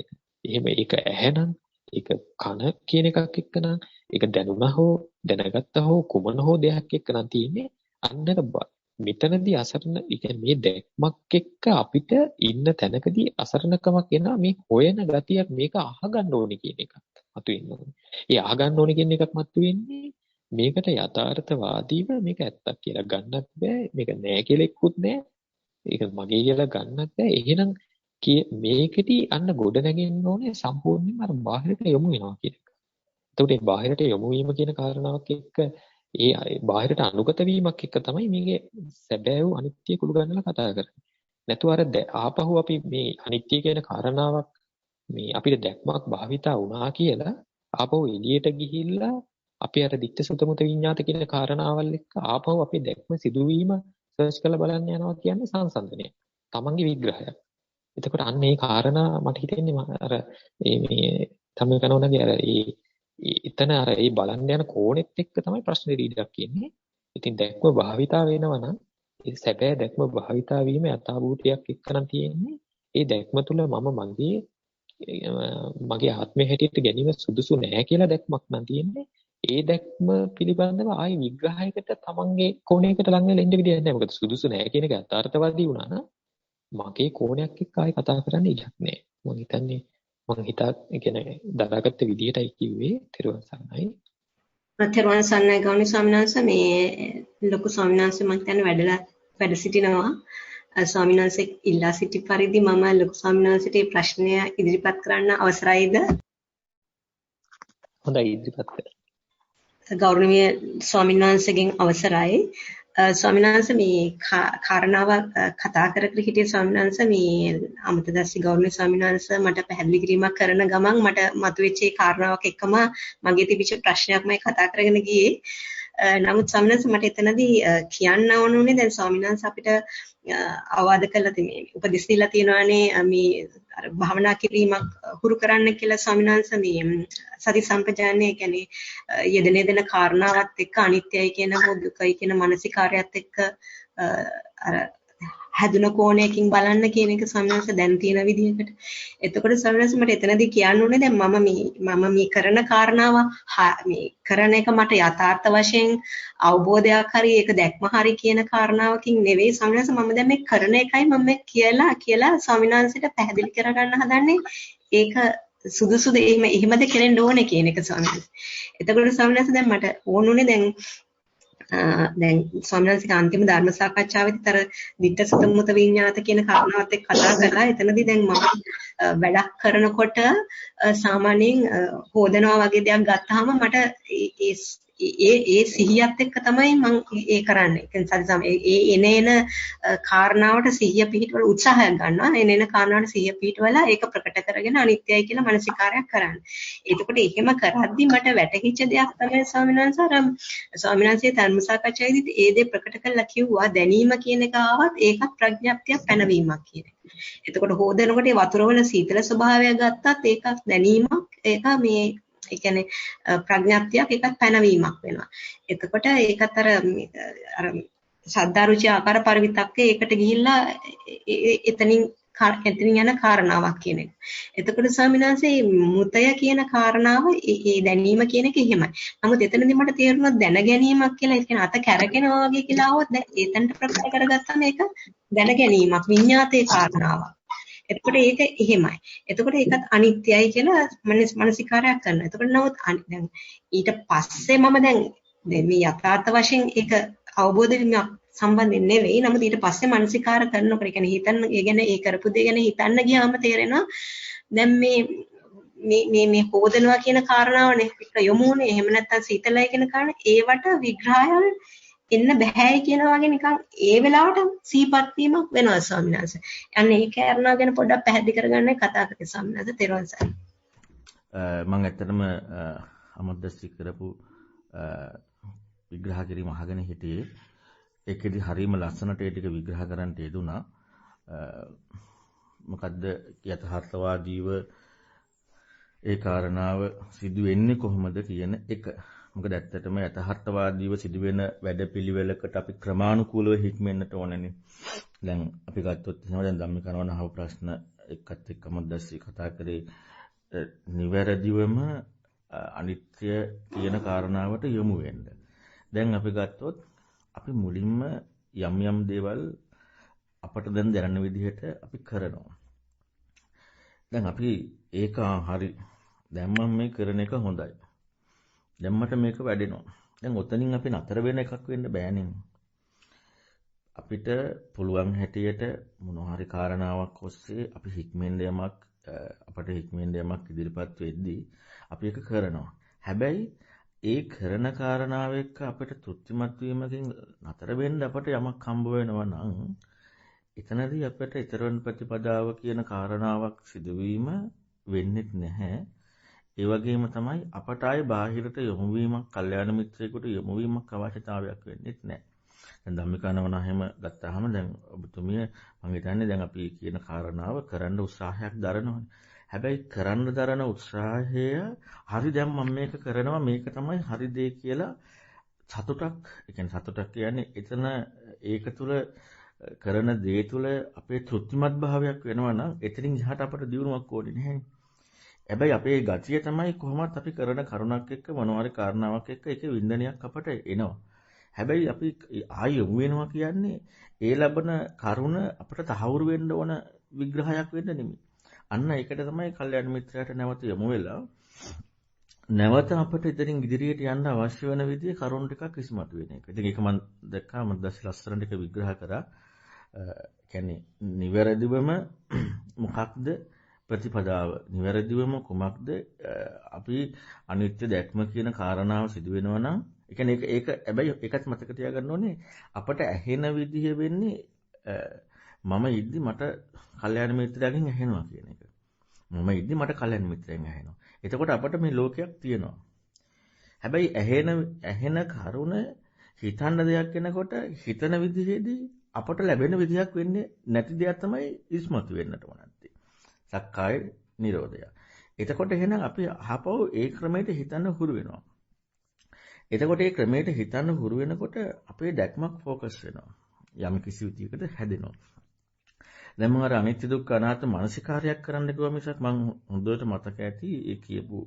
එහෙම ඒක ඇහැනම් ඒක කන කියන එකක් එක්කනම් ඒක දැනුණා හෝ දැනගත්තා හෝ කුමන හෝ දෙයක් එක්කනම් තියෙන්නේ අන්නක මෙතනදී අසරණ මේ දැක්මක් එක්ක අපිට ඉන්න තැනකදී අසරණකමක් එනවා මේ හොයන ගතියක් මේක අහගන්න ඕනේ කියන එකක් මතුවෙන්න ඕනේ. ඒ අහගන්න ඕනේ කියන එකක් මතුවෙන්නේ මේකට යථාර්ථවාදීව මේක ඇත්තක් කියලා ගන්නත් බෑ මේක නෑ කියලා එක්කුත් නෑ ඒක මගේ කියලා ගන්නත් බෑ එහෙනම් මේකෙදී අන්න ගොඩ නැගෙන්න ඕනේ සම්පූර්ණයෙන්ම අර බාහිරට යොමු වෙනවා කියන එක. එතකොට මේ බාහිරට යොමු වීම කියන කාරණාවක් එක්ක ඒ බාහිරට අනුගත වීමක් එක්ක තමයි මේකේ සැබෑ වූ අනිත්‍ය කුළු ගන්නලා කතා කරන්නේ. නැතුව අර ආපහු අපි මේ අනිත්‍ය කියන කාරණාවක් මේ අපිට දැක්මක් භාවිතා වුණා කියලා ආපහු එළියට ගිහිල්ලා අපි අර දික්ක සුතමුත විඤ්ඤාත කියන කාරණාවල් එක්ක ආපහු අපේ දැක්ම සිදුවීම සර්ච් කරලා බලන්න යනවා කියන්නේ සංසන්දනය. තමන්ගේ විග්‍රහයක්. එතකොට අන්න ඒ කාරණා මට හිතෙන්නේ අර මේ තමයි කනෝනගේ අර එතන අර ඒ බලන්න යන කෝණෙත් එක්ක තමයි ප්‍රශ්න ඉදිරියක් කියන්නේ. ඉතින් දැක්ම භාවිතා වෙනවා නම් ඒ සැබෑ දැක්ම භාවිතා වීම යථාභූතයක් එක්කනම් තියෙන්නේ. ඒ දැක්ම තුළ මගේ ආත්මය හැටියට ගැනීම සුදුසු නැහැ කියලා දැක්මක් නම් තියෙන්නේ. ඒ දැක්ම පිළිබඳව ආයි විග්‍රහයකට තමන්ගේ කෝණයකට ලං වෙලා ඉන්න විදියක් නැහැ. මොකද සුදුසු නැහැ කියන එක අර්ථවදී වුණා නම් මගේ කෝණයක් එක්ක ආයි කතා කරන්න ඉඩක් නැහැ. මම හිතන්නේ ඒ කියන්නේ දරාගත්ත විදියටයි කිව්වේ තෙරුවන් සරණයි. තෙරුවන් සරණයි ගෞරවනීය ස්වාමීන් වහන්සේ මේ ලොකු ස්වාමීන් වහන්සේ මම කියන්නේ වැඩ සිටිනවා. ස්වාමීන් වහන්සේ ඉල්ලා සිටි පරිදි මම ලොකු ස්වාමීන් වහන්සේට ප්‍රශ්නය ඉදිරිපත් කරන්න අවසරයිද? හොඳයි ඉදිරිපත් කරන්න. ගෞරවනීය ස්වාමීන් වහන්සේගෙන් අවසරයි. ස්වාමීන් වහන්සේ මේ කාරණාව කතා කර හිටිය ස්වාමීන් වහන්සේ මේ අමතදස්සි ගෞරවනීය ස්වාමීන් වහන්සේ මට පැහැදිලි කිරීමක් කරන ගමන් මට මතුවෙච්ච ඒ කාරණාවක් එක්කම මගේ තිබිච්ච ප්‍රශ්නයක් මම කතා කරගෙන ගියේ. නමුත් ස්වාමීන් වහන්සේ මට එතනදී කියන්න ඕනුනේ දැන් ස්වාමීන් වහන්සේ අපිට අවවාද කළා තියෙන්නේ උපදෙස් දීලා තියෙනවානේ මේ අර භාවනා කිරීමක් හුරු කරන්න කියලා ස්වාමීන් වහන්සේ මේ සති සම්පජාන්නේ කියන්නේ යෙදෙන කාරණාවත් එක්ක අනිත්‍යයි කියන හෝ දුකයි කියන මානසිකාරයත් එක්ක අර හැදුන කෝණයකින් බලන්න කියන එක ස්වාමීන් වහන්සේ දැන් තියෙන විදිහකට. එතකොට ස්වාමීන් වහන්සේ මට එතනදී කියන්න ඕනේ දැන් මම මේ කරන කාරණාව මේ කරන එක මට යථාර්ථ වශයෙන් අවබෝධයක් හරි ඒක දැක්ම හරි කියන කාරණාවකින් නෙවෙයි ස්වාමීන් වහන්සේ මම දැන් මේ කරන එකයි මම කියලා ස්වාමීන් වහන්සේට පැහැදිලි කරගන්න හදන්නේ ඒක සුදුසුද එහෙමද කෙරෙන්න ඕනේ කියන එක ස්වාමීන් වහන්සේ. එතකොට ස්වාමීන් වහන්සේ දැන් මට ඕනුනේ දැන් ස්වාමීන් වහන්සේගේ අන්තිම ධර්ම සාකච්ඡාවේදී තර දිට්ඨ සුතමුත විඤ්ඤාත කියන කාරණාවත් එක්ක කතා කරලා එතනදී දැන් මම වැඩක් කරනකොට සාමාන්‍යයෙන් හොදනවා වගේ දෙයක් ගත්තාම මට ඒ සිහියත් එක්ක තමයි මම ඒ කරන්නේ. ඒ කියන්නේ එන කාරණාවට සිහිය පිහිටවල උත්සාහයක් ගන්නවා. එන කාරණාවට සිහිය පිහිටවලා ඒක ප්‍රකට කරගෙන අනිත්‍යයි කියලා මානසිකාරයක් කරන්නේ. එතකොට එහෙම කරද්දි මට වැටහිච්ච දෙයක් තමයි ස්වාමීන් වහන්සේ අර ස්වාමීන් වහන්සේ ධර්ම සාකච්ඡාවේදී ඒ දේ ප්‍රකට කරලා කිව්වා දැනීම කියන එක ආවත් ඒකත් ප්‍රඥප්තියක් පැනවීමක් කියන එක. එතකොට හොදනකොට ඒ වතුරවල සීතල ස්වභාවය ගත්තත් ඒකක් දැනීමක් ඒක මේ ඒ කියන්නේ ප්‍රඥාත්තියක් එකක් පැනවීමක් වෙනවා. එතකොට ඒකත් අර සද්ධාරුචි ආකාර පරිවිතක්කේ ඒකට ගිහිල්ලා එතනින් යන කාරණාවක් කියන එක. එතකොට ස්වාමීන් වහන්සේ මුතය කියන කාරණාව ඒ දැනීම කියන එක එහෙමයි. නමුත් එතනදී මට තේරුණා දැන ගැනීමක් කියලා ඒ කියන්නේ අත කැරකෙනවා වගේ කියලා આવොත් දැන් එතනට ප්‍රකට කරගත්තාම ඒක දැන ගැනීමක් විඤ්ඤාතේ කාරණාවක්. එතකොට ඒක එහෙමයි. එතකොට ඒකත් අනිත්‍යයි කියලා මානසිකාරයක් කරනවා. එතකොට නමුත් දැන් ඊට පස්සේ මම දැන් මේ යථාර්ථ වශයෙන් ඒක අවබෝධ වීමක් සම්බන්ධයෙන් නෙවෙයි. නමුත් ඊට පස්සේ මානසිකාර කරනකොට කියන්නේ හිතන්න ඒ ගැන ඒ කරපු දේ ගැන හිතන්න ගියාම තේරෙනවා දැන් මේ හොදනවා කියන කාරණාවනේ එක යොමුනේ. එහෙම නැත්නම් සීතලයි කියන කාරණා ඒවට විග්‍රහයන් එන්න බෑයි කියනවා වගේ නිකන් ඒ වෙලාවට සීපත් වීමක් වෙනවා ස්වාමීන් වහන්සේ. අන්න ඒ කාරණා ගැන පොඩ්ඩක් පැහැදිලි කරගන්නයි කතා කරේ ස්වාමීන් වහන්සේ. තෙරුවන් සරණයි. මම ඇත්තටම අමද්දස්ති කරපු විග්‍රහ කිරීම අහගෙන හිටියේ. ඒකෙදි හරීම ලස්සනට ඒ ටික විග්‍රහ කරන්න යෙදුනා. මොකද්ද යථාර්ථවාදීව ඒ කාරණාව සිදු වෙන්නේ කොහොමද කියන එක. මොකද ඇත්තටම යථාර්ථවාදීව සිදුවෙන වැඩපිළිවෙලකට අපි ක්‍රමානුකූලව හික්මෙන්නට ඕනනේ. දැන් අපි ගත්තොත් එහෙනම් දැන් ධම්මිකනවන අහපු ප්‍රශ්න එක්කත් එක්කම දැස්සී කතා කරේ නිවැරදිවම අනිත්‍ය කියන කාරණාවට යොමු වෙන්න. දැන් අපි ගත්තොත් අපි මුලින්ම යම් යම් දේවල් අපට දැන් දැනන විදිහට අපි කරනවා. දැන් අපි ඒක හරි දැන් මම මේ කරන එක හොඳයි. දැන් මට මේක වැඩෙනවා. දැන් ඔතනින් අපි නතර වෙන එකක් වෙන්න බෑනේ. අපිට පුළුවන් හැටියට මොනවා හරි කාරණාවක් ඔස්සේ අපි හික්මෙන්න යමක් අපට හික්මෙන්න යමක් ඉදිරිපත් වෙද්දී අපි ඒක කරනවා. හැබැයි ඒ කරන කාරණාව එක්ක අපිට තෘප්තිමත් වීමකින් නතර වෙන්න අපට යමක් හම්බ වෙනවා නම් එතනදී අපිට ඊතරන් ප්‍රතිපදාව කියන කාරණාවක් සිදුවීම වෙන්නේ නැහැ. ඒ වගේම තමයි අපට ආයේ බාහිරට යොමු වීමක්, කල්යාණ මිත්‍රයෙකුට යොමු වීමක් අවශ්‍යතාවයක් වෙන්නේ නැහැ. දැන් ධම්මිකනවන හැම ගත්තාම දැන් ඔබතුමිය මම හිතන්නේ දැන් අපි කියන කාරණාව කරන්න උත්සාහයක් දරනවානේ. හැබැයි කරන්න දරන උත්සාහය හරි දැන් මම මේක කරනවා මේක තමයි හරි දේ කියලා සතුටක්, ඒ කියන්නේ සතුටක් කියන්නේ එතන ඒක තුල කරන දේ තුල අපේ තෘප්තිමත් භාවයක් වෙනවා නම් එතනින් එහාට අපට දියුණුවක් ඕනේ නැහැ. හැබැයි අපේ ගතිය තමයි කොහොමත් අපි කරන කරුණක් එක්ක මොනවාරි කාරණාවක් එක්ක ඒකේ වින්දනයක් අපට එනවා. හැබැයි අපි ආයෙ යොමු වෙනවා කියන්නේ ඒ ලබන කරුණ අපට තහවුරු වෙන්න ඕන විග්‍රහයක් වෙන්න නෙමෙයි. අන්න ඒකට තමයි කල්යාණ මිත්‍රයාට නැවත යොමු වෙලා නැවත අපට ඉදිරින් ඉදිරියට යන්න අවශ්‍ය වෙන විදිහේ කරුණු ටිකක් ඉස්මතු වෙන එක. ඉතින් ඒක මම දැක්කා මම දැස් ලස්සන ටික විග්‍රහ කරා. කියන්නේ නිවැරදිවම මොකක්ද ප්‍රතිපදාව? නිවැරදිවම කුමක්ද අපි අනිත්‍ය දැක්ම කියන කාරණාව සිදු වෙනවා නම් ඒ කියන්නේ ඒක හැබැයි ඒකත් මතක තියාගන්න ඕනේ අපට ඇහෙන විදිහ වෙන්නේ මම ඉද්දි මට කල්යාණ මිත්‍රයෙක්ගෙන් ඇහෙනවා කියන එක. මම ඉද්දි මට කල්යාණ මිත්‍රයෙක්ගෙන් ඇහෙනවා. එතකොට අපට මේ ලෝකයක් තියෙනවා. හැබැයි ඇහෙන කරුණ හිතන්න දෙයක් වෙනකොට හිතන විදිහේදී අපට ලැබෙන විදිහක් වෙන්නේ නැති දෙයක් තමයි ඉස්මතු වෙන්නට ඕනත්තේ. සක්කාය නිරෝධය. එතකොට එහෙනම් අපි අහපව ඒ ක්‍රමයට හිතන්න හුරු වෙනවා. එතකොට ඒ ක්‍රමයට හිතන්න හුරු වෙනකොට අපේ දැක්මක් ફોકસ වෙනවා. යම් කිසි විදිහකට හැදෙනවා. දැන් මම අර අනිත්‍ය දුක්ඛ අනාත්ම මානසිකාරයක් කරන්න කිව්වා මිසක් මම හොඳට මතක ඇති ඒ කියපු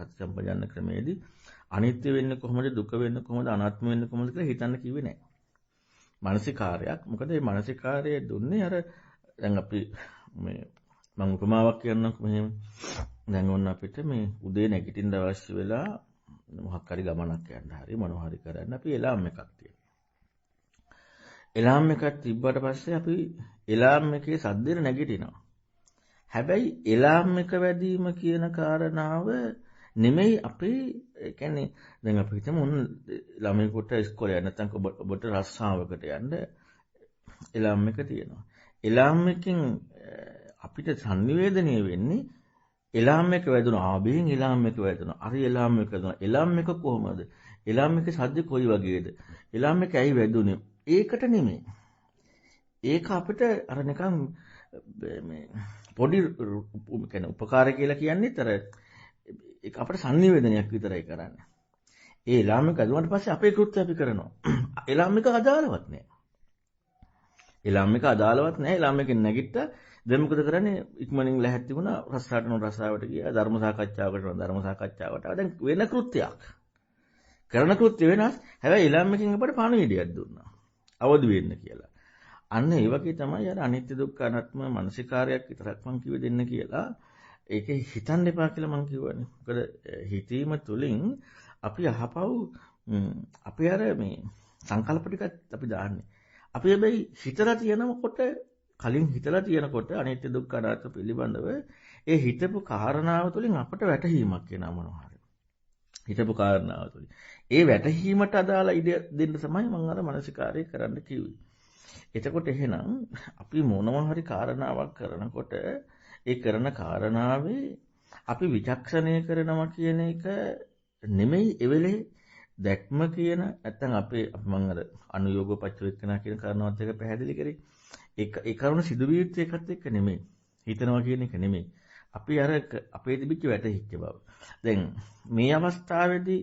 සම්පජාන ක්‍රමයේදී අනිත්‍ය වෙන්නේ කොහොමද දුක වෙන්නේ කොහොමද අනාත්ම වෙන්නේ කොහොමද කියලා හිතන්න කිව්වේ නැහැ. මානසිකාරයක්. මොකද මේ මානසිකාරය දුන්නේ අර දැන් අපි මේ මම උපමාවක් කියන්නම්කො මෙහෙම. දැන් ඔන්න අපිට මේ උදේ නැගිටින්න අවශ්‍ය වෙලා මොකක් හරි ගමනක් යන්න හරි මොනවා හරි කරන්න අපි එලාම් එකක් තියෙනවා. එලාම් එකක් තිබ්බට පස්සේ අපි එලාම් එකේ සද්දෙට නැගිටිනවා. හැබැයි එලාම් එක වැදීම කියන කාරණාව නෙමෙයි අපේ ඒ කියන්නේ දැන් අපි හිතමු ළමයෙකුට ඉස්කෝලේ යන්න නැත්නම් ඔබට රස්සාවකට යන්න එලාම් එක තියෙනවා. එලාම් එකෙන් අපිට sannivedanaya වෙන්නේ එලාම් එක වැදුණා. ආබෙන් එලාම් එක වැදුණා. අර එලාම් එක වැදුණා. එලාම් එක කොහමද? එලාම් එකේ සද්ද කොයි වගේද? එලාම් එක ඇයි වැදුනේ? ඒකට නෙමෙයි. ඒක අපිට අර නිකන් මේ පොඩි කියන්නේ උපකාර කියලා කියන්නේ තර ඒක අපිට sannivedanayak විතරයි කරන්නේ. ඒ එලාම් එක වැදුනට පස්සේ අපේ කෘත්‍ය අපි කරනවා. එලාම් එක අදාළවත් නෑ. එලාම් එක අදාළවත් නෑ. එලාම් එකෙන් නැගිට්ටා දැන් මොකද කරන්නේ ඉක්මනින් ලැහැත්ති වුණා රස්සාවට ගියා ධර්ම සාකච්ඡාවකට දැන් වෙන කෘත්‍යයක් කරන කෘත්‍ය වෙනස් හැබැයි එලාම් එකකින් අපට පණිවිඩයක් දුන්නා අවදි වෙන්න කියලා අන්න ඒ වගේ තමයි අර අනිත්‍ය දුක්ඛ අනාත්ම මානසිකාරයක් විතරක් මම කිව්වේ දෙන්න කියලා ඒකේ හිතන්න එපා කියලා මම කිව්වනේ මොකද හිතීම තුලින් අපි අහපව් අපි අර මේ සංකල්ප ටිකක් අපි දාන්නේ අපි හැබැයි හිතලා තියෙනකොට කලින් හිතලා තියෙනකොට අනිත්‍ය දුක්ඛ අනාත්ම පිළිබඳව ඒ හිතපු කාරණාව තුළින් අපට වැටහීමක් එනවා මොනවා හරි. හිතපු කාරණාව තුලින්. ඒ වැටහීමට අදාළ ඉඩ දෙන්න තමයි මම අර මානසිකාරය කරන්න කිව්වේ. එතකොට එහෙනම් අපි මොනවා හරි කාරණාවක් කරනකොට ඒ කරන කාරණාවේ අපි විචක්ෂණය කරනවා කියන එක නෙමෙයි එවෙලේ දැක්ම කියන නැත්තම් අපේ මම අර අනුയോഗ පච්චවේක්කනා කියන කාරණාවත් එක පැහැදිලි කරේ. ඒ කරුණ සිදුවිය යුත්තේ එකත් එක්ක නෙමෙයි. හිතනවා කියන එක නෙමෙයි. අපි අර අපේ තිබිච්ච වැටහිච්ච බව. දැන් මේ අවස්ථාවේදී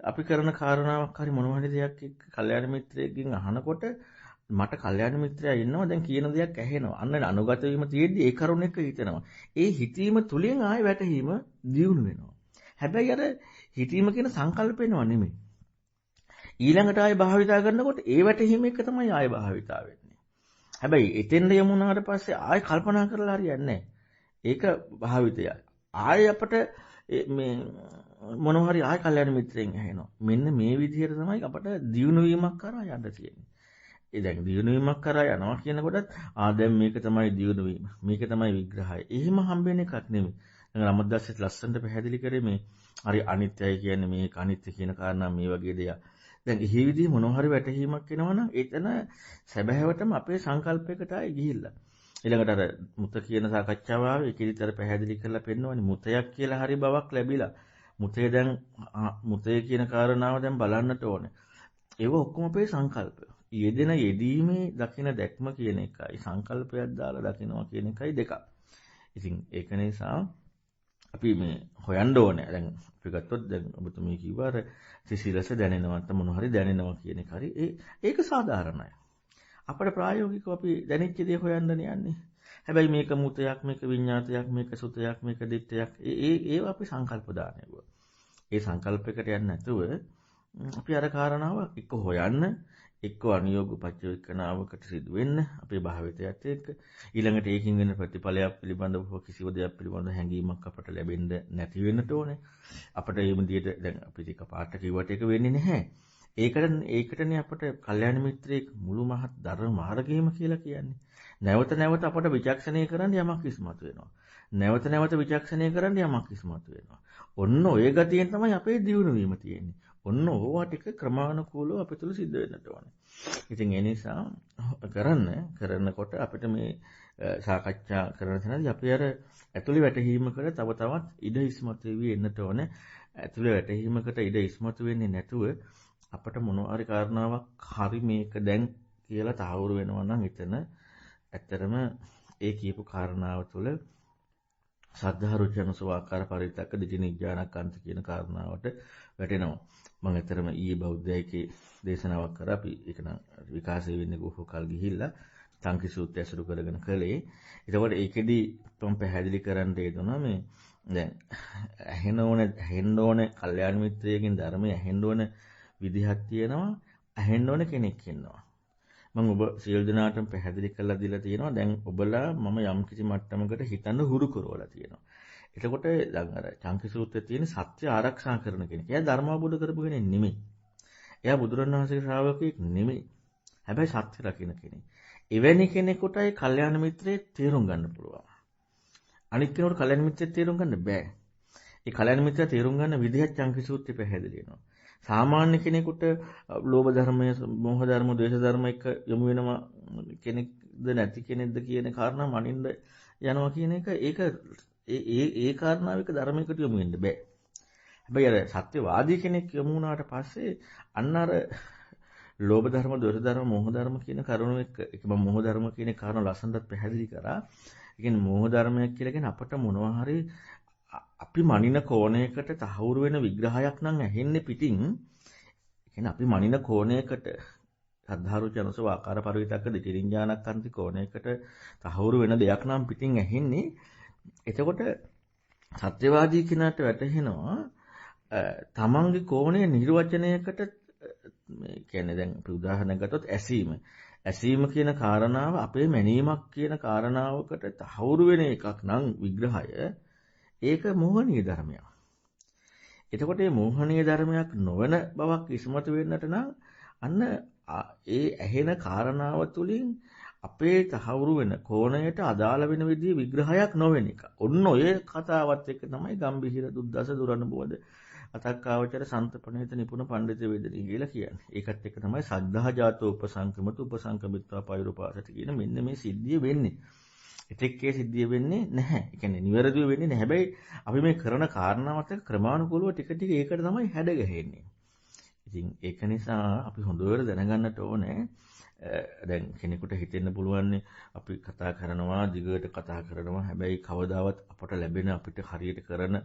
අපි කරන කාරණාවක් හරි මොනවා හරි දෙයක් එක්ක කල්යාණ මිත්‍රයෙක්ගෙන් අහනකොට මට කල්යාණ මිත්‍රයා ඉන්නවා දැන් කියන දෙයක් ඇහෙනවා. අන්න අනුගත වීම තියෙද්දි ඒ කරුණ එක හිතනවා. ඒ හිතීම තුලින් ආයෙ වැටහීම දියුණු වෙනවා. හැබැයි අර හිතීම කියන සංකල්පේනවා නෙමෙයි. ඊළඟට ආයෙ භාවිතා කරනකොට ඒ වැටහීම එක තමයි ආයෙ භාවිතා වෙන්නේ. හැබැයි එතෙන්ද යමුනාට පස්සේ ආයෙ කල්පනා කරලා හරියන්නේ නැහැ. ඒක භාවිතය. ආයෙ අපට මේ මොනවා හරි ආයෙ කල්යාණ මිත්‍රයෙන් ඇහෙනවා. මෙන්න මේ විදිහට තමයි අපට දියුණු වීමක් කරා යන්න තියෙන්නේ. ඒ දැන් දියුණු වීමක් කරා යනවා කියනකොටත් දැන් මේක තමයි දියුණු වීම. මේක තමයි විග්‍රහය. එහෙම හම්බෙන එකක් නෙමෙයි. දැන් රමද්දාස්සෙත් ලස්සනට පැහැදිලි කරේ මේ හරි අනිත්‍යයි කියන්නේ මේක අනිත්‍ය කියන කාරණා මේ වගේ දෙයක්. දැන් එහි විදිහ මොනවා හරි වැටහීමක් එනවනම් එතන සැබෑවටම අපේ සංකල්පයකට ආයි ගිහිල්ලා. ඊළඟට අර මුත කියන සාකච්ඡාව ආවේ ඒකෙදිතර පැහැදිලි කරලා පෙන්නවනේ මුතයක් කියලා හරි බවක් ලැබිලා. මුතේ කියන කාරණාව දැන් බලන්නට ඕනේ. ඒව ඔක්කොම අපේ සංකල්ප. යෙදෙන යෙදීමේ දකින දැක්ම කියන එකයි සංකල්පයක් දාලා දකිනවා කියන එකයි දෙකක්. ඉතින් ඒක නිසා අපි මේ හොයන්න ඕනේ. දැන් අපි ගත්තොත් දැන් ඔබතුමී කිව්වා අර සිසිලස දැනෙනවා නැත්නම් මොන හරි දැනෙනවා කියන එක හරි ඒක සාධාරණයි. අපේ ප්‍රායෝගිකව අපි දැනෙච්ච දේ හොයන්න යන්නේ. හැබැයි මේක මුතයක් මේක විඤ්ඤාතයක් මේක සුතයක් මේක දිත්තයක් ඒව අපි සංකල්ප දානවා. ඒ සංකල්පයකට යන්නේ නැතුව අපි අර කාරණාව එක්ක හොයන්න එක්ක අනියෝග පච්චවේක්කනාවකට සිදු වෙන්න අපේ භාවිතයත් එක්ක ඊළඟට ඒකින් වෙන ප්‍රතිඵලයක් පිළිබඳව කිසිව දෙයක් පිළිබඳව හැඟීමක් අපට ලැබෙන්න නැති වෙන්නට ඕනේ. අපිට මේ විදිහට දැන් අපි ටික පාට කිව්වට ඒක වෙන්නේ නැහැ. ඒකටනේ අපට කල්යාණ මිත්‍රයෙක් මුළු මහත් ධර්ම මාර්ගයම කියලා කියන්නේ. නැවත නැවත අපට විචක්ෂණය කරන්න යමක් ඉස්මතු වෙනවා. නැවත නැවත විචක්ෂණය කරන්න යමක් ඉස්මතු වෙනවා. ඔන්න ඔය ගතියෙන් තමයි අපේ දියුණු වීම තියෙන්නේ. ඔන්න ඕවා ටික ක්‍රමානුකූලව අපිට තුල සිද්ධ වෙන්නට ඕනේ. ඉතින් ඒ නිසා කරනකොට අපිට මේ සාකච්ඡා කරන තැනදී අපි අර ඇතුළේ වැටහීමකට තව තවත් ඉඩ ඉස්මතු වෙවි එන්නට ඕනේ. ඇතුළේ වැටහීමකට ඉඩ ඉස්මතු වෙන්නේ නැතුව අපිට මොනවා හරි කාරණාවක් හරි මේක දැන් කියලා තහවුරු වෙනවා නම් එතන ඇත්තරම ඒ කියපු කාරණාව තුළ සද්ධා රුචි අනුසවාකාර පරිත්තක දිටිනිඥානකන්ත කියන කාරණාවට වැටෙනවා. මම ඇත්තරම ඊයේ බෞද්ධයකේ දේශනාවක් කරා අපි ඒක නම් විකාශය වෙන්නේ බොහෝ කල් ගිහිල්ලා තංකි සූත්‍රය ඇසුරු කරගෙන කළේ. ඒකෝට ඒකෙදි තම පැහැදිලි කරන්න දෙනවා මේ දැන් ඇහෙන්න ඕනේ කල්යාණ මිත්‍රයෙක්ගෙන් ධර්මය ඇහෙන්න ඕනේ විදිහක් තියෙනවා ඇහෙන්න ඕන කෙනෙක් ඉන්නවා. මම ඔබ සියලු දෙනාටම පැහැදිලි කරලා දීලා තියෙනවා. දැන් ඔබලා මම යම් කිසි මට්ටමකට හිතන්න හුරු කරවලා තියෙනවා. එතකොට දැන් අර චංකි සූත්‍රයේ තියෙන සත්‍ය ආරක්ෂා කරන කෙනෙක්. එයා ධර්ම අවබෝධ කරපු කෙනෙක් නෙමෙයි. එයා බුදුරණවහන්සේගේ ශ්‍රාවකෙක් නෙමෙයි. හැබැයි සත්‍ය රකින්න කෙනෙක්. එවැනි කෙනෙකුටයි කල්යාණ මිත්‍රයේ තේරුම් ගන්න පුළුවන්. අනිත් කෙනෙකුට කල්යාණ මිත්‍රයේ තේරුම් ගන්න බෑ. ඒ කල්යාණ මිත්‍රය තේරුම් ගන්න විදිහත් චංකි සූත්‍රයේ පැහැදිලි වෙනවා. සාමාන්‍ය කෙනෙකුට ලෝභ ධර්මය, මෝහ ධර්ම, ද්වේෂ ධර්ම එක යොමු වෙනවා කෙනෙක්ද නැති කෙනෙක්ද කියන කාරණා මනින්න යනවා කියන එක ඒ කාරණාවක ධර්මයකට යොමු වෙන්න බෑ. හැබැයි අර සත්‍යවාදී කෙනෙක් යොමු වුණාට පස්සේ අන්න අර ලෝභ ධර්ම, ද්වේෂ ධර්ම, මෝහ ධර්ම කියන කරුණු එක මම මෝහ ධර්ම කියන කාරණා ලස්සනට පැහැදිලි කරා. ඒ කියන්නේ මෝහ ධර්මයක් කියලා කියන්නේ අපට මොනවා හරි අපි මනින කෝණයකට තහවුරු වෙන විග්‍රහයක් නම් ඇහෙන්නේ පිටින්. ඒ කියන්නේ අපි මනින කෝණයකට සද්ධාරුචි අනුසව ආකාර පරිවිතක්ක දිටිරිඥානක්කන්ති කෝණයකට තහවුරු වෙන දෙයක් නම් පිටින් ඇහෙන්නේ. එතකොට සත්‍යවාදී කෙනාට වැටහෙනවා තමන්ගේ කෝණය නිර්වචනයකට මේ කියන්නේ දැන් අපි උදාහරණයක් ගත්තොත් ඇසීම කියන කාරණාව අපේ මැනීමක් කියන කාරණාවකට තහවුරු වෙන එකක් නම් විග්‍රහය ඒක මෝහනීය ධර්මයක්. එතකොට මේ මෝහනීය ධර්මයක් නොවන බවක් ඉස්මතු වෙන්නට නම් අන්න ඒ ඇහෙන කාරණාව තුළින් අපේ තහවුරු වෙන කෝණයට අදාළ වෙන විදිහේ විග්‍රහයක් නොවෙන එක. ඔන්න ඔය කතාවත් එක්ක තමයි ගම්භීර දුද්දස දුරනුබෝධ අතක්කාවචර සන්තපණිත නිපුණ පඬිත වේදනී කියලා කියන්නේ. ඒකත් එක්ක තමයි සද්ධා ජාතෝ උපසංකමතු උපසංකමිත්වා පෛරුපාසති කියන මෙන්න මේ සිද්ධිය වෙන්නේ. එතෙක්කේ සිද්ධිය වෙන්නේ නැහැ. ඒ කියන්නේ නිවැරදිව වෙන්නේ නැහැ. හැබැයි අපි මේ කරන කාරණාවත් එක්ක ක්‍රමානුකූලව ටික ටික ඒකට තමයි හැඩ ගැහෙන්නේ. ඉතින් ඒක නිසා අපි හොඳට දැනගන්නට ඕනේ දැන් කෙනෙකුට හිතෙන්න පුළුවන් අපි කතා කරනවා දිගට කතා කරනවා හැබැයි කවදාවත් අපට ලැබෙන අපිට හරියට කරන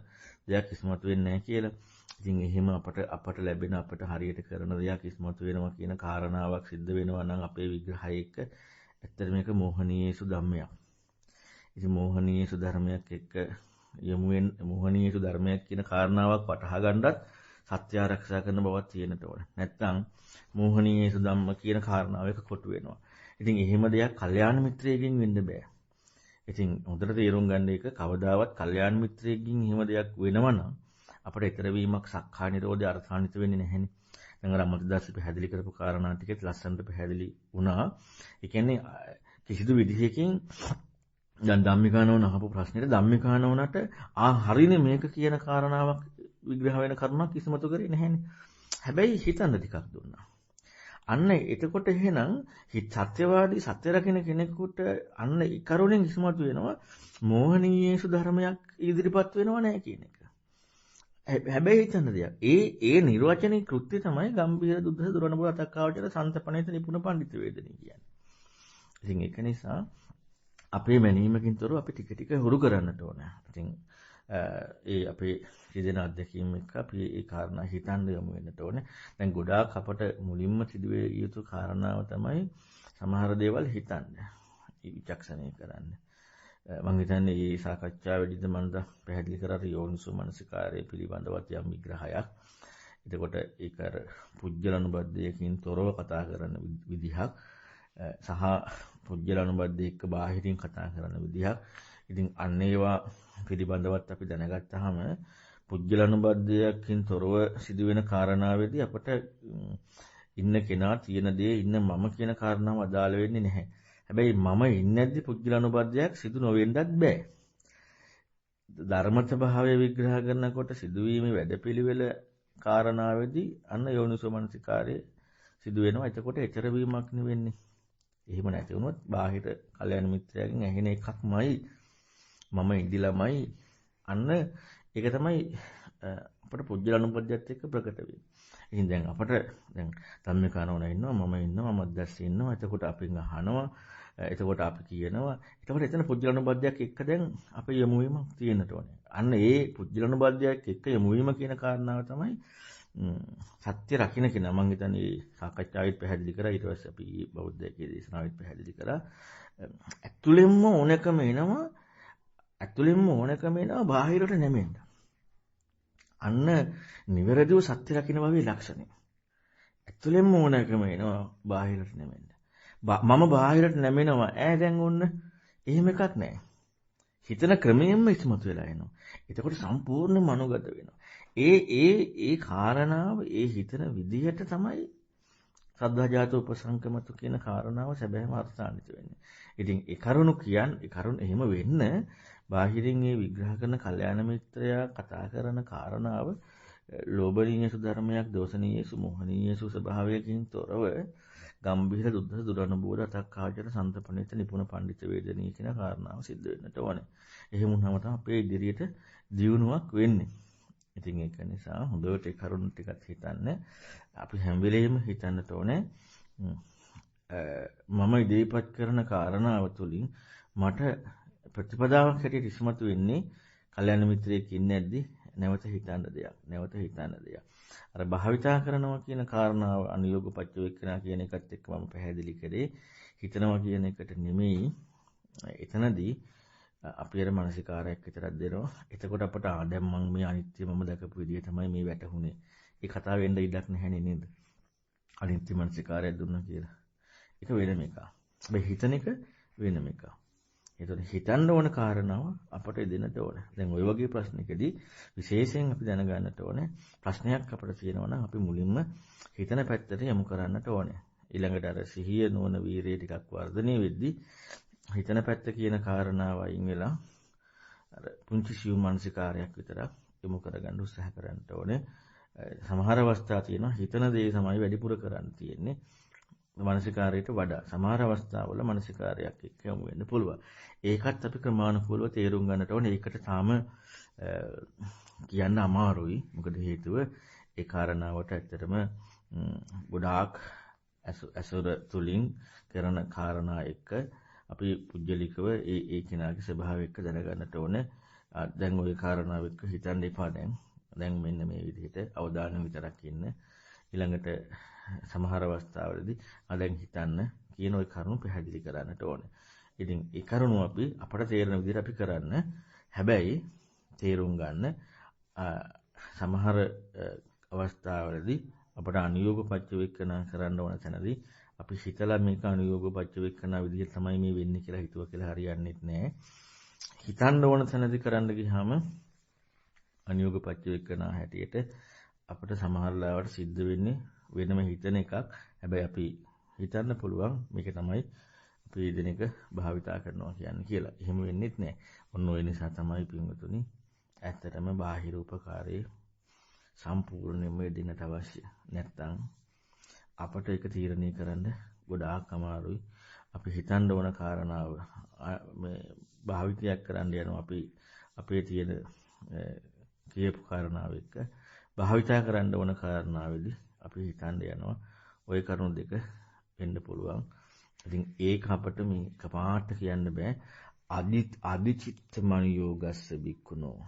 දෙයක් ඉස්මතු වෙන්නේ නැහැ කියලා. ඉතින් එහෙම අපට ලැබෙන අපට හරියට කරන දෙයක් ඉස්මතු වෙනවා කියන කාරණාවක් සිද්ධ වෙනවා නම් අපේ විග්‍රහය එක්ක ඇත්තට මේක මෝහනීයසු ධම්මයක්. ඉතින් මෝහනීයසු ධර්මයක් එක්ක යමුෙන් මෝහනීයසු ධර්මයක් කියන කාරණාවක් වටහා ගන්නත් සත්‍ය ආරක්ෂා කරන බවක් තියෙනට ඕන. නැත්නම් මෝහනීයසු ධම්ම කියන කාරණාව එක කොටු වෙනවා. ඉතින් එහෙම දෙයක් කල්යාණ මිත්‍රයෙක්ගෙන් වෙන්න බෑ. ඉතින් හොඳට තේරුම් ගන්න එක කවදාවත් කල්යාණ මිත්‍රයෙක්ගෙන් එහෙම දෙයක් වෙනවා නම් අපිට ඊතර වීමක් සක්කා නිරෝධය අර්ථාන්විත වෙන්නේ නැහෙනේ. දැන් අර අමතදාස් පැහැදිලි කරපු කාරණා ටිකත් ලස්සනට පැහැදිලි වුණා. ඒ කියන්නේ කිසිදු විදිහකින් දැන් ධම්මිකානෝන අහපු ප්‍රශ්නෙට ධම්මිකානෝනට හරිනේ මේක කියන කාරණාවක් විග්‍රහ වෙන කරුණක් කිසිමතු කරේ නැහැනේ. හැබැයි හිතන්න ටිකක් දුන්නා. අන්න එතකොට එහෙනම් සත්‍යවාදී සත්‍ය රකින්න කෙනෙකුට අන්න ඒ කරුණෙන් ඉස්මතු වෙනවා මෝහනීයසු ධර්මයක් ඉදිරිපත් වෙනව නැහැ කියන එක. හැබැයි හිතන්න දෙයක්. ඒ නිර්වචනීය කෘත්‍ය තමයි ගම්භීර දුද්දස දුරණබුර අතක්කාවචර සන්තපණිත නිපුණ පඬිත වේදනී කියන්නේ. ඉතින් ඒක නිසා අපේ මැනීමකින් තොරව අපි ටික ටික හුරු කරන්නට ඕන. ඉතින් ඒ අපේ සිදෙන අත්දැකීම් එක්ක අපි ඒ කාරණා හිතන්න යමු වෙන්නට ඕනේ. දැන් ගොඩාක් අපට මුලින්ම සිදුවේ යුතු කාරණාව තමයි සමහර දේවල් හිතන්න. විචක්ෂණය කරන්න. මම හිතන්නේ මේ සාකච්ඡාවේදීද මම පැහැදිලි කරා යෝනිසෝ මනසිකාරය පිළිබඳවත් යම් විග්‍රහයක්. එතකොට ඒක අර පුජ්‍යලනුබද්ධයකින් තොරව කතා කරන විදිහක් සහ පුජ්‍යලනුබද්ධය එක්ක බාහිරින් කතා කරන විදිහක්. ඉතින් අන්න ඒවා පිළිබඳවත් අපි දැනගත්තාම පුජ්‍යලනුබද්ධයකින් තොරව සිදුවෙන කාරණාවේදී අපට ඉන්න කෙනා තියෙන දේ ඉන්න මම කියන කාරණාව අදාළ වෙන්නේ නැහැ. හැබැයි මම ඉන්නේ නැද්දි පුජ්‍යලනුබද්ධයක් සිදු නොවෙන්නත් බෑ. ධර්ම ස්වභාවය විග්‍රහ කරනකොට සිදුවීමේ වැඩපිළිවෙල කාරණාවේදී අන්න යෝනිසෝ මනසිකාරයේ සිදු වෙනවා. එතකොට එතර වීමක් නෙවෙන්නේ. එහෙම නැති වුණොත් බාහිර කල්‍යාණ මිත්‍රයාගෙන් ඇහෙන එකක්මයි මම ඉඳිලාමයි අන්න ඒක තමයි අපට පුජ්‍යලනුබද්ධයත් එක්ක ප්‍රකට වෙන්නේ. ඉතින් දැන් අපට දැන් ධම්මිකානෝන ඉන්නවා මම ඉන්නවා මද්දස්ස ඉන්නවා. එතකොට අපින් අහනවා. එතකොට අපි කියනවා. එතකොට එතන පුජ්‍යලනුබද්ධයක් එක්ක දැන් අපේ යොමු වීමක් තියෙන්නට ඕනේ. අන්න ඒ පුජ්‍යලනුබද්ධයක් එක්ක යොමු වීම කියන කාරණාව තමයි සත්‍ය රකින්න කෙනා. මම හිතන්නේ සාකච්ඡාවෙත් පැහැදිලි කරා. ඊට පස්සේ අපි බෞද්ධයේ දේශනාවෙත් පැහැදිලි කරා. ඇතුළෙන්ම ඕනකම එනවා බාහිරට නැමෙන්න. අන්න නිවැරදිව සත්‍ය රකින්න බවේ ලක්ෂණය. ඇතුළෙන්ම ඕනකම එනවා බාහිරට නැමෙන්න. මම බාහිරට නැමෙනවා. දැන් ඔන්න එහෙම එකක් නැහැ. හිතන ක්‍රමයෙන්ම ඉස්මතු වෙලා එනවා. එතකොට සම්පූර්ණයෙන්ම අනුගත වෙනවා. ඒ කාරණාව ඒ හිතන විදිහට තමයි සද්ධා ජාත උපසංකමතු කියන කාරණාව සැබෑම අර්ථාන්විත වෙන්නේ. ඉතින් ඒ කරුණ එහෙම වෙන්න බාහිරින් ඒ විග්‍රහ කරන කල්යාණ මිත්‍රයා කතා කරන කාරණාව ලෝභනීයසු ධර්මයක් දෝෂනීයසු මොහනීයසු ස්වභාවයකින් තොරව ගම්භීර දුද්දස දුරණබෝධ අතක්කාවචර සන්තපණිත නිපුණ පඬිත වේදනී කියන කාරණාව සිද්ධ වෙන්නට ඕනේ. එහෙම වුණාම තමයි අපේ ඉදිරියට දියුණුවක් වෙන්නේ. ඉතින් ඒක නිසා හොඳට ඒ කරුණු ටිකත් හිතන්න. අපි හැම වෙලෙම හිතන්නට ඕනේ මම ඉදිරිපත් කරන කාරණාව තුළින් මට ප්‍රතිපදාවක් හැටියට ඉස්මතු වෙන්නේ කල්‍යාණ මිත්‍රයෙක් ඉන්නේ නැද්දි නැවත හිතන්න දෙයක්. අර භාවිතා කරනවා කියන කාරණාව අනුയോഗ පච්චවේක්ඛනා කියන එකත් එක්ක මම පැහැදිලි කරේ හිතනවා කියන එකට නෙමෙයි. එතනදී අපි අර මානසිකාරයක් විතරක් දෙනවා. එතකොට අපට දැන් මම මේ අනිත්‍ය මම දැකපු විදිය තමයි මේ වැටහුනේ. ඒ කතාව වෙන්න ඉඩක් නැහැ නේද? අනිත්‍ය මානසිකාරය දුන්නා කියලා. ඒක වෙනම එකක්. හැබැයි හිතන එක වෙනම එකක්. ඒතකොට හිතන්න ඕන කාරණාව අපට දෙන්නට ඕන. දැන් ওই වගේ ප්‍රශ්නකදී විශේෂයෙන් අපි දැනගන්නට ඕනේ ප්‍රශ්නයක් අපිට තියෙනවා නම් අපි මුලින්ම හිතන පැත්තට යොමු කරන්නට ඕනේ. ඊළඟට අර සිහිය නොවන වීරිය ටිකක් වර්ධනය වෙද්දී හිතන පැත්ත කියන කාරණාව අයින් වෙලා අර පුංචි සියුම් මානසිකාරයක් විතරක් යොමු කරගන්න උත්සාහ කරන්න ඕනේ. සමහර අවස්ථා තියෙනවා හිතන දේ තමයි වැඩිපුර කරන්න තියෙන්නේ. මානසිකාරයට වඩා සමහර අවස්ථාවල මානසිකාරයක් එක්ක යොමු වෙන්න පුළුවන්. ඒකත් අපි ක්‍රමානුකූලව තේරුම් ගන්නට ඕනේ. ඒකට තාම කියන්න අමාරුයි. මොකද හේතුව ඒ කාරණාවට ඇත්තටම ගොඩාක් අසුර තුලින් කරන කාරණා එක්ක අපි පුජ්‍යලිකව ඒ කෙනාගේ ස්වභාවය එක්ක දැනගන්නට ඕනේ. දැන් ওই කාරණාව එක්ක හිතන්න එපා දැන් මෙන්න මේ විදිහට අවධානය විතරක් ඉන්න. ඊළඟට සමහර අවස්ථාවලදී දැන් හිතන්න කියන ওই කරුණු පැහැදිලි කරන්නට ඕනේ. ඉතින් ඒ කරුණු අපට තේරෙන විදිහට අපි කරන්න. හැබැයි තේරුම් ගන්න සමහර අවස්ථාවලදී අපට අනුയോഗ පච්චවේක්කනා කරන්න ඕන තැනදී අපි හිතලා මේක අනුയോഗ පච්චවේක්කනා විදිහට තමයි මේ වෙන්නේ කියලා හිතුවා කියලා හරියන්නේත් නැහැ. හිතන්න ඕන තැනදී කරන්න ගියාම අනුയോഗ පච්චවේක්කනා හැටියට අපිට සමහර ලාවට සිද්ධ වෙන්නේ වෙනම හිතන එකක්. හැබැයි අපි හිතන්න පුළුවන් මේක තමයි අපි දෙන එක භාවිතා කරනවා කියන්නේ කියලා. එහෙම වෙන්නේත් නැහැ. ඔන්න ඔය නිසා තමයි පින්වතුනි ඇත්තටම බාහිර උපකාරයේ සම්පූර්ණයෙන්ම දෙන්නට අවශ්‍ය. නැත්තම් අපට ඒක තීරණය කරන්න ගොඩාක් අමාරුයි. අපි හිතන්න ඕන කාරණාව මේ භාවිතයක් කරන්න යනවා අපි අපේ තියෙන කියපු කාරණාව එක්ක භාවිතා කරන්න ඕන කාරණාවෙදී අපි හිතන්න යනවා ওই කරුණු දෙක වෙන්න පුළුවන්. ඉතින් ඒක අපිට මේ කපාට කියන්න බෑ. අදිචිත්ත මනියෝගස්ස බික්කුණෝ.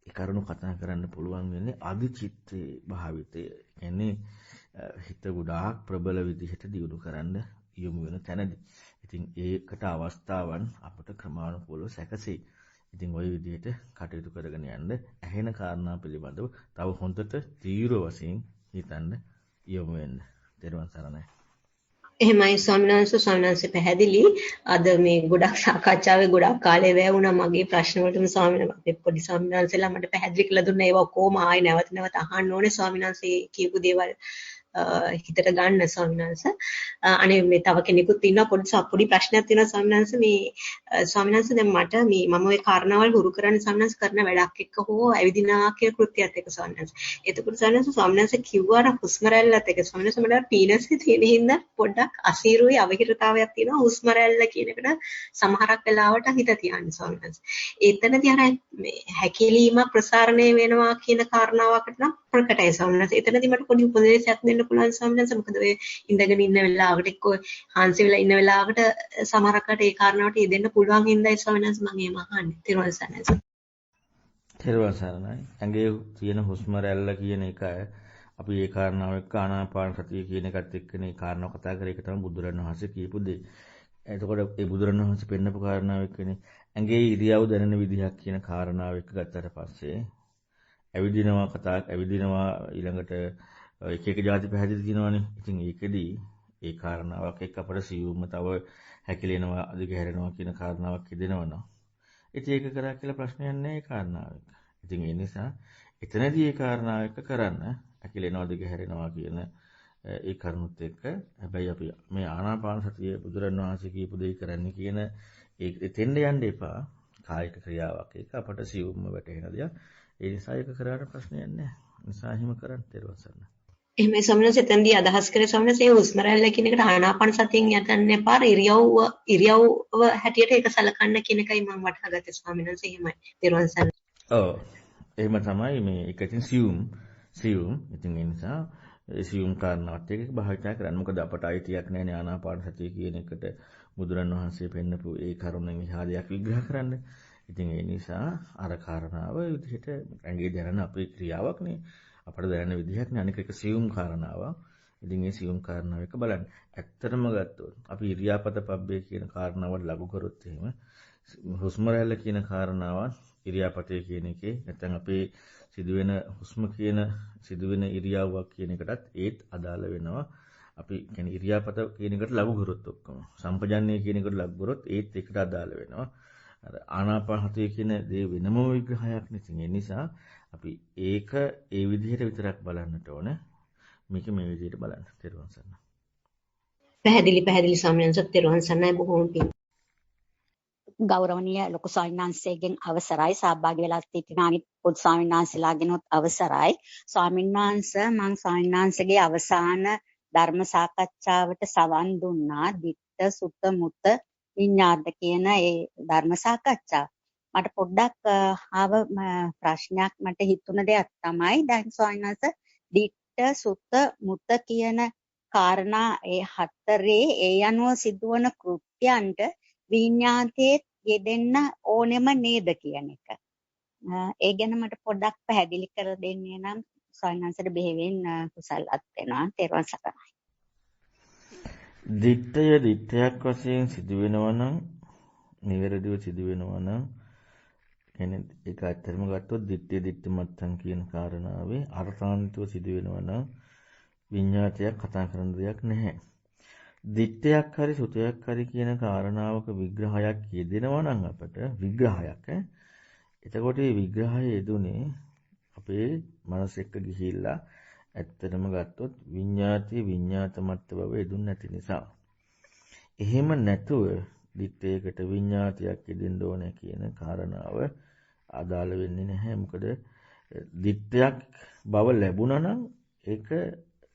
ඒ කරුණු කතා කරන්න පුළුවන් වෙන්නේ අදිචිත්තේ භාවිතය. කියන්නේ හිත ගොඩාක් ප්‍රබල විදිහට දියුණු කරන්න යොමු වෙන තැනදී. ඉතින් ඒකට අවස්ථාවන් අපට ක්‍රමානුකූලව සැකසෙයි. ඉතින් ওই විදිහට කටයුතු කරගෙන යන්න ඇහෙන කාරණා පිළිබඳව තව හොඳට තීව්‍ර වශයෙන් හිතන්න යොමු වෙන්න. ත්වන් සරණයි. එහෙමයි ස්වාමීන් වහන්සේ පැහැදිලි. අද මේ ගොඩක් සාකච්ඡාවේ ගොඩක් කාලය වැය වුණා මගේ ප්‍රශ්න වලටම අපේ පොඩි ස්වාමීන් වහන්සේලා මට පැහැදිලි කරලා දුන්නා. ඒවා කොහොම ආයෙ නැවත අහන්න ඕනේ ස්වාමීන් වහන්සේ කියපු දේවල් හිතට ගන්න ස්වාමීන් වහන්සේ. අනේ මේ තව කෙනෙකුත් ඉන්නවා පොඩි ප්‍රශ්නයක් තියෙනවා ස්වාමීන් වහන්සේ. මේ ස්වාමීන් වහන්සේ දැන් මට මේ මම ওই කාරණාවල් හුරු කරන්නේ ස්වාමීන් වහන්සේ කරන වැඩක් එක්ක හෝ ඇවිදිනවා කියන කෘත්‍යයත් එක්ක ස්වාමීන් වහන්සේ. එතකොට ස්වාමීන් වහන්සේ කිව්වා හුස්ම රැල්ලත් එක්ක ස්වාමීන් වහන්සේ මට පීනස්සේ තියෙන හින්දා පොඩ්ඩක් අසීරුයි අවහිරතාවයක් තියෙනවා හුස්ම රැල්ල කියන එකට සමහරක් වෙලාවට හිත තියන්නේ ස්වාමීන් වහන්සේ. එතනදී අර මේ හැකිලීම ප්‍රසාරණය වෙනවා කියන කාරණාවකට නම් ප්‍රකටයි ස්වාමීන් වහන්සේ. එතනදී මට පොඩි උපදේශයක් දෙන්න පුළුවන් ස්වාමීන් වහන්සේ. මොකද ඔය ඉඳගෙන ඉන්න වෙලාවකට එක්ක හාන්සි වෙලා ඉන්න වෙලාවකට සමහරකට ඒ කාරණාවට යෙදෙන්න පුළුවන් හින්දායි ස්වාමීන් වහන්සේ මම එහෙම අහන්නේ. ත්වන් සරණයි. ත්වන් සරණයි. ඇඟේ තියෙන හුස්ම රැල්ල කියන එක අපි ඒ කාරණාව එක්ක ආනාපාන සතිය කියන එකත් එක්කනේ කාරණාව කතා කරේ. ඒක තමයි බුදුරණවහන්සේ කියපු දේ. එතකොට ඒ බුදුරණවහන්සේ පෙන්නපු කාරණාව එක්කනේ ඇඟේ ඉරියව් දැනෙන විදිහක් කියන කාරණාව එක්ක ගත්තට පස්සේ ඇවිදිනවා ඊළඟට එක එක જાති පැහැදිලි තියෙනවානේ. ඉතින් ඒකෙදී ඒ කාරණාවක් එක්ක අපට සියුම්ම තව හැකිලෙනවා අධික හැරෙනවා කියන කාරණාවක් හිතෙනවනම් ඉතින් ඒක කරා කියලා ප්‍රශ්නයක් නැහැ ඒ කාරණාව එක. ඉතින් ඒ නිසා එතනදී ඒ කාරණාව එක කරන්න හැකිලෙනවා අධික හැරෙනවා කියන ඒ කරුණුත් එක්ක හැබැයි අපි මේ ආනාපාන සතිය බුදුරණවහන්සේ කියපු දෙය කරන්න කියන ඒ තෙන්න යන්න එපා. කායික ක්‍රියාවක් එක අපට සියුම්ම වැටෙන දෙයක්. ඒ නිසා ඒක කරාට ප්‍රශ්නයක් නැහැ. නිසා එහෙම කරන්න ත්වන් සරණයි. එහෙමයි ස්වාමීන් වහන්සේ එතනදී අදහස් කරේ ස්වාමීන් වහන්සේ හුස්ම රැල්ල කියන එකට ආනාපාන සතියෙන් යටන්න එපා. ඉරියව්ව හැටියට ඒක සලකන්න කියන එකයි මම වටහා ගත්තේ ස්වාමීන් වහන්සේ. එහෙමයි. ත්වන් සරණයි. ඔව්. එහෙම තමයි මේ එක ඉතින් සියුම්. ඉතින් ඒ නිසා සියුම් කාරණාවත් එක්ක භාවිතා කරන්න. මොකද අපට අයිතියක් නැහැ ආනාපාන සතිය කියන එකට බුදුරණවහන්සේ පෙන්නපු ඒ කරුණෙන් එහා දෙයක් විග්‍රහ කරන්න. ඉතින් ඒ නිසා අර කාරණාව විදිහට ඇඟේ දැනෙන අපේ ක්‍රියාවක් නේ. අපට දැනෙන විදිහක් නේ. අනික එක සියුම් කාරණාවක්. ඉතින් ඒ සියුම් කාරණාව එක බලන්න. ඇත්තටම ගත්තොත් අපි ඉරියාපත පබ්බේ කියන කාරණාවට ලඝු කරොත් එහෙම හුස්ම රැල්ල කියන කාරණාවත් ඉරියාපතේ කියන එකේ නැත්නම් අපේ සිදුවෙන හුස්ම කියන සිදුවෙන ඉරියාවක් කියන එකටත් ඒත් අදාළ වෙනවා. අපි කියන්නේ ඉරියාපත කියන එකට ලඝු කරොත් ඔක්කොම සම්පජන්ණය කියන එකට ලඝු කරොත් ඒත් එකට අදාළ වෙනවා. අර ආනාපාන සතිය කියන දේ වෙනම විග්‍රහයක් නෙතින්. ඒ නිසා අපි ඒක ඒ විදිහට විතරක් බලන්නට ඕන. මේක මේ විදිහට බලන්න. ත්වන් සරණයි. පැහැදිලි ස්වාමීන් වහන්සේ ත්වන් සරණයි බොහොම පිං. ගෞරවනීය ලොකු ස්වාමීන් වහන්සේගෙන් අවසරයි සහභාගී වෙලා සිටින අනිත් පොදු ස්වාමීන් වහන්සේලාගෙනුත් අවසරයි. ස්වාමීන් වහන්සේ මම ස්වාමීන් වහන්සේගේ අවසාන ධර්ම සාකච්ඡාවට සවන් දුන්නා. ditta sutta mutta විඤ්ඤාත කියන ඒ ධර්ම සාකච්ඡාව. මට පොඩ්ඩක් ආව ප්‍රශ්නයක් මට හිතුණ දෙයක් තමයි දැන් ස්වාමීන් වහන්සේ ditta sutta mutta කියන කාරණා ඒ හතරේ ඒ අනුව සිදුවන කෘත්‍යයන්ට විඤ්ඤාතයේ යෙදෙන්න ඕනෙම නේද කියන එක. ඒ ගැන මට පොඩ්ඩක් පැහැදිලි කර දෙන්නේ නම් ස්වාමීන් වහන්සේට බෙහෙවින් කුසල්වත් වෙනවා. තෙරුවන් සරණයි. දිත්තයක් වශයෙන් සිදු වෙනවා නම් නිවැරදිව සිදු වෙනවා නම් කියන්නේ ඒක ඇත්තටම ගත්තොත් දිත්‍ය මත්තන් කියන කාරණාවේ අර්ථාන්විතව සිදු වෙනවා නම් විඤ්ඤාතයක් කතා කරන දෙයක් නැහැ. දිත්තයක් හරි සුතයක් හරි කියන කාරණාවක විග්‍රහයක් යෙදෙනවා නම් අපට විග්‍රහයක් එතකොට මේ විග්‍රහය යෙදුනේ අපේ මනස එක්ක ගිහිල්ලා ඇත්තටම ගත්තොත් විඤ්ඤාතයේ විඤ්ඤාත මත්ත බව යෙදුන්නේ නැති නිසා. එහෙම නැතුව දිත්තයකට විඤ්ඤාතයක් යෙදෙන්න ඕනේ කියන කාරණාව අදාළ වෙන්නේ නැහැ. මොකද දිත්තයක් බව ලැබුණා නම් ඒක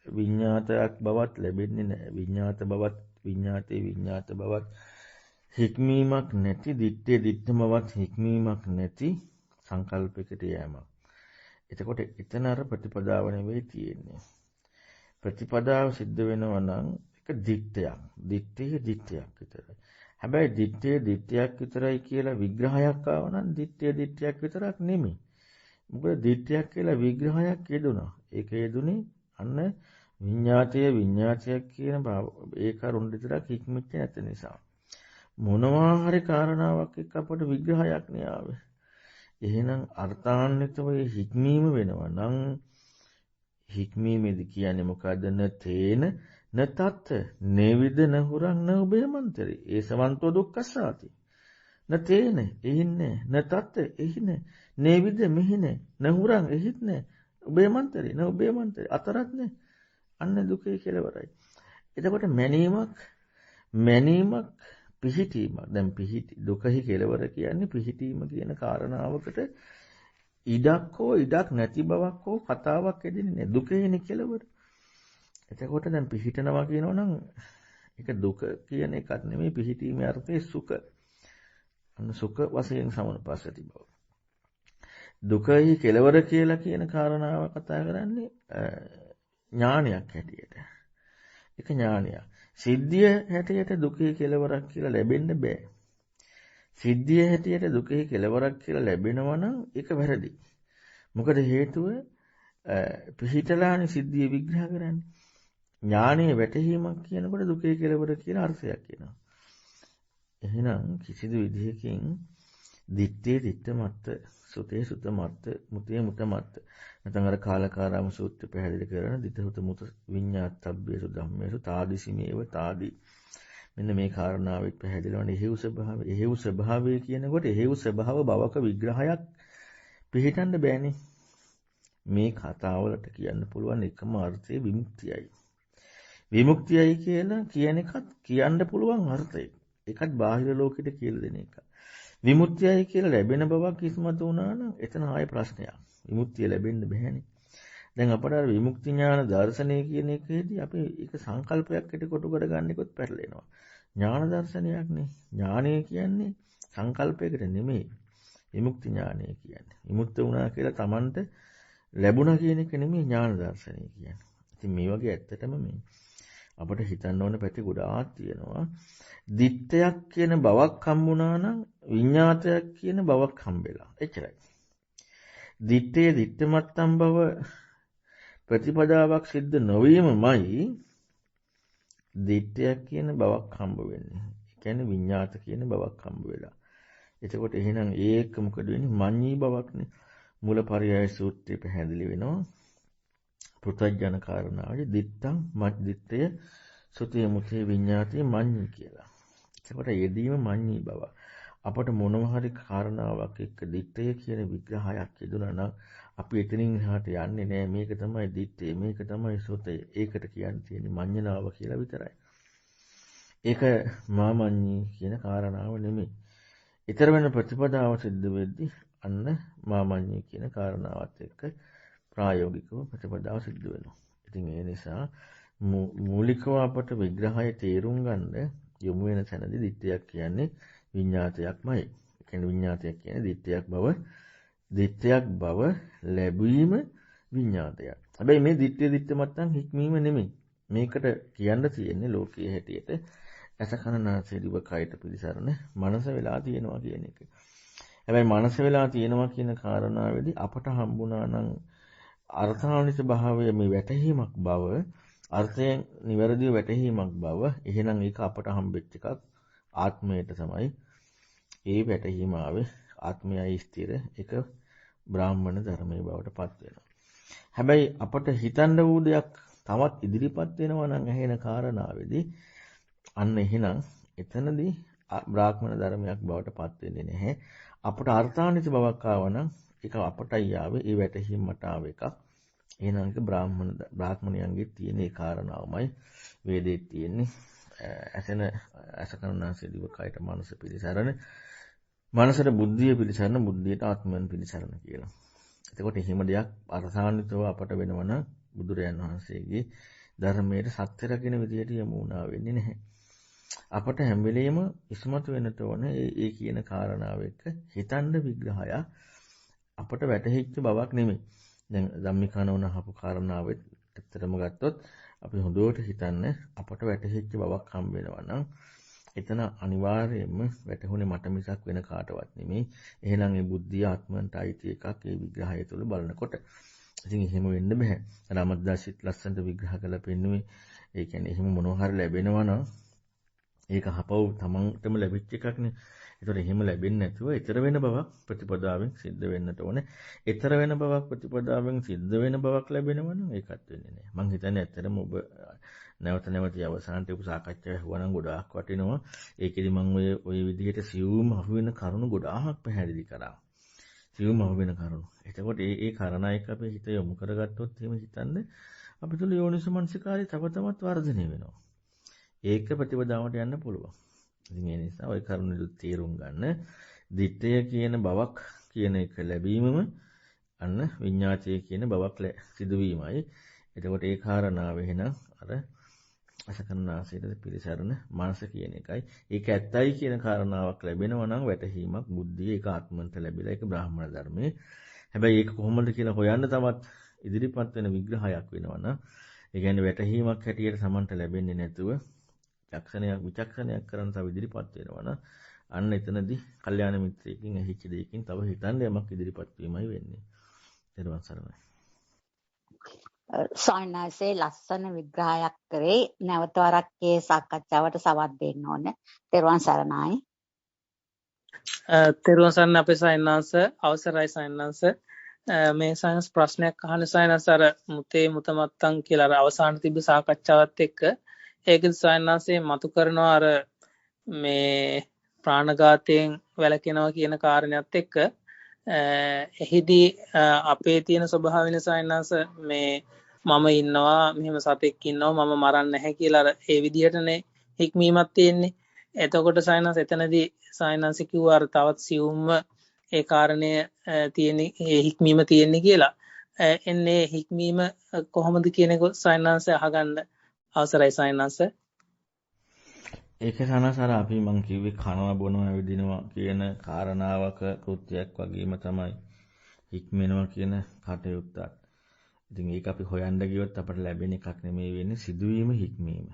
විඤ්ඤාතයක් බවත් ලැබෙන්නේ නැහැ. විඤ්ඤාත බවත් විඤ්ඤාතේ විඤ්ඤාත බවත් හික්මීමක් නැති දිත්තේ බවත් හික්මීමක් නැති සංකල්පයකට යෑමක්. එතකොට එතන අර ප්‍රතිපදාව නෙවෙයි තියෙන්නේ. ප්‍රතිපදාව සිද්ධ වෙනවා නම් ඒක දිත්තයක්. දිත්තේ දිත්තයක් විතරයි. හැබැයි දිත්තේ දිත්තයක් විතරයි කියලා විග්‍රහයක් ආව නම් දිත්තේ දිත්තයක් විතරක් නෙමෙයි. මොකද දිත්තයක් කියලා විග්‍රහයක් යෙදුණා. ඒක යෙදුනේ අන්න විඤ්ඤාතයක් කියන ඒ කරුණ විතරක් හික්මෙච්ච නැති නිසා. මොනවා හරි කාරණාවක් එක්ක අපට විග්‍රහයක් නේ ආවේ. එහෙනම් අර්ථාන්විතව හික්මීම වෙනවා නම් හික්මීමේදී කියන්නේ මොකද්ද? න තේන න තත් නේවිද නහුරං න උබේමන්තරි ඒසවන්තෝ දුක්ඛසාති. න තේන එහින්නේ න තත් එහිනේ නේවිද මෙහිනේ නහුරං එහිත් නේ උබේමන්තරි න උබේමන්තරි අතරත් නේ අන්න දුකේ කෙලවරයි. එතකොට මැනීමක් පිහිටීමක්. දැන් දුකෙහි කෙලවර කියන්නේ පිහිටීම කියන කාරණාවකට ඉඩක් හෝ ඉඩක් නැති බවක් හෝ කතාවක් එදින්නේ නැහැ. දුකේනේ කෙලවර. එතකොට දැන් පිහිටනවා කියනවනම් ඒක දුක කියන එකක් නෙමෙයි පිහිටීමේ අර්ථය සුඛ. අන්න සුඛ වශයෙන් සමනපස්සති බව. දුකෙහි කෙලවර කියලා කියන කාරණාව කතා කරන්නේ ඥානයක් හැටියට. ඒක ඥානයක්. සිද්ධිය හැටියට දුකේ කෙලවරක් කියලා ලැබෙන්න බෑ. සිද්ධිය හැටියට දුකේ කෙලවරක් කියලා ලැබෙනවා නම් ඒක වැරදි. මොකද හේතුව පිහිටලානේ සිද්ධිය විග්‍රහ කරන්නේ. ඥානයේ වැටහීමක් කියනකොට දුකේ කෙලවර කියන අර්ථයක් එනවා. එහෙනම් කිසිදු විදිහකින් දිත්තේ දිත්ත මත්ත සුතේ සුත මත්ත මුතේ මුත මත්ත නැත්නම් අර කාලකාරාම සූත්‍රය පැහැදිලි කරන දිතහුත මුත විඤ්ඤාතබ්බේසු ධම්මේසු තාදිසිමේව තාදි. මෙන්න මේ කාරණාවෙත් පැහැදිලි වන එහෙව් ස්වභාවය. එහෙව් ස්වභාවය කියනකොට එහෙව් ස්වභාව බවක විග්‍රහයක් පිළිටන්න බෑනේ. මේ කතාවලට කියන්න පුළුවන් එකම අර්ථය විමුක්තියයි. විමුක්තියයි කියලා කියන එකත් කියන්න පුළුවන් අර්ථය. ඒකත් බාහිර ලෝකෙට කියලා දෙන එක. විමුක්තියයි කියලා ලැබෙන බවක් ඉස්මතු වුණා නම් එතන ආයේ ප්‍රශ්නයක්. විමුක්තිය ලැබෙන්න බෑනේ. දැන් අපට අර විමුක්ති ඥාන දර්ශනය කියන එකේදී අපි ඒක සංකල්පයක් හිට කොටු කරගන්න එකත් පැටලෙනවා. ඥාන දර්ශනයක් නේ. ඥානය කියන්නේ සංකල්පයකට නෙමෙයි. විමුක්ති ඥානය කියන්නේ. විමුක්ත වුණා කියලා Tamanට ලැබුණා කියන එක නෙමෙයි ඥාන දර්ශනය කියන්නේ. ඉතින් මේ වගේ ඇත්තටම මේ අපිට හිතන්න ඕන පැති ගොඩාක් තියෙනවා. දිත්තයක් කියන බවක් හම්බුණා නම් විඤ්ඤාතයක් කියන බවක් හම්බෙලා. එච්චරයි. දිත්තේ දිත්තමත්තම් බව ප්‍රතිපදාවක් සිද්ධ නොවීමමයි දිත්තයක් කියන බවක් හම්බ වෙන්නේ. ඒ කියන්නේ විඤ්ඤාත කියන බවක් හම්බ වෙලා. එතකොට එහෙනම් ඒක මොකද වෙන්නේ? මඤ්ඤී බවක්නේ. මූලපරියාය සූත්‍රයේ පැහැදිලි වෙනවා. පෘථග්ජන කාරණාවයි දිත්තං මද්දිත්තය සුතේ මුතේ විඤ්ඤාතේ මඤ්ඤී කියලා. එතකොට යෙදීම මඤ්ඤී බව. අපට මොනවා හරි කාරණාවක් එක්ක දිත්තය කියන විග්‍රහයක් යෙදුණා නම් අපි එතනින් එහාට යන්නේ නැහැ. මේක තමයි දිත්තේ, මේක තමයි සුතේ. ඒකට කියන්න තියෙන්නේ මඤ්ඤණාව කියලා විතරයි. ඒක මාමඤ්ඤී කියන කාරණාව නෙමෙයි. ඊතර වෙන ප්‍රතිපදාව සිද්ධ වෙද්දී අන්න මාමඤ්ඤය කියන කාරණාවත් එක්ක ප්‍රායෝගිකව ප්‍රතිපදාව සිද්ධ වෙනවා. ඉතින් ඒ නිසා මූලිකව අපට විග්‍රහය තේරුම් ගන්න යොමු වෙන තැනදී දිට්ඨියක් කියන්නේ විඤ්ඤාතයක්මයි. ඒ කියන්නේ විඤ්ඤාතයක් කියන්නේ දිට්ඨියක් බව ලැබීම විඤ්ඤාතයක්. හැබැයි මේ දිට්ඨිය මත්තන් හික්මීම නෙමෙයි. මේකට කියන්න තියෙන්නේ ලෝකයේ හැටියට ඇස කන නාසය දිව කයට පිළිසරණ මනස වෙලා තියෙනවා කියන එක. හැබැයි මනස වෙලා තියෙනවා කියන කාරණාවේදී අපට හම්බුණා නම් අර්ථාන්විත භාවය මේ වැටහීමක් බව අර්ථයෙන් නිවැරදිව වැටහීමක් බව එහෙනම් ඒක අපට හම්බෙච්ච එකක් ආත්මයට තමයි ඒ වැටහීම ආවේ ආත්මයයි ස්ථිර එක බ්‍රාහ්මණ ධර්මයේ බවට පත් වෙනවා. හැබැයි අපට හිතන්න වූ දෙයක් තවත් ඉදිරිපත් වෙනවා නම් ඇහෙන කාරණාවේදී අන්න එහෙනම් එතනදී බ්‍රාහ්මණ ධර්මයක් බවට පත් වෙන්නේ නැහැ. අපට අර්ථාන්විත බවක් ආවනම් ඒක අපටයි ආවේ ඒ වැටහීමට ආව එකක්. එහෙනම් ඒක බ්‍රාහ්මණයන්ගේ තියෙන ඒ කාරණාවමයි වේදේ තියෙන්නේ. අසකරණාසය දිව කයට මනස පිළිසරණ මනසට බුද්ධිය පිළිසරණ බුද්ධියට ආත්මයන් පිළිසරණ කියලා. එතකොට එහෙම දෙයක් අර්ථාන්විතව අපට වෙනවනම් බුදුරයන් වහන්සේගේ ධර්මයේ සත්‍ය රකින්න විදියට යමු වුණා වෙන්නේ නැහැ. අපට හැම වෙලෙම ඉස්මතු වෙන්නට ඕන ඒ කියන කාරණාව එක්ක හිතන්න විග්‍රහය අපට වැටහිච්ච බවක් නෙමෙයි. දැන් ධම්මිකානෝන අහපු කාරණාවෙත් ඇත්තටම ගත්තොත් අපි හොඳට හිතන්න අපට වැටහිච්ච බවක් හම්බ වෙනවා නම් එතන අනිවාර්යයෙන්ම වැටහුනේ මට මිසක් වෙන කාටවත් නෙමෙයි. එහෙනම් ඒ බුද්ධිය ආත්මන්ට අයිති එකක් ඒ විග්‍රහය තුළ බලනකොට. ඉතින් එහෙම වෙන්න බෑ. රාමදාසිත් ලස්සනට විග්‍රහ කරලා පෙන්නුවේ ඒ කියන්නේ එහෙම මොනවා හරි ලැබෙනවා නම් ඒක හපව තමන්ටම ලැබිච්ච එකක්නේ. ඒතකොට එහෙම ලැබෙන්නේ නැතුව ඊතර වෙන බවක් ප්‍රතිපදාවෙන් සිද්ධ වෙන්නට ඕනේ. ඊතර වෙන බවක් ප්‍රතිපදාවෙන් සිද්ධ වෙන බවක් ලැබෙනවා නම් ඒකත් වෙන්නේ නැහැ. මං හිතන්නේ ඇත්තටම ඔබ නැවත නැවත අවසානට උප සාකච්ඡාව හුවනම් ගොඩාක් වටිනවා. ඒකෙදි මම ඔය විදිහට සියුම් අහුවෙන කරුණු ගොඩාක් පැහැදිලි කරා. සියුම් අහුවෙන කරුණු. එතකොට ඒ කාරණා එක අපේ හිත යොමු කරගත්තොත් එහෙම හිතන්නේ අපිට යෝනිසමනසිකාරය තව තවත් වර්ධනය වෙනවා. ඒක ප්‍රතිපදාවට යන්න පුළුවන්. ඉතින් ඒ නිසා ওই කරුණු තේරුම් ගන්න දිට්ඨිය කියන බවක් කියන එක ලැබීමම අන්න විඤ්ඤාතය කියන බවක් සිදුවීමයි. එතකොට ඒ කාරණාව එහෙනම් අර අසකරණාසයට පිළිසරණ මනස කියන එකයි. ඒක ඇත්තයි කියන කාරණාවක් ලැබෙනවා නම් වැටහීමක් බුද්ධිය ඒක ආත්මන්ත ලැබිලා ඒක බ්‍රාහ්මණ ධර්මයේ. හැබැයි ඒක කොහොමද කියලා හොයන්න තවත් ඉදිරිපත් වෙන විග්‍රහයක් වෙනවා නම් ඒ කියන්නේ වැටහීමක් හැටියට Tamanට ලැබෙන්නේ නැතුව විචක්ෂණයක් කරන් තව ඉදිරිපත් වෙනවා නම් අන්න එතනදී කල්යාණ මිත්‍රයෙක්ගෙන් ඇහිච්ච දෙයකින් තව හිතන්න යමක් ඉදිරිපත් වීමයි වෙන්නේ. ඊට පස්සේ සායනාසේ ලස්සන විග්‍රහයක් කරේ නැවත වරක් ඒ සාකච්ඡාවට සවන් දෙන්න ඕනේ. තෙරුවන් සරණයි. තෙරුවන් සරණ අපේ සායනාස අවසරයි සායනාස. මේ සායනස් ප්‍රශ්නයක් අහන සායනස් අර මුතේ මුතමත්තන් කියලා අර අවසාන තිබ්බ සාකච්ඡාවත් එක්ක ඒකද සායනාසේ මතු කරනවා අර මේ ප්‍රාණඝාතයෙන් වැළකෙනවා කියන කාරණයක් එක්ක එහිදී අපේ තියෙන ස්වභාව වෙන සායනස මේ මම ඉන්නවා මෙහෙම සතෙක් ඉන්නවා මම මරන්නේ නැහැ කියලා අර ඒ විදිහටනේ හික්මීමක් තියෙන්නේ. එතකොට සායනස් එතනදී සායනස් කිව්වා අර තවත් සියුම්ම ඒ කාරණය තියෙන ඒ හික්මීම තියෙන්නේ කියලා. එන්නේ හික්මීම කොහොමද කියන එක සායනස් අහගන්න අවසරයි සායනස්. ඒක සනසාර අපි මං කිව්වේ කනවා බොනවා ඇවිදිනවා කියන කාරණාවක කෘත්‍යයක් වගේම තමයි හික්මෙනවා කියන කටයුත්තත්. ඉතින් ඒක අපි හොයන්න ගියොත් අපට ලැබෙන එකක් නෙමෙයි වෙන්නේ සිදුවීම හික්මීම.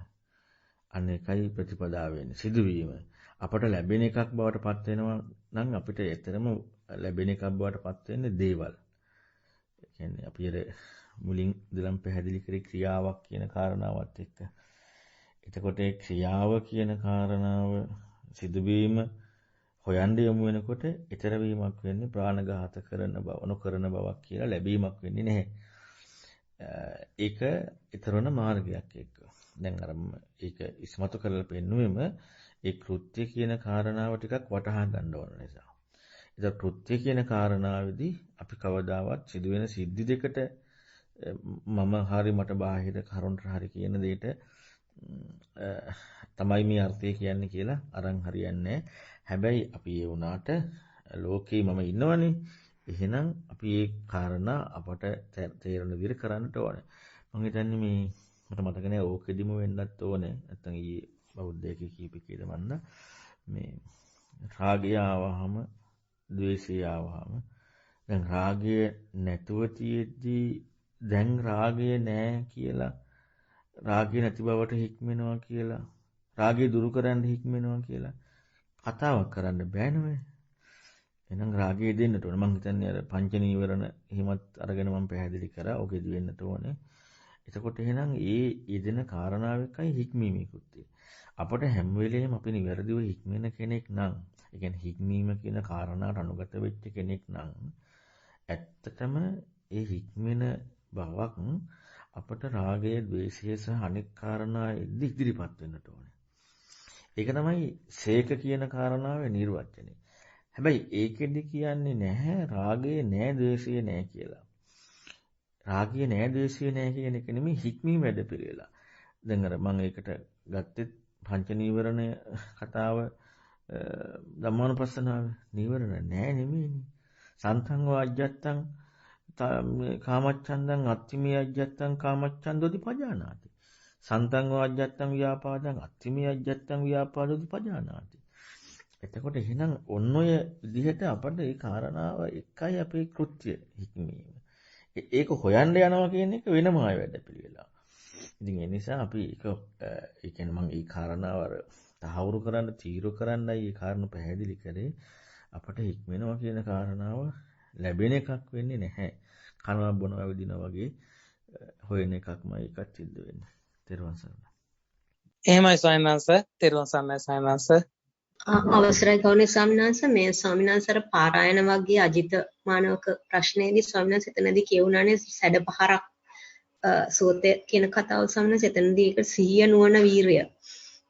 අන්න එකයි ප්‍රතිපදාව වෙන්නේ සිදුවීම. අපට ලැබෙන එකක් බවට පත් වෙනවා නම් අපිට ඇත්තටම ලැබෙන එකක් බවට පත් වෙන්නේ දේවල්. ඒ කියන්නේ අපි අර මුලින් ඉඳලම පැහැදිලි කරේ ක්‍රියාවක් කියන කාරණාවත් එක්ක. එතකොට ඒ ක්‍රියාව කියන කාරණාව සිදුවීම හොයන්න යමු වෙනකොට ඊතර වීමක් වෙන්නේ ප්‍රාණඝාත කරන බව නොකරන බවක් කියලා ලැබීමක් වෙන්නේ නැහැ. ඒක ඊතරන මාර්ගයක් එක්ක. දැන් අර ඒක ඉස්මතු කරලා පෙන්නුවෙම ඒ කෘත්‍ය කියන කාරණාව ටිකක් වටහා ගන්න ඕන නිසා. ඒක කෘත්‍ය කියන කාරණාවේදී අපි කවදාවත් සිදුවෙන සිද්ධි දෙකට මම හරි මට බාහිර කරුණට හරි කියන දෙයට තමයි මේ අර්ථය කියන්නේ කියලා අරන් හරියන්නේ. හැබැයි අපි ඒ වුණාට ලෝකේ මම ඉන්නවනේ. එහෙනම් අපි ඒ කාරණා අපට තේරෙන විදිහට කරන්නට ඕනේ. මම හිතන්නේ මේ මට මතක නෑ ඕකෙදිම වෙන්නත් ඕනේ. නැත්තම් ඊයේ බෞද්ධයෙක් කීපකේද මන්ද මේ රාගය ආවහම ද්වේෂය ආවහම දැන් රාගය නැතුව තියෙද්දී දැන් රාගය නෑ කියලා රාගය නැති බවට හික්මෙනවා කියලා රාගය දුරු කරන්න හික්මෙනවා කියලා කතාවක් කරන්න බෑ නේද? එහෙනම් රාගය දෙන්නට ඕන. මම හිතන්නේ අර පංච නීවරණ එහෙමත් අරගෙන මම පැහැදිලි කරා. ඔකෙදි වෙන්නට ඕනේ. එතකොට එහෙනම් ඒ යෙදෙන කාරණාව එකයි හික්මීමේකුත් තියෙන්නේ. අපට හැම වෙලෙම අපි නිවැරදිව හික්මෙන කෙනෙක් නම්, ඒ කියන්නේ හික්මීම කියන කාරණාට අනුගත වෙච්ච කෙනෙක් නම් ඇත්තටම ඒ හික්මෙන බවක් අපට රාගය, ద్వේෂය සහ අනෙක් කාරණා ඉදිරිපත් වෙන්නට ඕනේ. ඒක තමයි සේක කියන කාරණාවේ නිර්වචනය. හැබැයි ඒකෙදි කියන්නේ නැහැ රාගය නෑ, ద్వේෂය නෑ කියලා. රාගය නෑ, ద్వේෂය නෑ කියන එක නෙමෙයි හික්මීම වැඩපිළිවෙල. දැන් අර මම ඒකට ගත්තේ පංච නීවරණ කතාව ධම්මානුපස්සනාව. නීවරණ නෑ නෙමෙයිනේ. සන්තං වාජ්ජත්තං කාමච්ඡන්දං අත්තිමේ අජ්ජත්තං කාමච්ඡන්දෝති පජානාති. සන්තං වාජ්ජත්තං ව්‍යාපාදං අත්තිමේ අජ්ජත්තං ව්‍යාපාදෝති පජානාති. එතකොට එහෙනම් ඔන්න ඔය විදිහට අපිට මේ කාරණාව එකයි අපේ කෘත්‍ය හික්මීම. ඒක හොයන්න යනවා කියන එක වෙනම ආය වැඩපිළිවෙලා. ඉතින් ඒ නිසා අපි ඒක ඒ කියන්නේ මම මේ කාරණාව තහවුරු කරන්න තීරු කරන්නයි මේ කාරණා පැහැදිලි කරේ. අපට හික්මෙනවා කියන කාරණාව ලැබෙන එකක් වෙන්නේ නැහැ. කනවා බොනවා විදිනවා වගේ හොයන එකක්මයි ඒකත් සිද්ධ වෙන්නේ. තෙරුවන් සරණයි. එහෙමයි ස්වාමීන් වහන්සේ. තෙරුවන් සරණයි ස්වාමීන් වහන්සේ. අවසරයි ගෞරවනීය ස්වාමීන් වහන්සේ, මේ ස්වාමීන් වහන්සේ අර පාරායන වගේ අජිත මානවක ප්‍රශ්නයේදී ස්වාමීන් වහන්සේ එතනදී කියුණානේ සැඩපහරක් සෝතේ කියන කතාව ස්වාමීන් වහන්සේ එතනදී ඒක සිහිය නුවණ වීරය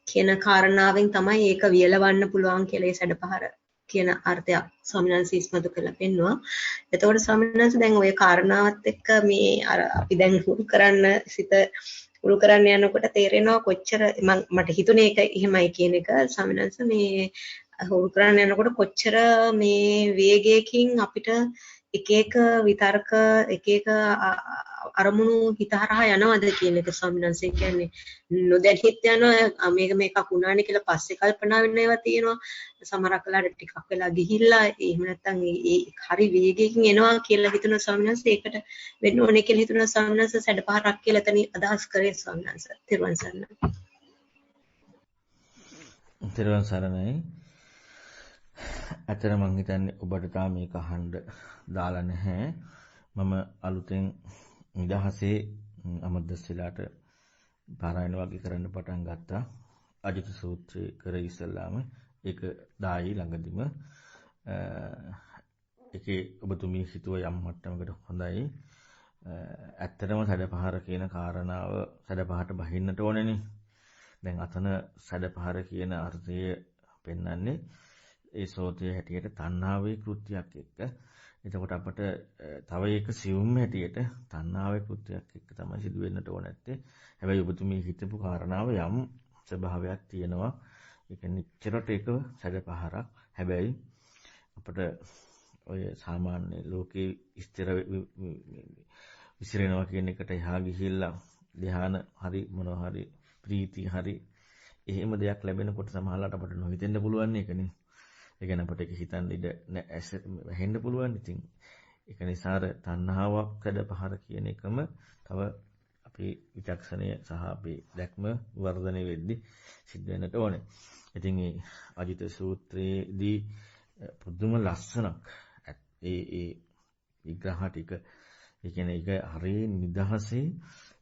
කියන කාරණාවෙන් තමයි ඒක වියලවන්න පුළුවන් කියලා ඒ සැඩපහර කියන අර්ථයක් ස්වාමීන් වහන්සේ ඉස්මතු කරලා පෙන්නවා. එතකොට ස්වාමීන් වහන්සේ දැන් ওই කාරණාවත් එක්ක මේ අර අපි දැන් හුරු කරන්න සිත උරු කරන්න යනකොට තේරෙනවා කොච්චර මට හිතුනේ ඒක එහෙමයි කියන එක ස්වාමීන් වහන්සේ මේ උරු කරන්න යනකොට කොච්චර මේ වේගයකින් අපිට එක එක විතර්ක එක එක අරමුණු හිතහරහා යනවාද කියන එක ස්වාමීන් වහන්සේ කියන්නේ නොදැනිත් යනවා මේකක් වුණානේ කියලා පස්සේ කල්පනා වෙන ඒවා තියෙනවා සමහරක් වෙලාවට ටිකක් වෙලා ගිහිල්ලා එහෙම නැත්නම් ඒ හරි වේගයකින් එනවා කියලා හිතන ස්වාමීන් වහන්සේ ඒකට වෙන්න ඕනේ කියලා හිතන ස්වාමීන් වහන්සේ සැඩපහරක් කියලා එතන අදහස් කරේ ස්වාමීන් වහන්සේ තිරුවන් සරණයි. තිරුවන් සරණයි. අතන මං හිතන්නේ ඔබට තාම මේක අහන්න දාලා නැහැ. මම අලුතෙන් නිදහසේ අමද්දස්සලාට පාරායන වගේ කරන්න පටන් ගත්තා. අජිත සූත්‍රය කර ඉස්සල්ලාම ඒක දායි ළඟදිම ඒකේ ඔබතුමී හිතුව යම් මට්ටමකට හොඳයි. ඇත්තටම සැඩපහර කියන කාරණාව සැඩපහට බහින්නට ඕනේනේ. දැන් අතන සැඩපහර කියන අර්ථය පෙන්වන්නේ ඒ සෝතයේ හැටියට තණ්හාවේ කෘත්‍යයක් එක්ක. එතකොට අපට තව එක සියුම් හැටියට තණ්හාවේ කෘත්‍යයක් එක්ක තමයි සිදු වෙන්නට ඕන නැත්තේ. හැබැයි ඔබතුමී හිතපු කාරණාව යම් ස්වභාවයක් තියෙනවා. ඒ කියන්නේ ඉච්ඡරට එක සැඩපහරක්. හැබැයි අපට ඔය සාමාන්‍ය ලෝකේ ස්ථිර විසිරෙනවා කියන එකට එහා ගිහිල්ලා ධ්‍යාන හරි මොනවා හරි ප්‍රීති හරි එහෙම දෙයක් ලැබෙනකොට සමහරවිට අපට නොහිතෙන්න පුළුවන් ඒකනේ. ඒ කියන්නේ අපිට ඒක හිතන්න ඉඩ ඇහෙන්න පුළුවන්. ඉතින් ඒක නිසා තණ්හාවක් සැඩපහර කියන එකම තව අපේ විචක්ෂණය සහ අපේ දැක්ම වර්ධනය වෙද්දී සිද්ධ වෙන්නට ඕනේ. ඉතින් මේ අජිත සූත්‍රයේදී පුදුම ලස්සනක් ඒ විග්‍රහ ටික ඒ කියන්නේ ඒක හරිය නිදහසේ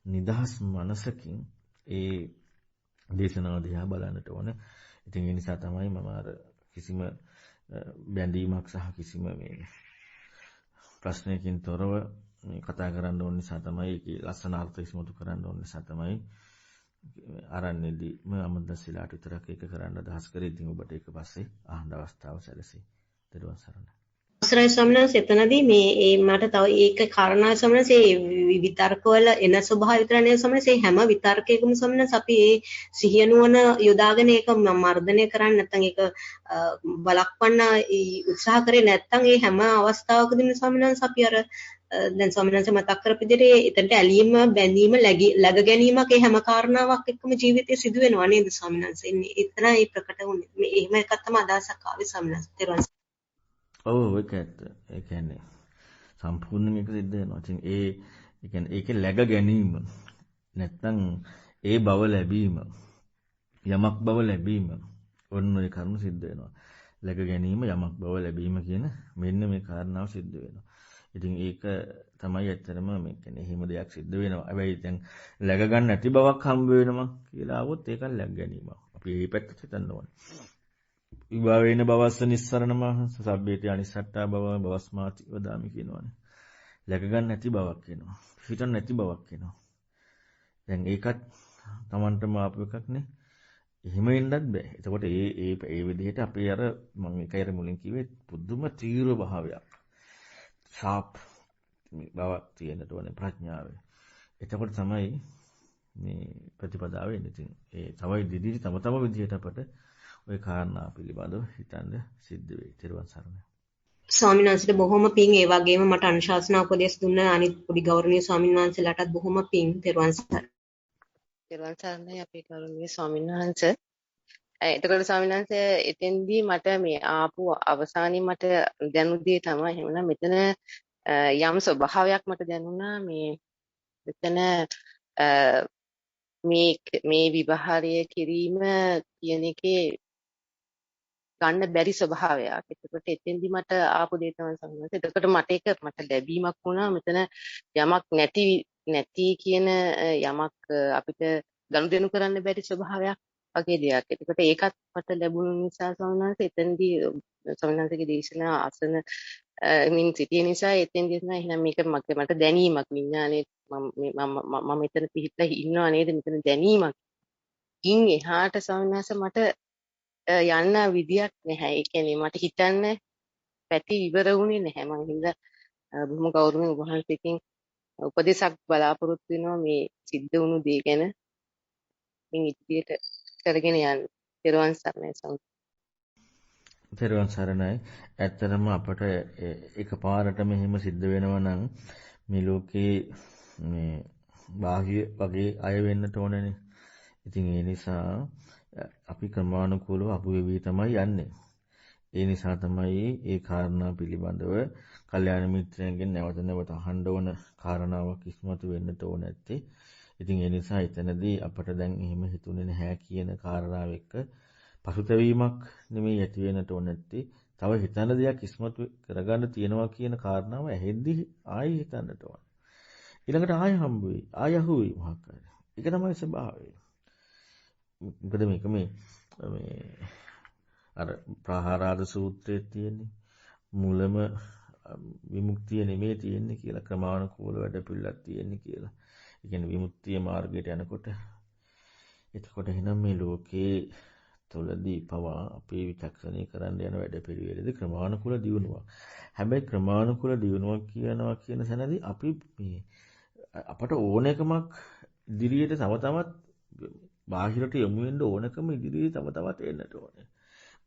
නිදහස් මනසකින් ඒ දේශනාව දිහා බලන්නට ඕනේ. ඉතින් ඒ නිසා තමයි මම අර කිසිම බැඳීමක් සහ කිසිම මේ ප්‍රශ්නයකින් තොරව කතා කරන්න ඕන නිසා තමයි ඒකේ ලස්සන අර්ථ ඉස්මතු කරන්න ඕන නිසා තමයි ආරණ්‍යදී මම අමද්දස්සලාට විතරක් ඒක කරන්න අදහස් කරේ. ඉතින් ඔබට ඒක පස්සේ අහන්න අවස්ථාව සැලසී. ඊට සරණයි. අවසරයි ස්වාමීන් එතනදී මේ මට තව ඒක කාරණා ස්වාමීන් ඒ විතර්කවල එන ස්වභාවය විතර නේ ස්වාමීන් හැම විතර්කයකම ස්වාමීන් අපි ඒ සිහිය නුවණ යොදාගෙන ඒක මර්ධනය කරන්නේ නැත්නම් ඒක බලක්වන්න උත්සාහ කරේ නැත්නම් ඒ හැම අවස්ථාවකදීම ස්වාමීන් අපි අර දැන් ස්වාමීන් මතක් කරපු විදිහට එතනට ඇලීම බැඳීම läග ගැනීමක් ඒ හැම කාරණාවක් එක්කම ජීවිතේ සිදු වෙනවා නේද ස්වාමීන් වහන්සේ. එතන ඒ ප්‍රකට වුනේ. මේ එහෙම එකක් තමයි අදහසක් ආවේ ස්වාමීන් වහන්සේ. ඔව් ඒක ඇත්ත. ඒ කියන්නේ සම්පූර්ණයෙන් ඒක සිද්ධ වෙනවා. ඉතින් ඒ කියන්නේ ඒකේ läග ගැනීම නැත්නම් ඒ බව ලැබීම යමක් බව ලැබීම ඔන්න ඒ කරුණු සිද්ධ වෙනවා. läග ගැනීම යමක් බව ලැබීම කියන මෙන්න මේ කාරණාව සිද්ධ වෙනවා. ඉතින් ඒක තමයි ඇත්තටම මේ කියන්නේ එහෙම දෙයක් සිද්ධ වෙනවා. හැබැයි දැන් läග ගන්න නැති බවක් හම්බ වෙනවා කියලා આવොත් ඒක läග ගැනීමක්. අපි මේ පැත්තට හිතන්න ඕනේ. විභාවේන බවස්ස නිස්සරණම සබ්බේති අනිසට්ඨා බව බවස්මාති වදාමි කියනවානේ. läග ගන්න නැති බවක් වෙනවා. හිතන්න නැති බවක් වෙනවා. දැන් ඒකත් Tamanටම ආපු එකක් නේ. එහෙම වෙන්නත් බෑ. එතකොට ඒ විදිහට අපි අර මම ඒකයි අර මුලින් කිව්වේ පුදුම තීව්‍ර භාවයක්. ෂාප් බවක් තියෙනට ඕනේ ප්‍රඥාවේ. එතකොට තමයි මේ ප්‍රතිපදාව එන්නේ. ඉතින් ඒ තව ඉදිරියට තම විදිහට අපට ওই කාරණා පිළිබඳව හිතන්න සිද්ධ වෙයි. ත්‍රිවන් සරණයි. ස්වාමීන් වහන්සේට බොහොම පිං. ඒ වගේම මට අනුශාසනා උපදෙස් දුන්න අනිත් පොඩි ගෞරවනීය ස්වාමීන් වහන්සේලාටත් බොහොම පිං. ත්‍රිවන් සරණයි. ත්‍රිවන් සරණයි අපේ ගෞරවනීය ස්වාමීන් වහන්සේ. එතකොට ස්වාමීන් වහන්සේ එතෙන්දී මට මේ ආපු අවසානයේ මට දැනුන දේ තමයි එහෙමනම් මෙතන යම් ස්වභාවයක් මට දැනුණා මේ මෙතන මේ විවහාරය කිරීම කියන එකේ ගන්න බැරි ස්වභාවයක්. එතකොට එතෙන්දී මට ආපු දේ තමයි සම්මත. එතකොට මට ලැබීමක් වුණා මෙතන යමක් නැති කියන යමක් අපිට ගනුදෙනු කරන්න බැරි ස්වභාවයක් වගේ දෙයක්. එතකොට ඒකත් මට ලැබුණු නිසා සම්මත එතෙන්දී සම්මතගේ දේශනා අසන මින් සිටිය නිසා එතෙන්දී තමයි එහෙනම් මේක මට දැනීමක් විඥානේ මම මෙතන පිහිටලා ඉන්නවා නේද මෙතන දැනීමක්. ඉන් එහාට සම්මත මට යන්න විදියක් නැහැ. ඒ කියන්නේ මට හිතන්න පැති ඉවර වුණේ නැහැ. මම හින්දා බොහොම ගෞරවයෙන් ඔබ වහන්සේකින් උපදේශක් බලාපොරොත්තු වෙනවා මේ සිද්ධ වුණු දේ ගැන මින් ඉදිරියට කරගෙන යන්න. ත්‍රිවන් සරණයි සම්පූර්ණ. ත්‍රිවන් සරණයි. ඇත්තටම අපට එකපාරටම එහෙම සිද්ධ වෙනවා නම් මේ ලෝකේ මේ බාහ්‍ය වගේ අය වෙන්නට ඕනනේ. ඉතින් ඒ නිසා අපි ක්‍රමානුකූලව අපුවෙවි තමයි යන්නේ. ඒ නිසා තමයි ඒ කාරණා පිළිබඳව කල්යාණ මිත්‍රයන්ගෙන් නැවත නැවත අහන්න ඕන කාරණාවක් ඉස්මතු වෙන්නට ඕන නැත්තේ. ඉතින් ඒ නිසා එතනදී අපට දැන් එහෙම හිතුනේ නැහැ කියන කාරණාව එක්ක පසුතැවීමක් නෙමෙයි ඇති වෙන්නට ඕන නැත්තේ. තව හිතන දෙයක් ඉස්මතු කරගන්න තියෙනවා කියන කාරණාව ඇහෙද්දි ආයෙ හිතන්නට ඕන. ඊළඟට ආයෙ හම්බ වෙයි. ආයෙ අහුවෙයි මොකක් හරි. ඒක තමයි ස්වභාවය. මොකද මේක මේ අර ප්‍රහාරාද සූත්‍රයේ තියෙන්නේ මුලම විමුක්තිය නෙමෙයි තියෙන්නේ කියලා ක්‍රමානුකූල වැඩ පිළිලක් තියෙන්නේ කියලා. ඒ කියන්නේ විමුක්තිය මාර්ගයට යනකොට එතකොට එහෙනම් මේ ලෝකේ තුලදී පවා අපේ විචක්ෂණය කරන්න යන වැඩ පිළිවෙලදී ක්‍රමානුකූල දියුණුවක්. හැබැයි ක්‍රමානුකූල දියුණුවක් කියනවා කියන සැනදී අපි අපට ඕනෑකමක් ඉදිරියට තව තවත් බාහිරට යොමු වෙන්න ඕනකම ඉදිරියට තව තවත් එන්නට ඕනේ.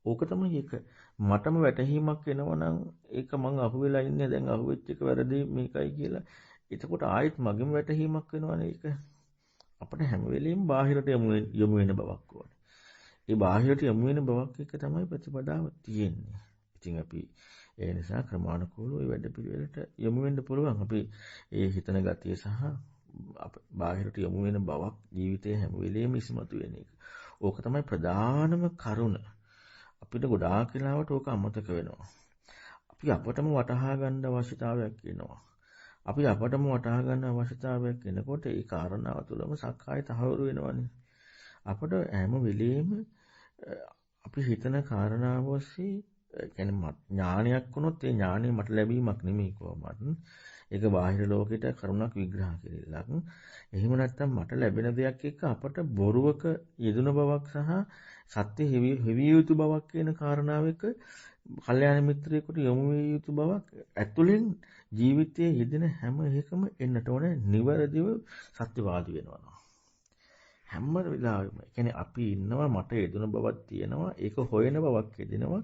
ඕක තමයි ඒක. මටම වැටහීමක් එනවා නම් ඒක මං අහුවෙලා ඉන්නේ දැන් අහුවෙච්ච එක වැරදි මේකයි කියලා. එතකොට ආයෙත් මගෙම වැටහීමක් වෙනවනේ ඒක. අපිට හැම වෙලෙම බාහිරට යොමු වෙන බවක් ඕනේ. ඒ බාහිරට යොමු වෙන බවක් එක තමයි ප්‍රතිපදාව තියෙන්නේ. ඉතින් අපි ඒ නිසා ක්‍රමානුකූලව මේ වැඩ පිළිවෙලට යොමු වෙන්න පුළුවන්. අපි ඒ හිතන ගතිය සහ බාහිරට යොමු වෙන බවක් ජීවිතයේ හැම වෙලෙම ඉස්මතු වෙන එක. ඕක තමයි ප්‍රධානම කරුණ. අපිට ගොඩාක් වෙලාවට ඕක අමතක වෙනවා. අපි අපටම වටහා ගන්න අවශ්‍යතාවයක් වෙනවා. අපි අපටම වටහා ගන්න අවශ්‍යතාවයක් වෙනකොට ඒ කාරණාව තුළම සක්කාය තහවුරු වෙනවනේ. අපට හැම වෙලෙම අපි හිතන කාරණාව ඔස්සේ කියන්නේ ඥානයක් වුණොත් ඒ ඥානෙ මට ලැබීමක් නෙමෙයි කොහොමවත්. ඒක බාහිර ලෝකෙට කරුණක් විග්‍රහ කෙරෙල්ලක්. එහෙම නැත්නම් මට ලැබෙන දෙයක් එක්ක අපට බොරුවක යෙදුන බවක් සහ සත්‍ය හෙවිය යුතු බවක් කියන කාරණාව එක කල්යාණ මිත්‍රයෙකුට යොමු විය යුතු බවක් ඇතුළෙන් ජීවිතයේ යෙදෙන හැම එකම එන්නට ඕනේ නිවැරදිව සත්‍යවාදී වෙනවා. හැම වෙලාවෙම කියන්නේ අපි ඉන්නවා මට යෙදුන බවක් තියෙනවා ඒක හොයන බවක් යෙදෙනවා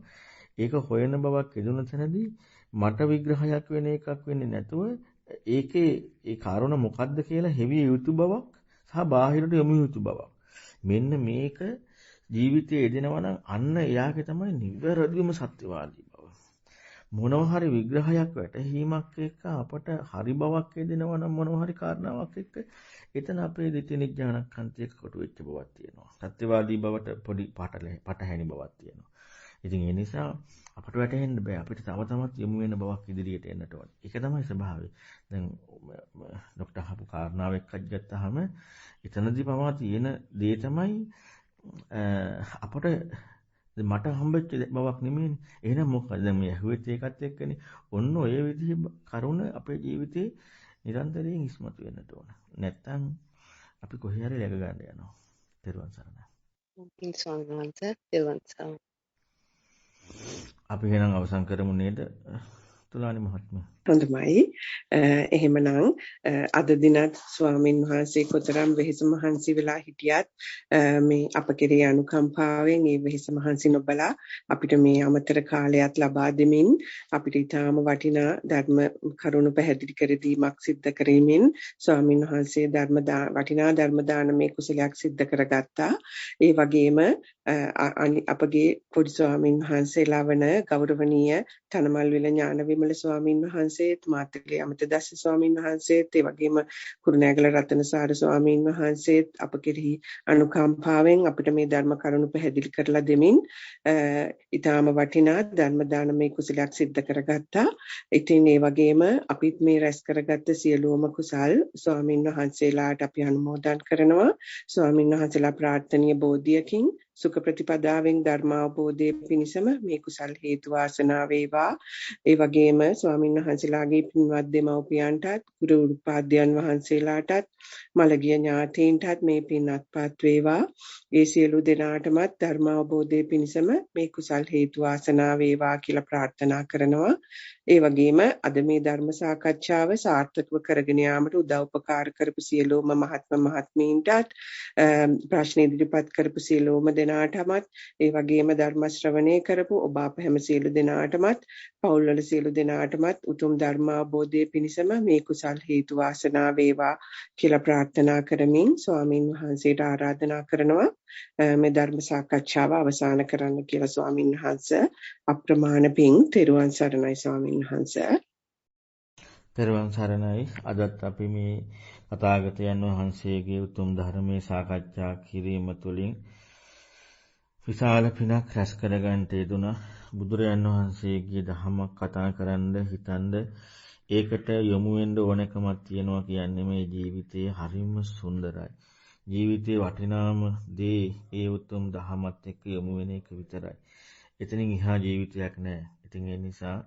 ඒක හොයන බවක් යෙදුන තැනදී මට විග්‍රහයක් වෙන එකක් වෙන්නේ නැතුව ඒකේ ඒ කාරණා මොකද්ද කියලා හෙවිය යුතු බවක් සහ බාහිරට යොමු යුතු බවක් මෙන්න මේක ජීවිතයේ යෙදෙනවා නම් අන්න එයාගේ තමයි නිවැරදිවම සත්‍යවාදී බව මොනවා හරි විග්‍රහයක් වැටහීමක් එක්ක අපට හරි බවක් යෙදෙනවා නම් මොනවා හරි කාරණාවක් එක්ක එතන අපේ දිට්ඨි ඥානකන්තියක කොටු වෙච්ච බවක් තියෙනවා. සත්‍යවාදී බවට පොඩි පටහැනි බවක් තියෙනවා. ඉතින් ඒ නිසා අපට වැටහෙන්න බෑ අපිට තව තවත් යොමු වෙන බවක් ඉදිරියට එන්නට ඕනේ. ඒක තමයි ස්වභාවය. දැන් ડોක්ටර් අහපු කාරණාව එක්කත් ගත්තාම එතනදී පවා තියෙන දේ තමයි අපට මට හම්බෙච්ච බවක් නෙමෙයිනේ. එහෙනම් මොකද දැන් මේ ඇහුවෙත් ඒකත් එක්කනේ. ඔන්න ඔය විදිහේ කරුණ අපේ ජීවිතේ නිරන්තරයෙන් ඉස්මතු වෙන්නට ඕන. නැත්තම් අපි කොහේ හරි läග ගන්න යනවා. තෙරුවන් සරණයි. මුකින් ස්වාමීන් වහන්සේ තෙරුවන් සරණයි. අපි එහෙනම් අවසන් කරමු නේද? තුලානි මහත්මිය. හොඳයි. එහෙමනම් අද දිනත් ස්වාමින් වහන්සේ කොතරම් වෙහෙස මහන්සි වෙලා හිටියත් මේ අප කෙරේ අනුකම්පාවෙන් මේ වෙහෙස මහන්සි නොබලා අපිට මේ අමතර කාලයක් ලබා දෙමින් අපිට ඊටාම වටිනා ධර්ම කරුණු පැහැදිලි කර දීමක් සිද්ධ කරමින් ස්වාමින් වහන්සේ වටිනා ධර්ම දානමේ කුසලයක් සිද්ධ කරගත්තා. ඒ වගේම අපගේ පොඩි ස්වාමින් වහන්සේලා වන ගෞරවනීය තනමල්විල ඥානවිමල ස්වාමින් වහන්සේත් මාතලේ අමතදස්ස ස්වාමින් වහන්සේත් ඒ වගේම කුරුණෑගල රතනසාර ස්වාමින් වහන්සේත් අප කෙරෙහි අනුකම්පාවෙන් අපිට මේ ධර්ම කරුණු පැහැදිලි කරලා දෙමින් ඊටාම වටිනා ධර්ම දානමය කුසලයක් සිද්ධ කරගත්තා. ඉතින් ඒ වගේම අපිත් මේ රැස් කරගත්ත සියලුම කුසල් ස්වාමින් වහන්සේලාට අපි අනුමෝදන් කරනවා. ස්වාමින් වහන්සේලා ප්‍රාර්ථනීය බෝධියකින් සුඛ ප්‍රතිපදාවෙන් ධර්මාවබෝධයේ පිණසම මේ කුසල් හේතු වාසනා වේවා. ඒ වගේම ස්වාමින් වහන්සේලාගේ පින්වත් දෙමව්පියන්ටත් ගුරු උපාධ්‍යයන් වහන්සේලාටත් මළගිය ඥාතීන්ටත් මේ පින් අත්පත් වේවා. ඒ සියලු දෙනාටමත් ධර්මාවබෝධයේ පිණසම මේ කුසල් හේතු වාසනා වේවා කියලා ප්‍රාර්ථනා කරනවා. ඒ වගේම අද මේ ධර්ම සාකච්ඡාව සාර්ථකව කරගෙන යාමට උදව් උපකාර කරපු සියලුම මහත්මීන්ටත් ප්‍රශ්න ඉදිරිපත් කරපු සියලුම දෙනාටමත් ඒ වගේම ධර්ම ශ්‍රවණය කරපු ඔබ අප හැම සියලු දෙනාටමත් පවුල්වල සියලු දෙනාටමත් උතුම් ධර්මාවබෝධයේ පිණසම මේ කුසල් හේතු වාසනා වේවා කියලා ප්‍රාර්ථනා කරමින් ස්වාමින් වහන්සේට ආරාධනා කරනවා මේ ධර්ම සාකච්ඡාව අවසන් කරන්න කියලා. ස්වාමින් වහන්සේ අප්‍රමාණ පිං තෙරුවන් සරණයි. ස්වාමින් වහන්සේ තෙරුවන් සරණයි. අදත් අපි මේ තථාගතයන් වහන්සේගේ උතුම් ධර්මයේ සාකච්ඡා කිරීම තුළින් විශාල පිනක් රැස් කරගන්නට යෙදුණා. බුදුරයන් වහන්සේගේ ධර්මයක් කතා කරන්න හිතනද ඒකට යොමු වෙන්න ඕනකමක් තියනවා කියන්නේ මේ ජීවිතයේ හරිම සුන්දරයි. ජීවිතේ වටිනාම දේ ඒ උතුම් ධර්මات එක්ක යොමු වෙන එක විතරයි. එතනින් එහා ජීවිතයක් නැහැ. ඉතින් ඒ නිසා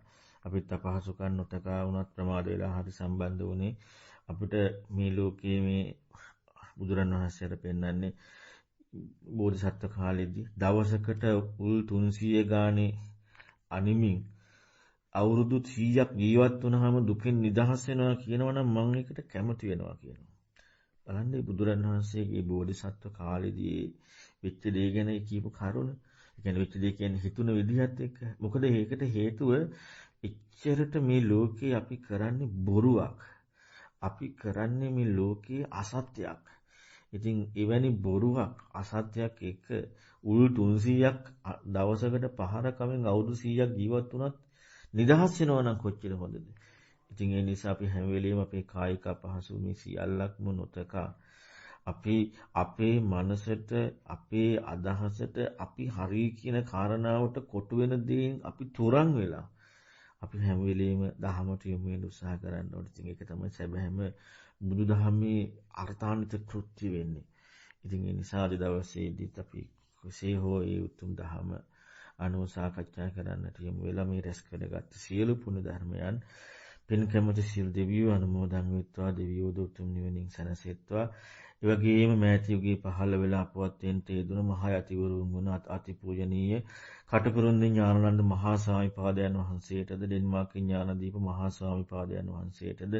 අපිත් අපහසුකම් නොතකා වුණත් ප්‍රමාද වෙලා හරි සම්බන්ධ වුණේ අපිට මේ ලෝකයේ මේ බුදුරන් වහන්සේට පෙන්වන්නේ බෝධිසත්ව කාලෙදී දවසකට උල් 300 ගානේ අනිමින් අවුරුදු 100ක් ජීවත් වුණාම දුකෙන් නිදහස් වෙනවා කියනවනම් මම ඒකට කැමති වෙනවා කියනවා. බලන්න මේ බුදුරන් වහන්සේගේ බෝධිසත්ව කාලෙදී වෙච්ච දේ ගැන කියපු කරුණ. ඒ කියන්නේ වෙච්ච දේ කියන්නේ හිතුන විදිහත් එක්ක. මොකද ඒකට හේතුව එච්චරට මේ ලෝකේ අපි කරන්නේ බොරුවක්. අපි කරන්නේ මේ ලෝකේ අසත්‍යයක්. ඉතින් එවැනි බොරුවක් අසත්‍යයක් එක්ක උල් 300ක් දවසකට පහර කමෙන් අවුරුදු 100ක් ජීවත් වුණත් නිදහස් වෙනවා නම් කොච්චර හොඳද? ඉතින් ඒ නිසා අපි හැම වෙලෙම අපේ කායික අපහසු මේ සියල්ලක්ම නොතකා අපි අපේ මනසට අපේ අදහසට අපි හරි කියන කාරණාවට කොටු වෙන දේෙන් අපි තුරන් වෙලා අපි හැම වෙලෙම දහමට යොමු වෙන්න උත්සාහ කරන්න ඕනේ. ඉතින් ඒක තමයි සැබෑම බුදුදහමේ අර්ථාන්විත කෘත්‍ය වෙන්නේ. ඉතින් ඒ නිසා අද දවසේදීත් අපි කුසේ හෝ ඒ උතුම් දහම අනුව සාකච්ඡා කරන්නට යමු වෙලා මේ රැස් කරගත්ත සියලු පුණ්‍ය ධර්මයන් පින් කැමති සියලු දෙවියෝ අනුමෝදන් වෙත්වා දෙවියෝ උතුම් නිවනින් සැනසෙත්වා. ඒ වගේම මෑත යුගයේ පහළ වෙලා අපවත් වෙන්න තේදුන මහා යතිවරුන් වුණ අතිපූජනීය කටුකුරුන්දී ඥානানন্দ මහා ස්වාමීපාදයන් වහන්සේටද ඩෙන්මාර්ක් ඥානදීප මහා ස්වාමීපාදයන් වහන්සේටද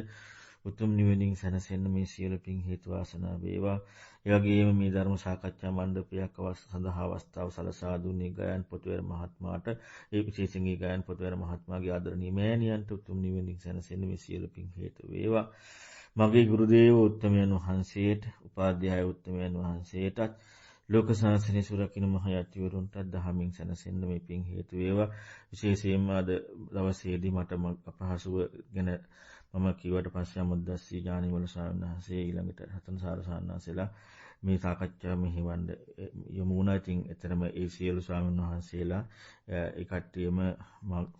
උතුම් නිවනින් සැනසෙන්න මේ සියලු පින් හේතු වාසනා වේවා. ඒ වගේම මේ ධර්ම සාකච්ඡා මණ්ඩපයක් සඳහා අවස්ථාව සලසා දුන්නේ ගයන් පොතුවැර මහත්මයාට ඒ විශේෂයෙන් ගයන් පොතුවැර මහත්මයාගේ ආදරණීය මෑණියන්ට උතුම් නිවනින් සැනසෙන්න මේ සියලු පින් හේතු වේවා. මගේ ගුරු දේව උත්තමයන් වහන්සේට උපාධ්‍යාය උත්තමයන් වහන්සේටත් ලෝක ශාසනය සුරකින්න මහ යතිවරුන්ට දහමින් සැනසෙන්න මේ පින් හේතු වේවා. විශේෂයෙන්ම අද දවසේදී මට අපහසුව ගැන මම කිව්වට පස්සේ අමුද්දස්සී ඥානිවල ස්වාමීන් වහන්සේ ඊළඟට රතනසාර සාන්නාසලා මේ සාකච්ඡාව මෙහෙවන්න යොමු වුණා. ඉතින් එතරම් ඒ සියලු ස්වාමීන් වහන්සේලා ඒ කට්ටියම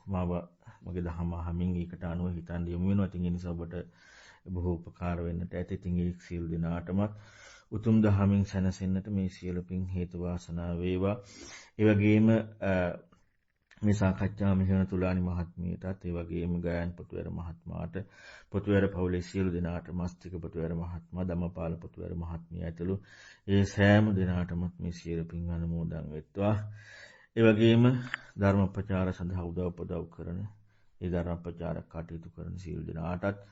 මාව මගේ දහම අහමින් ඒකට අනුව හිතන් යොමු වෙනවා. ඉතින් ඒ නිසා ඔබට බොහෝ උපකාර වෙන්නට ඇති. ඉතින් ඒ සියලු දෙනාටමත් උතුම් දහමින් සැනසෙන්නට මේ සියලු පින් හේතු වාසනා වේවා. ඒ වගේම මේ සාකච්ඡාව මෙහෙවන තුලානි මහත්මියටත් ඒ වගේම ගයන් පොතුවැර මහත්මයාට පොතුවැර පවුලේ සියලු දෙනාට මස්තික පොතුවැර මහත්මයා ධම්මපාල පොතුවැර මහත්මිය ඇතුළු ඒ සෑම දෙනාටමත් මේ සියලු පින් අනුමෝදන් වෙත්වා. ඒ වගේම ධර්ම ප්‍රචාර සඳහා උදව් කරන ඒ ධර්ම ප්‍රචාර කටයුතු කරන සියලු දෙනාටත්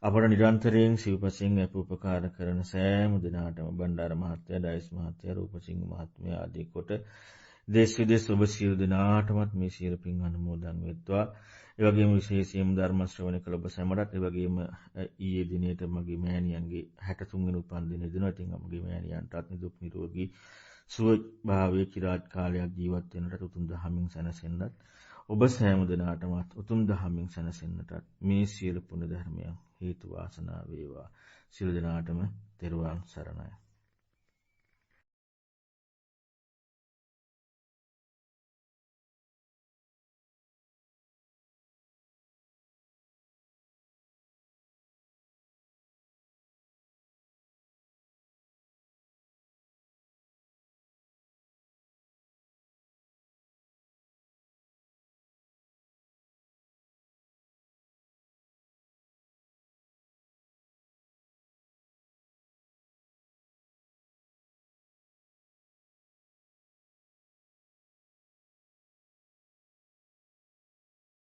අපට නිරන්තරයෙන් සිව්පසෙන් උපකාර කරන සෑම දෙනාටම බණ්ඩාර මහත්තයා, ඩයස් මහත්තයා, රූපසිංහ මහත්මයා ආදී කොට දේශ විදේශ ඔබ සියලු දෙනාටමත් මේ සියලු පින් අනුමෝදන් වෙත්වා. ඒ වගේම විශේෂයෙන්ම ධර්ම ශ්‍රවණය කළ ඔබ සැමටත් ඒ වගේම ඊයේ දිනේට මගේ මෑණියන්ගේ 63 වෙනි උපන්දිනය දිනවා. ඉතින් මගේ මෑණියන්ටත් නිදුක් නිරෝගී සුව භාවයේ চিරාත් කාලයක් ජීවත් වෙන්නට උතුම් දහමින් සැනසෙන්නත් ඔබ සෑම දෙනාටමත් උතුම් දහමින් සැනසෙන්නට මේ සියලු පුණ්‍ය ධර්මයන් හේතු වාසනා වේවා. සියලු දෙනාටම තෙරුවන් සරණයි.